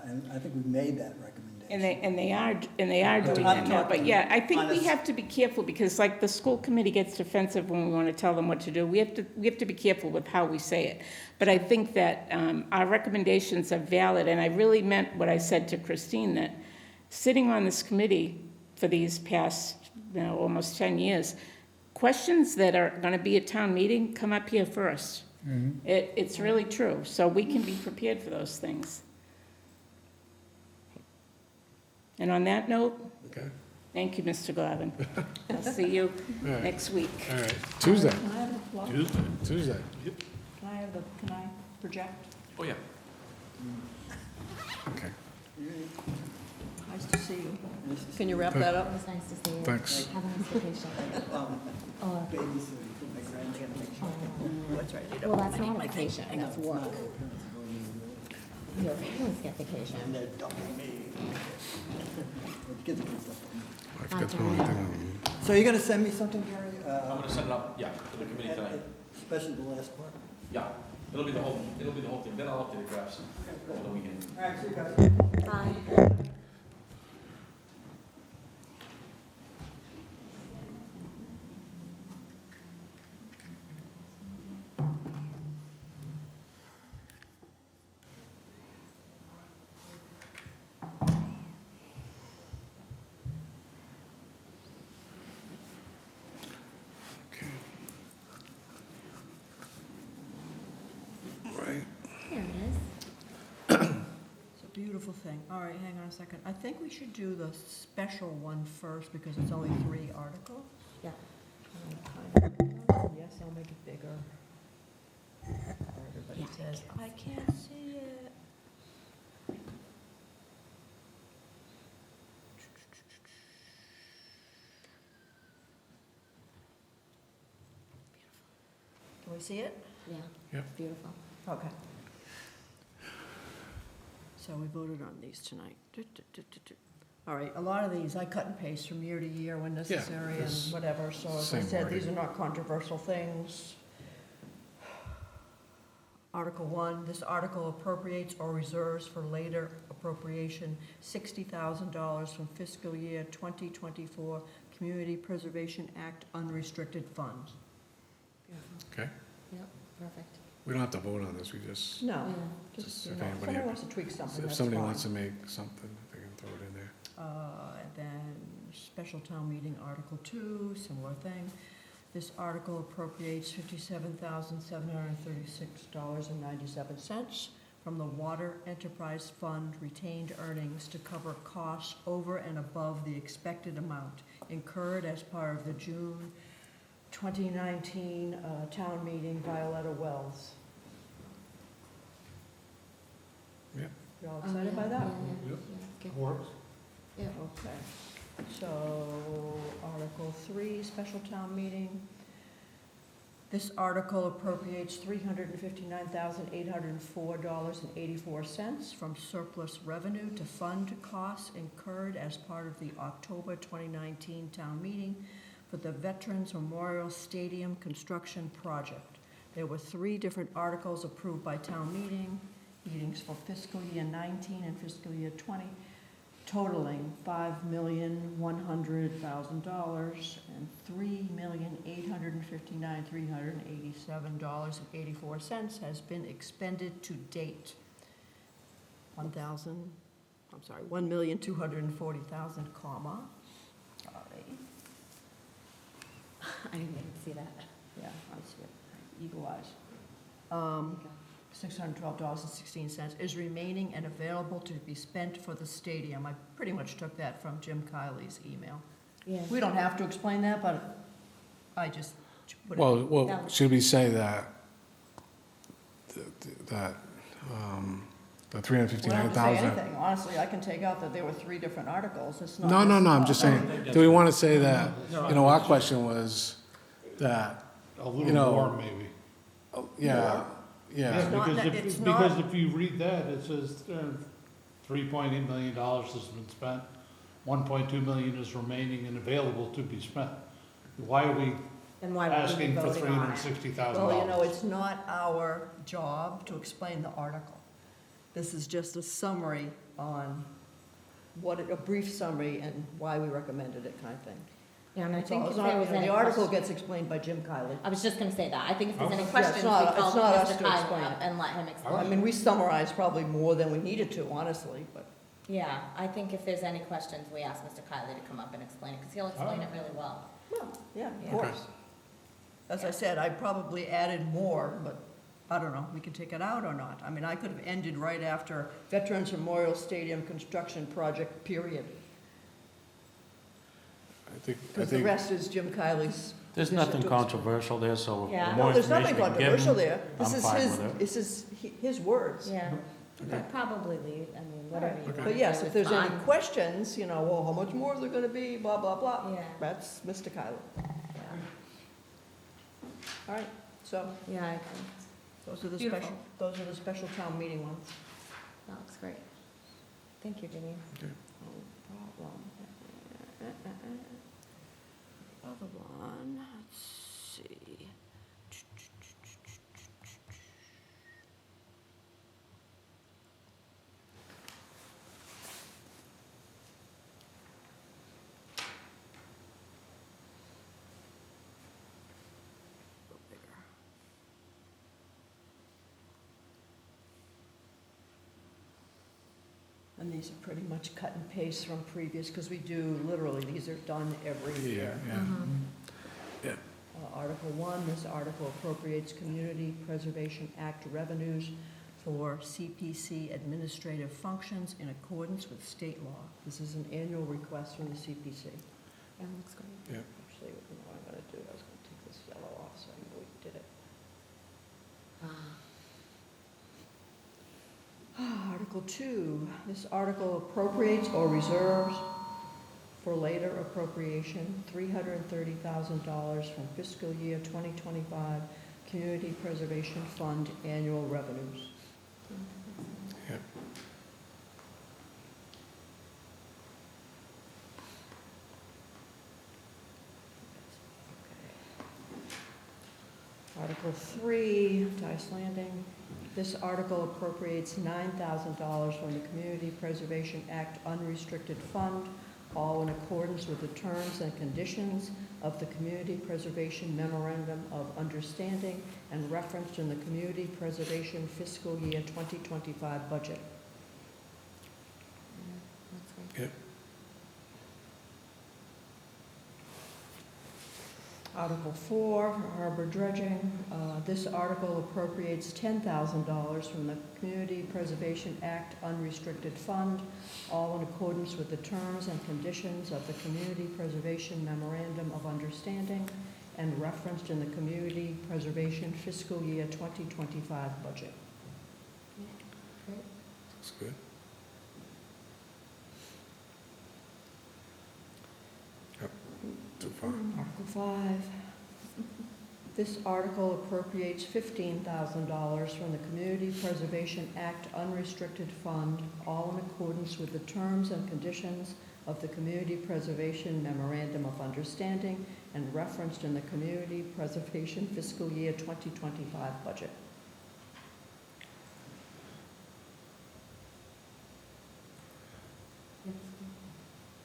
Speaker 13: And I think we've made that recommendation.
Speaker 5: And they are doing that now, but yeah, I think we have to be careful, because like the school committee gets defensive when we want to tell them what to do. We have to be careful with how we say it. But I think that our recommendations are valid, and I really meant what I said to Christine, that sitting on this committee for these past, almost 10 years, questions that are going to be at town meeting come up here first. It's really true, so we can be prepared for those things. And on that note,
Speaker 1: Okay,
Speaker 5: thank you, Mr. Garvin. I'll see you
Speaker 1: All right.
Speaker 5: next week.
Speaker 1: all right. Tuesday,
Speaker 12: Can I have the floor?
Speaker 1: Tuesday.
Speaker 12: Can I project?
Speaker 2: Oh, yeah.
Speaker 1: Okay,
Speaker 12: Nice to see you. Can you wrap that up?
Speaker 7: It was nice to see you.
Speaker 1: thanks.
Speaker 7: Have a nice vacation. Oh,
Speaker 13: Babysitting for my grandchildren.
Speaker 12: That's right.
Speaker 7: well, that's not a vacation, that's work. Your parents get vacation.
Speaker 13: And they're dumping me. The kids can stuff.
Speaker 1: I forgot the wrong thing.
Speaker 13: So you're gonna send me something, Gary?
Speaker 2: I'm gonna send it up, yeah, to the committee tonight.
Speaker 13: Especially the last part?
Speaker 2: Yeah, it'll be the whole thing, then I'll update the graphs over the weekend.
Speaker 13: All right, see you guys.
Speaker 7: Bye.
Speaker 1: Okay. Right.
Speaker 7: There it is.
Speaker 12: It's a beautiful thing. All right, hang on a second. I think we should do the special one first, because it's only 3 articles.
Speaker 7: Yeah.
Speaker 12: Yes, I'll make it bigger. Everybody says, I can't see it. Can we see it?
Speaker 7: Yeah.
Speaker 1: Yep.
Speaker 7: Beautiful.
Speaker 12: Okay. So we voted on these tonight. All right, a lot of these I cut and paste from year to year when necessary and
Speaker 1: it's
Speaker 12: whatever, so as I
Speaker 1: same
Speaker 12: said, these
Speaker 1: wording.
Speaker 12: are not controversial things. Article 1, this article appropriates or reserves for later appropriation $60,000 from fiscal year 2024 Community Preservation Act unrestricted funds.
Speaker 1: Okay,
Speaker 7: Yep, perfect.
Speaker 1: we don't have to vote on this, we just,
Speaker 12: No,
Speaker 7: Yeah.
Speaker 12: just, you
Speaker 1: If
Speaker 12: know, if
Speaker 1: anybody-
Speaker 12: somebody wants to tweak something,
Speaker 1: if
Speaker 12: that's
Speaker 1: somebody
Speaker 12: fine.
Speaker 1: wants to make something, they can throw it in there.
Speaker 12: And then special town meeting, Article 2, similar thing. This article appropriates $57,736.97 from the Water Enterprise Fund retained earnings to cover costs over and above the expected amount incurred as part of the June 2019 town meeting, Violetta Wells.
Speaker 1: Yep.
Speaker 12: You all excited by that?
Speaker 11: Yep.
Speaker 7: Good.
Speaker 11: Works.
Speaker 7: Yeah.
Speaker 12: Okay, so Article 3, special town meeting. This article appropriates $359,804.84 from surplus revenue to fund costs incurred as part of the October 2019 town meeting for the Veterans Memorial Stadium construction project. There were 3 different articles approved by town meetings for fiscal year 19 and fiscal year 20, totaling $5,100,000 and $3,859,387.84 has been expended to date. $1,240,000, comma, sorry,
Speaker 7: I didn't even see that.
Speaker 12: yeah, I see it, eagle eyes. $612.16 is remaining and available to be spent for the stadium. I pretty much took that from Jim Kiley's email.
Speaker 7: Yeah.
Speaker 12: We don't have to explain that, but I just put it.
Speaker 1: Well, should we say that, that, the
Speaker 12: We don't have to say
Speaker 1: 359,000?
Speaker 12: anything, honestly, I can take out that there were 3 different articles, it's not.
Speaker 1: No, I'm just saying, do we want to say that, our question was that,
Speaker 11: A little
Speaker 1: You know,
Speaker 11: more, maybe.
Speaker 1: yeah, yeah,
Speaker 12: It's not-
Speaker 11: Because
Speaker 12: it's
Speaker 11: because
Speaker 12: not-
Speaker 11: if you read that, it says $3.8 million has been spent, 1.2 million is remaining and available to be spent. Why are we
Speaker 7: Then why would we be
Speaker 11: asking for
Speaker 7: voting on it?
Speaker 11: $360,000?
Speaker 12: Well, you know, it's not our job to explain the article. This is just a summary on a brief summary and why we recommended it, kind of thing.
Speaker 7: Yeah, and I
Speaker 12: That's
Speaker 7: think
Speaker 12: all.
Speaker 7: if
Speaker 12: It's not-
Speaker 7: there was any
Speaker 12: The article
Speaker 7: question,
Speaker 12: gets explained by Jim Kiley.
Speaker 7: I was just gonna say that. I think if there's any
Speaker 11: Okay.
Speaker 12: Yeah,
Speaker 7: questions,
Speaker 12: it's
Speaker 7: we
Speaker 12: not-
Speaker 7: call
Speaker 12: it's not us
Speaker 7: Mr.
Speaker 12: to
Speaker 7: Kyle
Speaker 12: explain
Speaker 7: up
Speaker 12: it.
Speaker 7: and let him
Speaker 12: I
Speaker 7: explain.
Speaker 12: mean, we summarized probably more than we needed to, honestly, but.
Speaker 7: Yeah, I think if there's any questions, we ask Mr. Kiley to come up and explain it, because he'll explain it really well.
Speaker 12: Well, yeah,
Speaker 7: Yeah.
Speaker 12: of course. As I said, I probably added more, but I don't know, we can take it out or not. I mean, I could have ended right after Veterans Memorial Stadium construction project, period.
Speaker 1: I think,
Speaker 12: Because the rest is Jim Kiley's.
Speaker 3: There's
Speaker 12: position
Speaker 3: nothing
Speaker 12: to
Speaker 3: controversial there, so
Speaker 7: Yeah.
Speaker 3: the
Speaker 12: No,
Speaker 3: more
Speaker 12: there's
Speaker 3: information
Speaker 12: nothing
Speaker 3: we give
Speaker 12: controversial
Speaker 3: them,
Speaker 12: there.
Speaker 3: I'm fine with it.
Speaker 12: This is his words.
Speaker 7: Yeah, I'd probably leave, I mean, whatever you want to do.
Speaker 12: But yes, if there's any
Speaker 7: fine.
Speaker 12: questions, well, how much more is there gonna be, blah, blah, blah.
Speaker 7: Yeah.
Speaker 12: That's Mr. Kiley.
Speaker 7: Yeah.
Speaker 12: All right, so
Speaker 7: Yeah, I agree.
Speaker 12: those are the
Speaker 7: Beautiful.
Speaker 12: special town meeting ones.
Speaker 7: That looks great. Thank you, Janine.
Speaker 12: No problem. Other one, let's see. Go bigger. And these are pretty much cut and paste from previous, because we do, literally, these are done every year.
Speaker 1: yeah.
Speaker 12: Article 1, this article appropriates Community Preservation Act revenues for CPC administrative functions in accordance with state law. This is an annual request from the CPC.
Speaker 7: Yeah, looks great.
Speaker 1: Yeah.
Speaker 12: Actually, you know what I'm gonna do, I was gonna take this yellow off so I Article 2, this article appropriates or reserves for later appropriation $330,000 from fiscal year 2025 Community Preservation Fund annual revenues.
Speaker 1: Yep.
Speaker 12: Article 3, Dice Landing. This article appropriates $9,000 from the Community Preservation Act unrestricted fund, all in accordance with the terms and conditions of the Community Preservation Memorandum of Understanding and referenced in the Community Preservation Fiscal Year 2025 budget.
Speaker 1: Yep.
Speaker 12: Article 4, harbor dredging. This article appropriates $10,000 from the Community Preservation Act unrestricted fund, all in accordance with the terms and conditions of the Community Preservation Memorandum of Understanding and referenced in the Community Preservation Fiscal Year 2025 budget.
Speaker 1: That's good. Yep, too far.
Speaker 12: Article 5. This article appropriates $15,000 from the Community Preservation Act unrestricted fund, all in accordance with the terms and conditions of the Community Preservation Memorandum of Understanding and referenced in the Community Preservation Fiscal Year 2025 budget.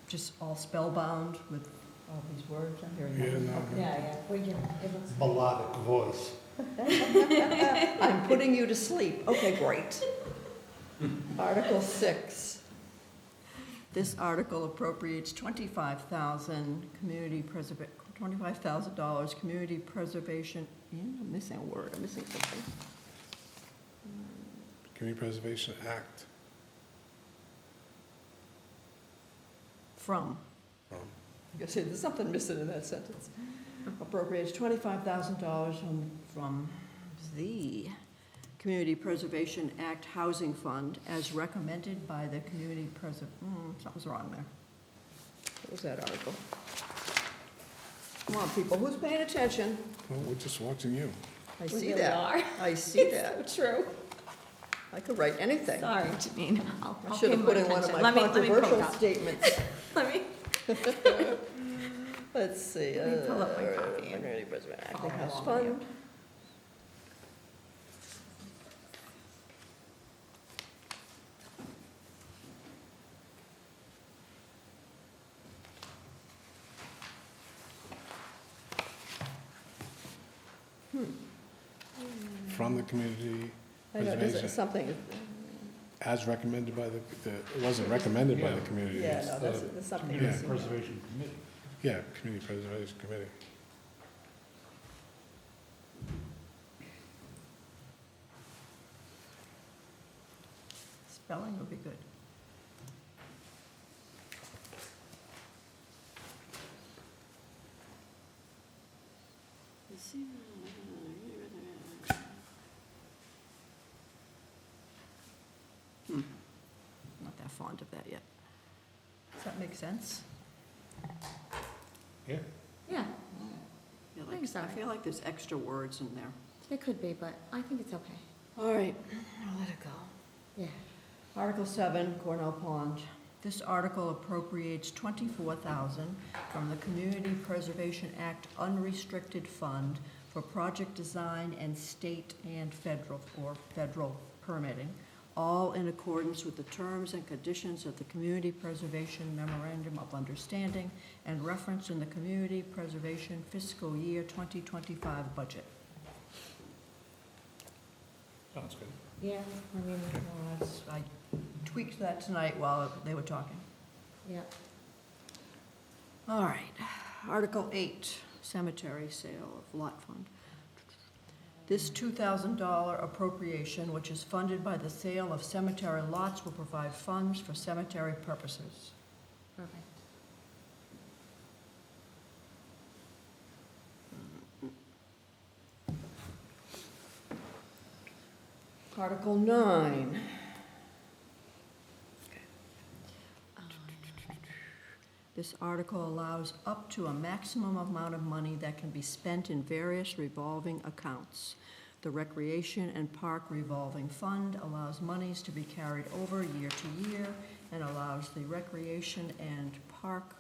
Speaker 12: Just all spellbound with all these words. I'm hearing
Speaker 1: Yeah,
Speaker 12: them.
Speaker 1: no,
Speaker 10: Yeah, we can, it looks.
Speaker 11: Melodic voice.
Speaker 12: I'm putting you to sleep. Okay, great. Article 6. This article appropriates $25,000 $25,000 community preservation. I'm missing a word. I'm missing something.
Speaker 1: Community Preservation Act.
Speaker 12: From. I guess there's something missing in that sentence. Appropriates $25,000 from the Community Preservation Act Housing Fund as recommended by the Community something's wrong there. What was that article? Come on, people, who's paying attention?
Speaker 1: Well, we're just watching you.
Speaker 12: I
Speaker 10: We
Speaker 12: see
Speaker 10: really
Speaker 12: that.
Speaker 10: are.
Speaker 12: I see that.
Speaker 10: True.
Speaker 12: I could write anything.
Speaker 10: Sorry, Janine.
Speaker 12: I should have put in one of my controversial statements.
Speaker 10: Let me,
Speaker 12: Let's see.
Speaker 10: Let me pull up my copy.
Speaker 12: Community Preservation Act
Speaker 10: Follow
Speaker 12: House
Speaker 10: along
Speaker 12: Fund.
Speaker 1: From the Community
Speaker 12: I know, there's
Speaker 1: Preservation,
Speaker 12: something,
Speaker 1: as recommended by it wasn't recommended by the community.
Speaker 12: yeah,
Speaker 1: it's-
Speaker 12: no, there's something
Speaker 11: Community
Speaker 12: missing.
Speaker 11: Preservation Committee.
Speaker 1: Yeah, Community Preservation Committee.
Speaker 12: Spelling would be good. Not that fond of that yet. Does that make sense?
Speaker 11: Yeah.
Speaker 10: yeah,
Speaker 12: I
Speaker 10: think so.
Speaker 12: feel like there's extra words in there.
Speaker 10: it could be, but I think it's okay.
Speaker 12: All right, I'll let it go.
Speaker 10: Yeah.
Speaker 12: Article 7, Cornell Pond. This article appropriates $24,000 from the Community Preservation Act unrestricted fund for project design and state and federal permitting, all in accordance with the terms and conditions of the Community Preservation Memorandum of Understanding and referenced in the Community Preservation Fiscal Year 2025 budget.
Speaker 11: Sounds good.
Speaker 10: Yeah, I mean,
Speaker 12: I tweaked that tonight while they were talking.
Speaker 10: yeah.
Speaker 12: All right, Article 8, cemetery sale of lot fund. This $2,000 appropriation, which is funded by the sale of cemetery lots, will provide funds for cemetery purposes.
Speaker 10: Perfect.
Speaker 12: Article 9, This article allows up to a maximum amount of money that can be spent in various revolving accounts. The Recreation and Park Revolving Fund allows monies to be carried over year to year and allows the Recreation and Park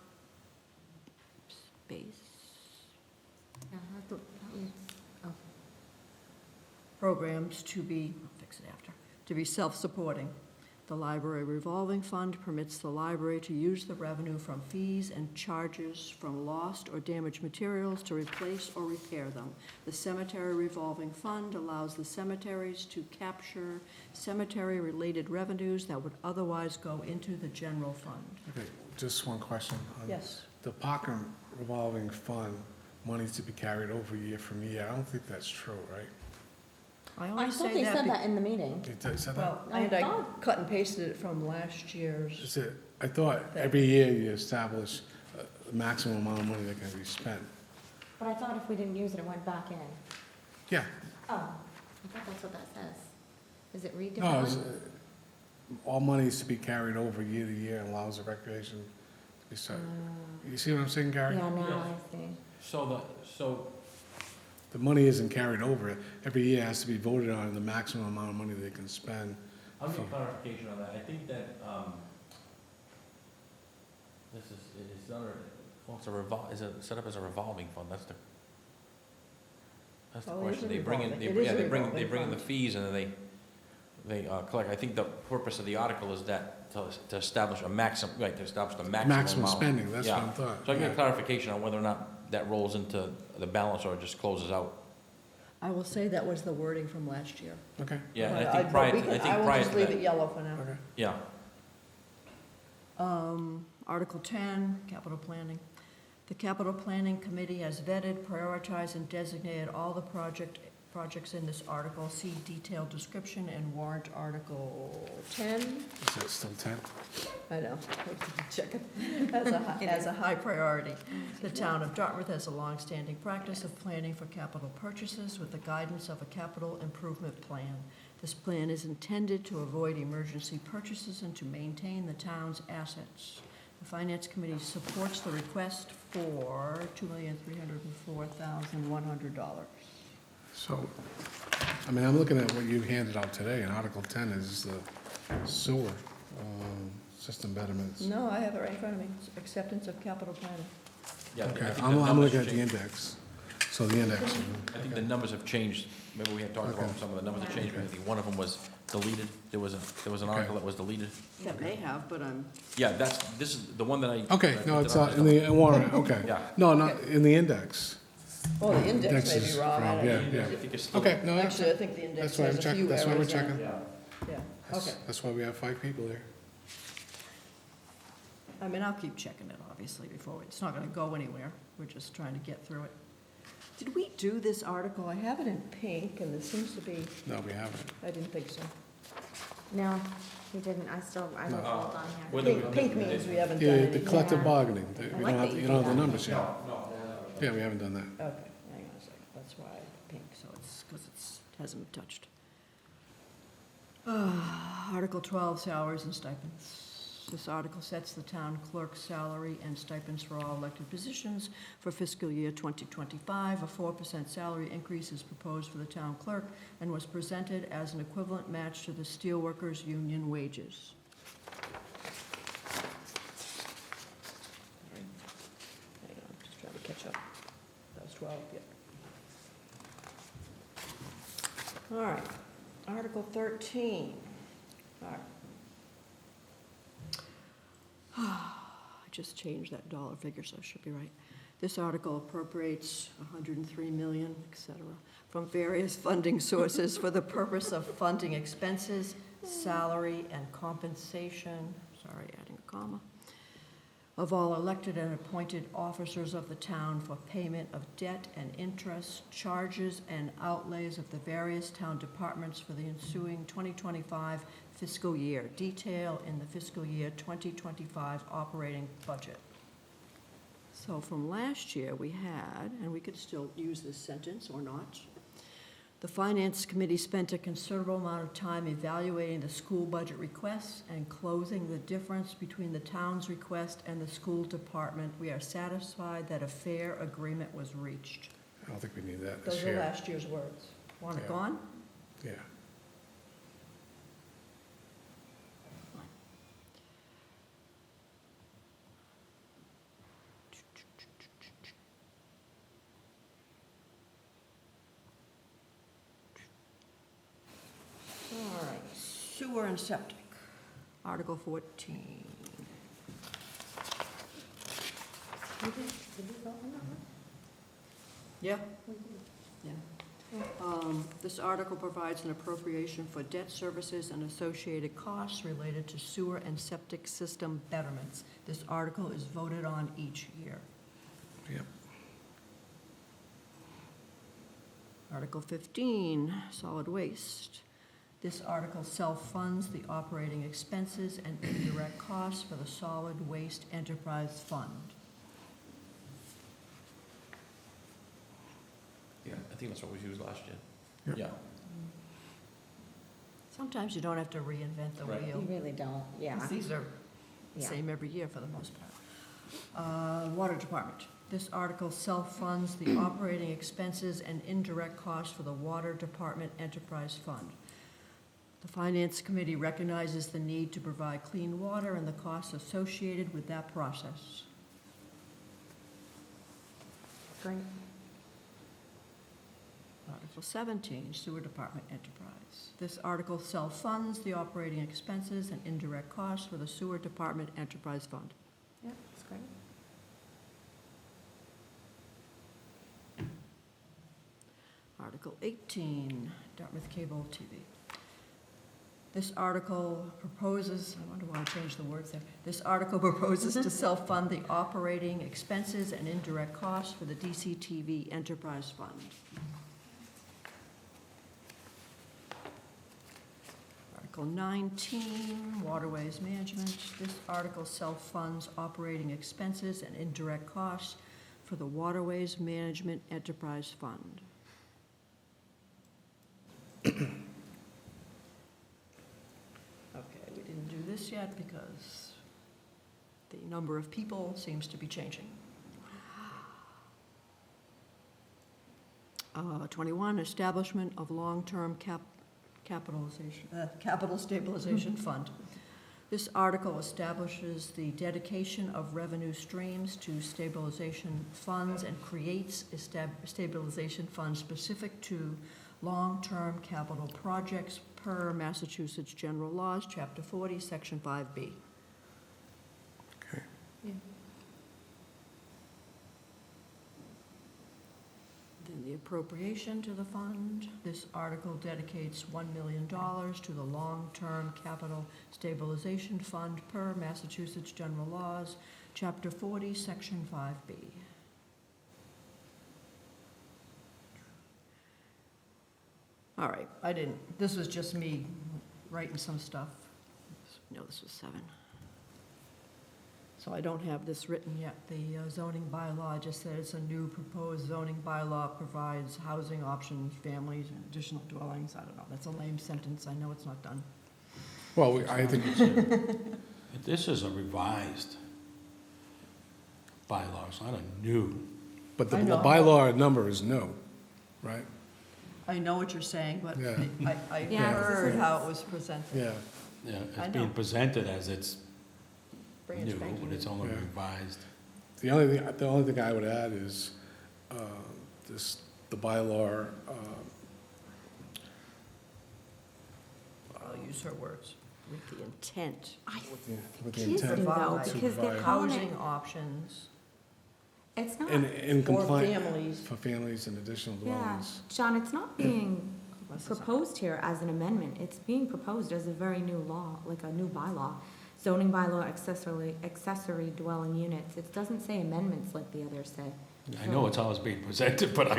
Speaker 12: space programs to be, I'll fix it after, to be self-supporting. The Library Revolving Fund permits the library to use the revenue from fees and charges from lost or damaged materials to replace or repair them. The Cemetery Revolving Fund allows the cemeteries to capture cemetery-related revenues that would otherwise go into the general fund.
Speaker 1: Okay, just one question.
Speaker 12: Yes.
Speaker 1: The Parker revolving fund, money to be carried over year from year, I don't think that's true, right?
Speaker 12: I
Speaker 7: I
Speaker 12: only
Speaker 7: thought
Speaker 12: say
Speaker 7: they
Speaker 12: that
Speaker 7: said that in the meeting.
Speaker 1: You said that?
Speaker 12: well,
Speaker 7: I
Speaker 12: and I
Speaker 7: thought-
Speaker 12: cut and pasted it from last year's.
Speaker 1: Is it, I thought every year you establish a maximum amount of money that can be spent.
Speaker 7: But I thought if we didn't use it, it went back in.
Speaker 1: Yeah,
Speaker 7: Oh, I thought that's what that says. Is it read
Speaker 1: no, it's,
Speaker 7: differently?
Speaker 1: all money is to be carried over year to year and allows the recreation to be set. You see what I'm saying, Gary?
Speaker 7: Yeah, now I see.
Speaker 2: So
Speaker 1: The money isn't carried over. Every year has to be voted on the maximum amount of money they can spend.
Speaker 2: I'll get clarification on that. I think that, this is, it's not a, well, it's a is it set up as a revolving fund? That's the
Speaker 12: Oh, it is
Speaker 2: question.
Speaker 12: a
Speaker 2: They bring in,
Speaker 12: revolving- it is
Speaker 2: yeah,
Speaker 12: a
Speaker 2: they bring in
Speaker 12: revolving
Speaker 2: the
Speaker 12: fund.
Speaker 2: fees and then they collect. I think the purpose of the article is that, to establish a maximum, right, to establish the maximum amount.
Speaker 1: Maximum spending, that's what
Speaker 2: Yeah.
Speaker 1: I thought.
Speaker 2: So I
Speaker 1: yeah.
Speaker 2: get clarification on whether or not that rolls into the balance or it just closes out.
Speaker 12: I will say that was the wording from last year.
Speaker 1: Okay,
Speaker 2: Yeah, and
Speaker 12: But
Speaker 2: I think prior,
Speaker 12: we
Speaker 2: to-
Speaker 12: can-
Speaker 2: I think
Speaker 12: will
Speaker 2: prior
Speaker 12: just
Speaker 2: to
Speaker 12: leave it
Speaker 2: that,
Speaker 12: yellow for now.
Speaker 1: okay.
Speaker 2: yeah.
Speaker 12: Article 10, capital planning. The capital planning committee has vetted, prioritized, and designated all the projects in this article. See detailed description in warrant article 10.
Speaker 1: Is that still 10?
Speaker 12: I know, check it, as a high priority. The town of Dartmouth has a long-standing practice of planning for capital purchases with the guidance of a capital improvement plan. This plan is intended to avoid emergency purchases and to maintain the town's assets. The Finance Committee supports the request for $2,304,100.
Speaker 1: So, I mean, I'm looking at what you handed out today, and Article 10 is the sewer system betterments.
Speaker 12: No, I have it right in front of me, It's acceptance of capital planning.
Speaker 2: Yeah, I
Speaker 1: Okay,
Speaker 2: think the
Speaker 1: I'm
Speaker 2: numbers
Speaker 1: looking at the
Speaker 2: changed.
Speaker 1: index. So the index,
Speaker 2: I think the numbers have changed. Maybe we had talked about
Speaker 1: Okay.
Speaker 2: some of the numbers have changed. I think one of them was deleted. There was an
Speaker 1: Okay.
Speaker 2: article that was deleted.
Speaker 12: That may have, but I'm,
Speaker 2: Yeah, this is the one that I.
Speaker 1: okay,
Speaker 2: that I
Speaker 1: no,
Speaker 2: printed
Speaker 1: it's
Speaker 2: out
Speaker 1: in the warrant, okay.
Speaker 2: Yeah.
Speaker 1: No, not in the index.
Speaker 12: oh, the index may
Speaker 1: Indexes
Speaker 12: be wrong, I
Speaker 1: from-
Speaker 12: don't know.
Speaker 1: yeah.
Speaker 2: I think it's still.
Speaker 1: Okay, no,
Speaker 12: Actually, I think the index
Speaker 1: that's why I'm
Speaker 12: has a few
Speaker 1: checking, that's why we're
Speaker 12: errors in it.
Speaker 1: checking.
Speaker 2: Yeah.
Speaker 12: Yeah,
Speaker 1: That's-
Speaker 12: okay.
Speaker 1: That's why we have 5 people there.
Speaker 12: I mean, I'll keep checking it, obviously, before, it's not gonna go anywhere. We're just trying to get through it. Did we do this article? I have it in pink, and there seems to be,
Speaker 1: No, we haven't.
Speaker 12: I didn't think so.
Speaker 7: No, we didn't. I wrote
Speaker 1: No.
Speaker 7: gold on here.
Speaker 2: Whether we-
Speaker 12: Pink means we haven't done
Speaker 1: Yeah,
Speaker 12: anything.
Speaker 1: the collective
Speaker 7: Yeah.
Speaker 1: bargaining, we
Speaker 12: like
Speaker 1: don't
Speaker 12: that
Speaker 1: have,
Speaker 12: you
Speaker 1: you don't have
Speaker 12: did
Speaker 1: the
Speaker 12: that.
Speaker 1: numbers yet. Yeah, we haven't done that.
Speaker 12: Okay, hang on a second, that's why I have pink, so it's, because it's, hasn't been touched. Article 12, salaries and stipends. This article sets the town clerk's salary and stipends for all elected positions for fiscal year 2025. A 4% salary increase is proposed for the town clerk and was presented as an equivalent match to the steelworkers' union wages. Hang on, just trying to catch up. That was 12, yeah. All right, Article 13. All right. I just changed that dollar figure, so it should be right. This article appropriates $103 million, et cetera, from various funding sources for the purpose of funding expenses, salary, and compensation, sorry, adding a comma, of all elected and appointed officers of the town for payment of debt and interest, charges, and outlays of the various town departments for the ensuing 2025 fiscal year. Detail in the fiscal year 2025 operating budget. So from last year, we had, and we could still use this sentence or not, The Finance Committee spent a considerable amount of time evaluating the school budget requests and closing the difference between the town's request and the school department. We are satisfied that a fair agreement was reached.
Speaker 1: I don't think we need that this
Speaker 12: Those are
Speaker 1: year.
Speaker 12: last year's words. Want it
Speaker 1: Yeah.
Speaker 12: gone?
Speaker 1: Yeah.
Speaker 12: All right, sewer and septic, Article 14. Yeah? Yeah. This article provides an appropriation for debt services and associated costs related to sewer and septic system betterments. This article is voted on each year.
Speaker 1: Yep.
Speaker 12: Article 15, solid waste. This article self-funds the operating expenses and indirect costs for the solid waste enterprise fund.
Speaker 2: Yeah, I think that's what we used last year.
Speaker 1: Yep.
Speaker 2: Yeah.
Speaker 12: Sometimes you don't have to reinvent the
Speaker 2: Right.
Speaker 12: wheel.
Speaker 7: You really don't, yeah.
Speaker 12: 'Cause these are the
Speaker 7: Yeah.
Speaker 12: same every year for the most part. Water Department. This article self-funds the operating expenses and indirect costs for the Water Department Enterprise Fund. The Finance Committee recognizes the need to provide clean water and the costs associated with that process.
Speaker 7: Great.
Speaker 12: Article 17, Sewer Department Enterprise. This article self-funds the operating expenses and indirect costs for the Sewer Department Enterprise Fund.
Speaker 7: Yeah, that's great.
Speaker 12: Article 18, Dartmouth Cable TV. This article proposes, I wonder why I changed the words there. This article proposes to self-fund the operating expenses and indirect costs for the DCTV Enterprise Fund. Article 19, Waterways Management. This article self-funds operating expenses and indirect costs for the Waterways Management Enterprise Fund. Okay, we didn't do this yet because the number of people seems to be changing. 21, Establishment of Long-Term Capital Stabilization Fund. This article establishes the dedication of revenue streams to stabilization funds and creates a stabilization fund specific to long-term capital projects per Massachusetts General Laws, Chapter 40, Section 5B.
Speaker 1: Okay.
Speaker 12: Then the appropriation to the fund. This article dedicates $1 million to the Long-Term Capital Stabilization Fund per Massachusetts General Laws, Chapter 40, Section 5B. All right, this was just me writing some stuff. No, this was 7. So I don't have this written yet. The zoning bylaw just said it's a new proposed zoning bylaw provides housing options, families, and additional dwellings. I don't know, that's a lame sentence. I know it's not done.
Speaker 1: Well, I think,
Speaker 3: This is a revised bylaw, it's not a new.
Speaker 1: but the
Speaker 12: I know.
Speaker 1: bylaw number is no, right?
Speaker 12: I know what you're saying, but
Speaker 1: Yeah.
Speaker 12: I
Speaker 7: Yeah,
Speaker 12: heard how it was presented.
Speaker 1: Yeah.
Speaker 3: Yeah,
Speaker 12: I
Speaker 3: it's
Speaker 12: know.
Speaker 3: being presented as it's
Speaker 12: Brand
Speaker 3: new,
Speaker 12: spanking
Speaker 3: but it's
Speaker 12: new.
Speaker 3: only
Speaker 1: Yeah.
Speaker 3: revised.
Speaker 1: The only thing I would add is the bylaw,
Speaker 12: I'll use her words, with the intent.
Speaker 1: with the
Speaker 7: It is
Speaker 1: intent
Speaker 7: new though,
Speaker 12: Provide.
Speaker 7: because they're
Speaker 1: Provide.
Speaker 7: calling it,
Speaker 12: Housing options.
Speaker 7: it's not,
Speaker 1: in
Speaker 12: For
Speaker 1: compliance,
Speaker 12: families.
Speaker 1: for families and additional
Speaker 7: yeah,
Speaker 1: dwellings.
Speaker 7: John, it's not being
Speaker 12: Unless it's-
Speaker 7: proposed here as an amendment. It's being proposed as a very new law, like a new bylaw. Zoning bylaw accessory dwelling units. It doesn't say amendments like the others say.
Speaker 3: I know it's always being presented, but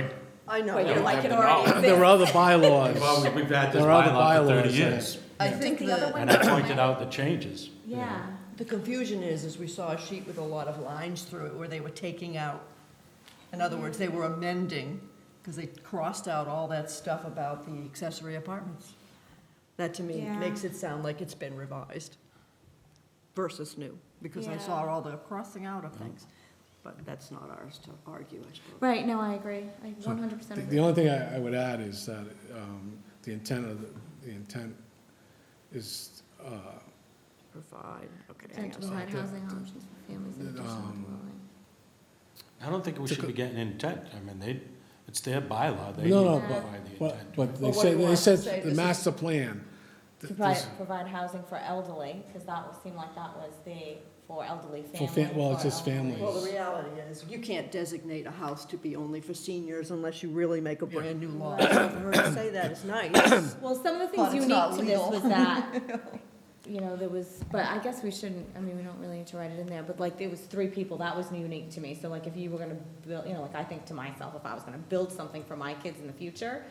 Speaker 12: I know.
Speaker 7: But
Speaker 3: you
Speaker 12: but
Speaker 3: like it
Speaker 7: already
Speaker 1: There are other bylaws.
Speaker 3: we've had this
Speaker 1: There are other
Speaker 3: bylaw for 30
Speaker 1: bylaws,
Speaker 3: years.
Speaker 12: I
Speaker 1: Yeah.
Speaker 12: think
Speaker 7: The other
Speaker 12: the,
Speaker 7: one-
Speaker 3: And I pointed out the changes.
Speaker 7: Yeah.
Speaker 12: the confusion is we saw a sheet with a lot of lines through it where they were taking out, in other words, they were amending because they crossed out all that stuff about the accessory apartments. That to me
Speaker 7: Yeah.
Speaker 12: makes it sound like it's been revised versus new, because I saw all the crossing out of things. But that's not ours to argue, I suppose.
Speaker 7: Right, no, I agree. I
Speaker 1: So
Speaker 7: 100%
Speaker 1: The
Speaker 7: agree.
Speaker 1: only thing I would add is that the intent is,
Speaker 12: Provide, okay.
Speaker 7: Intent to provide housing options for families in additional dwelling.
Speaker 3: I don't think we should be getting intent. I mean, it's their bylaw. They
Speaker 1: no,
Speaker 3: need to
Speaker 1: but,
Speaker 3: provide the
Speaker 1: but
Speaker 3: intent.
Speaker 1: but
Speaker 12: Well,
Speaker 1: they
Speaker 12: what do
Speaker 1: said,
Speaker 12: you
Speaker 1: they
Speaker 12: want to
Speaker 1: said
Speaker 12: say?
Speaker 1: the
Speaker 12: This is-
Speaker 1: master plan.
Speaker 7: Provide housing for elderly, because that would seem like that was for elderly
Speaker 1: For
Speaker 7: families.
Speaker 1: well, it's
Speaker 7: for
Speaker 1: just
Speaker 7: elderly.
Speaker 1: families.
Speaker 12: Well, the reality is, you can't designate a house to be only for seniors unless you really make a brand-new law. So for her to say that is nice.
Speaker 7: Well, some of the
Speaker 12: But
Speaker 7: things
Speaker 12: it's not
Speaker 7: unique to this
Speaker 12: legal.
Speaker 7: was that, there was, but I guess we shouldn't, we don't really need to write it in there, but like, there was 3 people, that was unique to me. So like, if you were gonna build, like, I think to myself, if I was gonna build something for my kids in the future,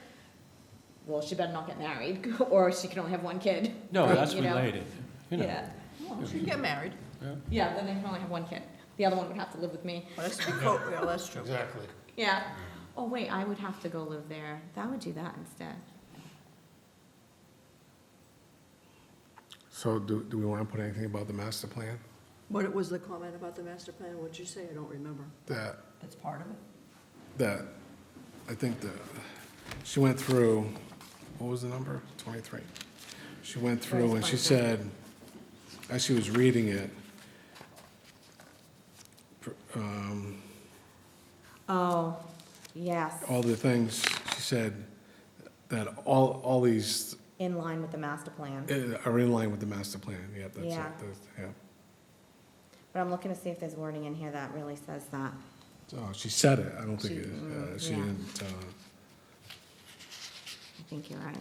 Speaker 7: well, she better not get married, or she can only have 1 kid.
Speaker 3: No,
Speaker 7: right,
Speaker 3: that's related.
Speaker 7: Yeah,
Speaker 12: Well, she'd get married.
Speaker 7: yeah, then they can only have 1 kid. The other one would have to live with me.
Speaker 12: Well, that's yeah, that's true.
Speaker 11: Exactly.
Speaker 7: Yeah. Oh, wait, I would have to go live there. That would do that instead.
Speaker 1: So do we want to put anything about the master plan?
Speaker 12: What was the comment about the master plan? What'd you say? I don't remember.
Speaker 1: That,
Speaker 12: That's part of it.
Speaker 1: that, I think she went through, what was the number? 23. She went through and she said, as she was reading it,
Speaker 7: Oh, yes,
Speaker 1: all the things, she said that all these
Speaker 7: in line with the master plan.
Speaker 1: are in line with the master plan. Yeah, that's it.
Speaker 7: Yeah.
Speaker 1: Yeah.
Speaker 7: But I'm looking to see if there's wording in here that really says that.
Speaker 1: So she said it. I don't think she
Speaker 7: yeah.
Speaker 1: didn't.
Speaker 7: I think you're right.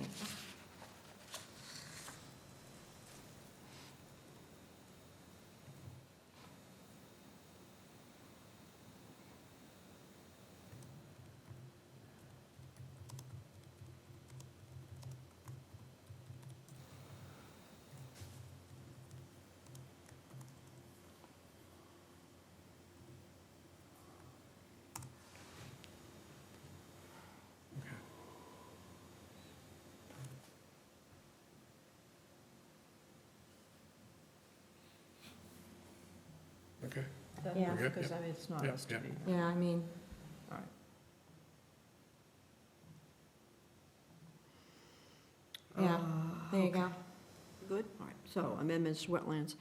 Speaker 1: Okay.
Speaker 7: Yeah.
Speaker 1: Okay,
Speaker 12: Because, I mean, it's not
Speaker 1: Yeah,
Speaker 12: us to
Speaker 1: yeah.
Speaker 12: be.
Speaker 7: Yeah, I mean,
Speaker 12: All right.
Speaker 7: yeah, there you go.
Speaker 12: Good, all right, so amendments, wetlands.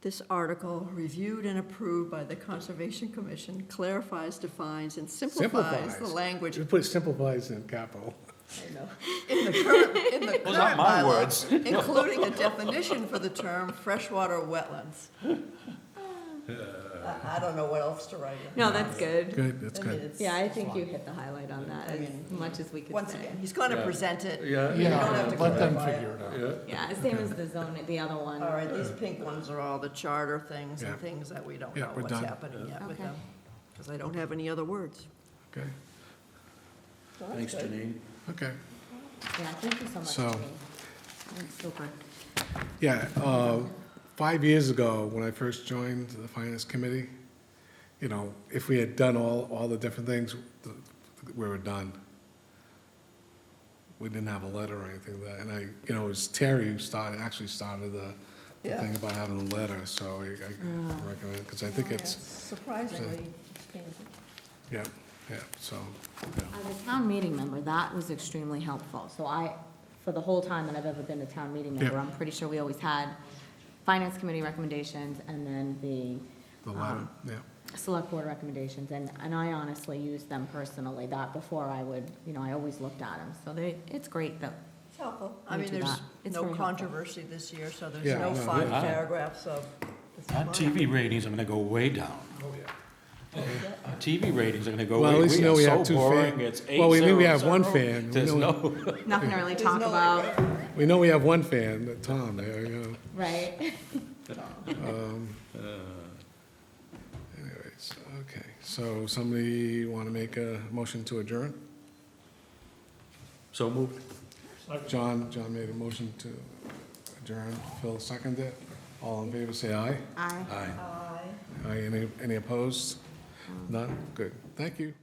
Speaker 12: This article, reviewed and approved by the Conservation Commission, clarifies, defines, and simplifies the language.
Speaker 1: You put simplifies in capital.
Speaker 12: I know. In the
Speaker 3: Those aren't
Speaker 12: current
Speaker 3: my
Speaker 12: bylaw,
Speaker 3: words.
Speaker 12: including a definition for the term freshwater wetlands. I don't know what else to write in.
Speaker 7: No, that's good.
Speaker 1: Good, that's
Speaker 12: I mean,
Speaker 1: good.
Speaker 12: it's-
Speaker 7: Yeah, I think you hit the highlight on that
Speaker 12: I
Speaker 7: as
Speaker 12: mean,
Speaker 7: much as we could say.
Speaker 12: Once again, he's going to present it.
Speaker 3: Yeah.
Speaker 12: You don't have to
Speaker 11: Let them
Speaker 12: clarify it.
Speaker 11: figure it out.
Speaker 7: Yeah, same as the zone, the other one.
Speaker 12: All right, these pink ones are all the charter things
Speaker 1: Yeah.
Speaker 12: and things that we don't
Speaker 1: Yeah,
Speaker 12: know
Speaker 1: we're
Speaker 12: what's
Speaker 1: done.
Speaker 12: happening yet with
Speaker 7: Okay.
Speaker 12: them. Because I don't have any other words.
Speaker 1: Okay,
Speaker 12: So that's
Speaker 3: Thanks,
Speaker 12: good.
Speaker 3: Janine.
Speaker 1: okay.
Speaker 7: Yeah, thank you so much,
Speaker 1: So-
Speaker 7: Janine. That's super.
Speaker 1: Yeah, 5 years ago, when I first joined the Finance Committee, if we had done all the different things, we were done. We didn't have a letter or anything like that, and it was Terry who actually started the
Speaker 12: Yeah.
Speaker 1: thing about having a letter, so I recommend, because I think
Speaker 12: Yeah,
Speaker 1: it's,
Speaker 12: surprisingly,
Speaker 1: yeah, so, yeah.
Speaker 7: As a town meeting member, that was extremely helpful. So for the whole time that I've ever been a town meeting member,
Speaker 1: Yeah.
Speaker 7: I'm pretty sure we always had finance committee recommendations and then
Speaker 1: The letter, yeah.
Speaker 7: select board recommendations. And I honestly used them personally, that before I would, I always looked at them. So it's great that,
Speaker 12: it's helpful. I
Speaker 7: We
Speaker 12: mean,
Speaker 7: do
Speaker 12: there's
Speaker 7: that. It's
Speaker 12: no
Speaker 7: very helpful.
Speaker 12: controversy this year, so there's
Speaker 1: Yeah,
Speaker 12: no
Speaker 1: no,
Speaker 12: 5
Speaker 3: yeah.
Speaker 12: paragraphs of. this is
Speaker 3: Our
Speaker 12: fine.
Speaker 3: TV ratings are gonna go way down. Our TV ratings are gonna go
Speaker 1: Well,
Speaker 3: way,
Speaker 1: at least
Speaker 3: we
Speaker 1: you know
Speaker 3: are
Speaker 1: we
Speaker 3: so
Speaker 1: have 2
Speaker 3: boring,
Speaker 1: fans.
Speaker 3: it's 8-0.
Speaker 1: Well, we have one fan.
Speaker 3: There's
Speaker 1: We know-
Speaker 3: no,
Speaker 7: nothing to really
Speaker 12: There's
Speaker 7: talk
Speaker 12: no-
Speaker 7: about,
Speaker 1: We know we have one fan, Tom, there.
Speaker 7: right?
Speaker 1: Anyways, okay, so somebody want to make a motion to adjourn?
Speaker 3: so moved.
Speaker 1: John made a motion to adjourn, Phil seconded it. All in favor, say aye.
Speaker 7: Aye.
Speaker 3: Aye.
Speaker 1: Aye, any opposed? None? Good, thank you.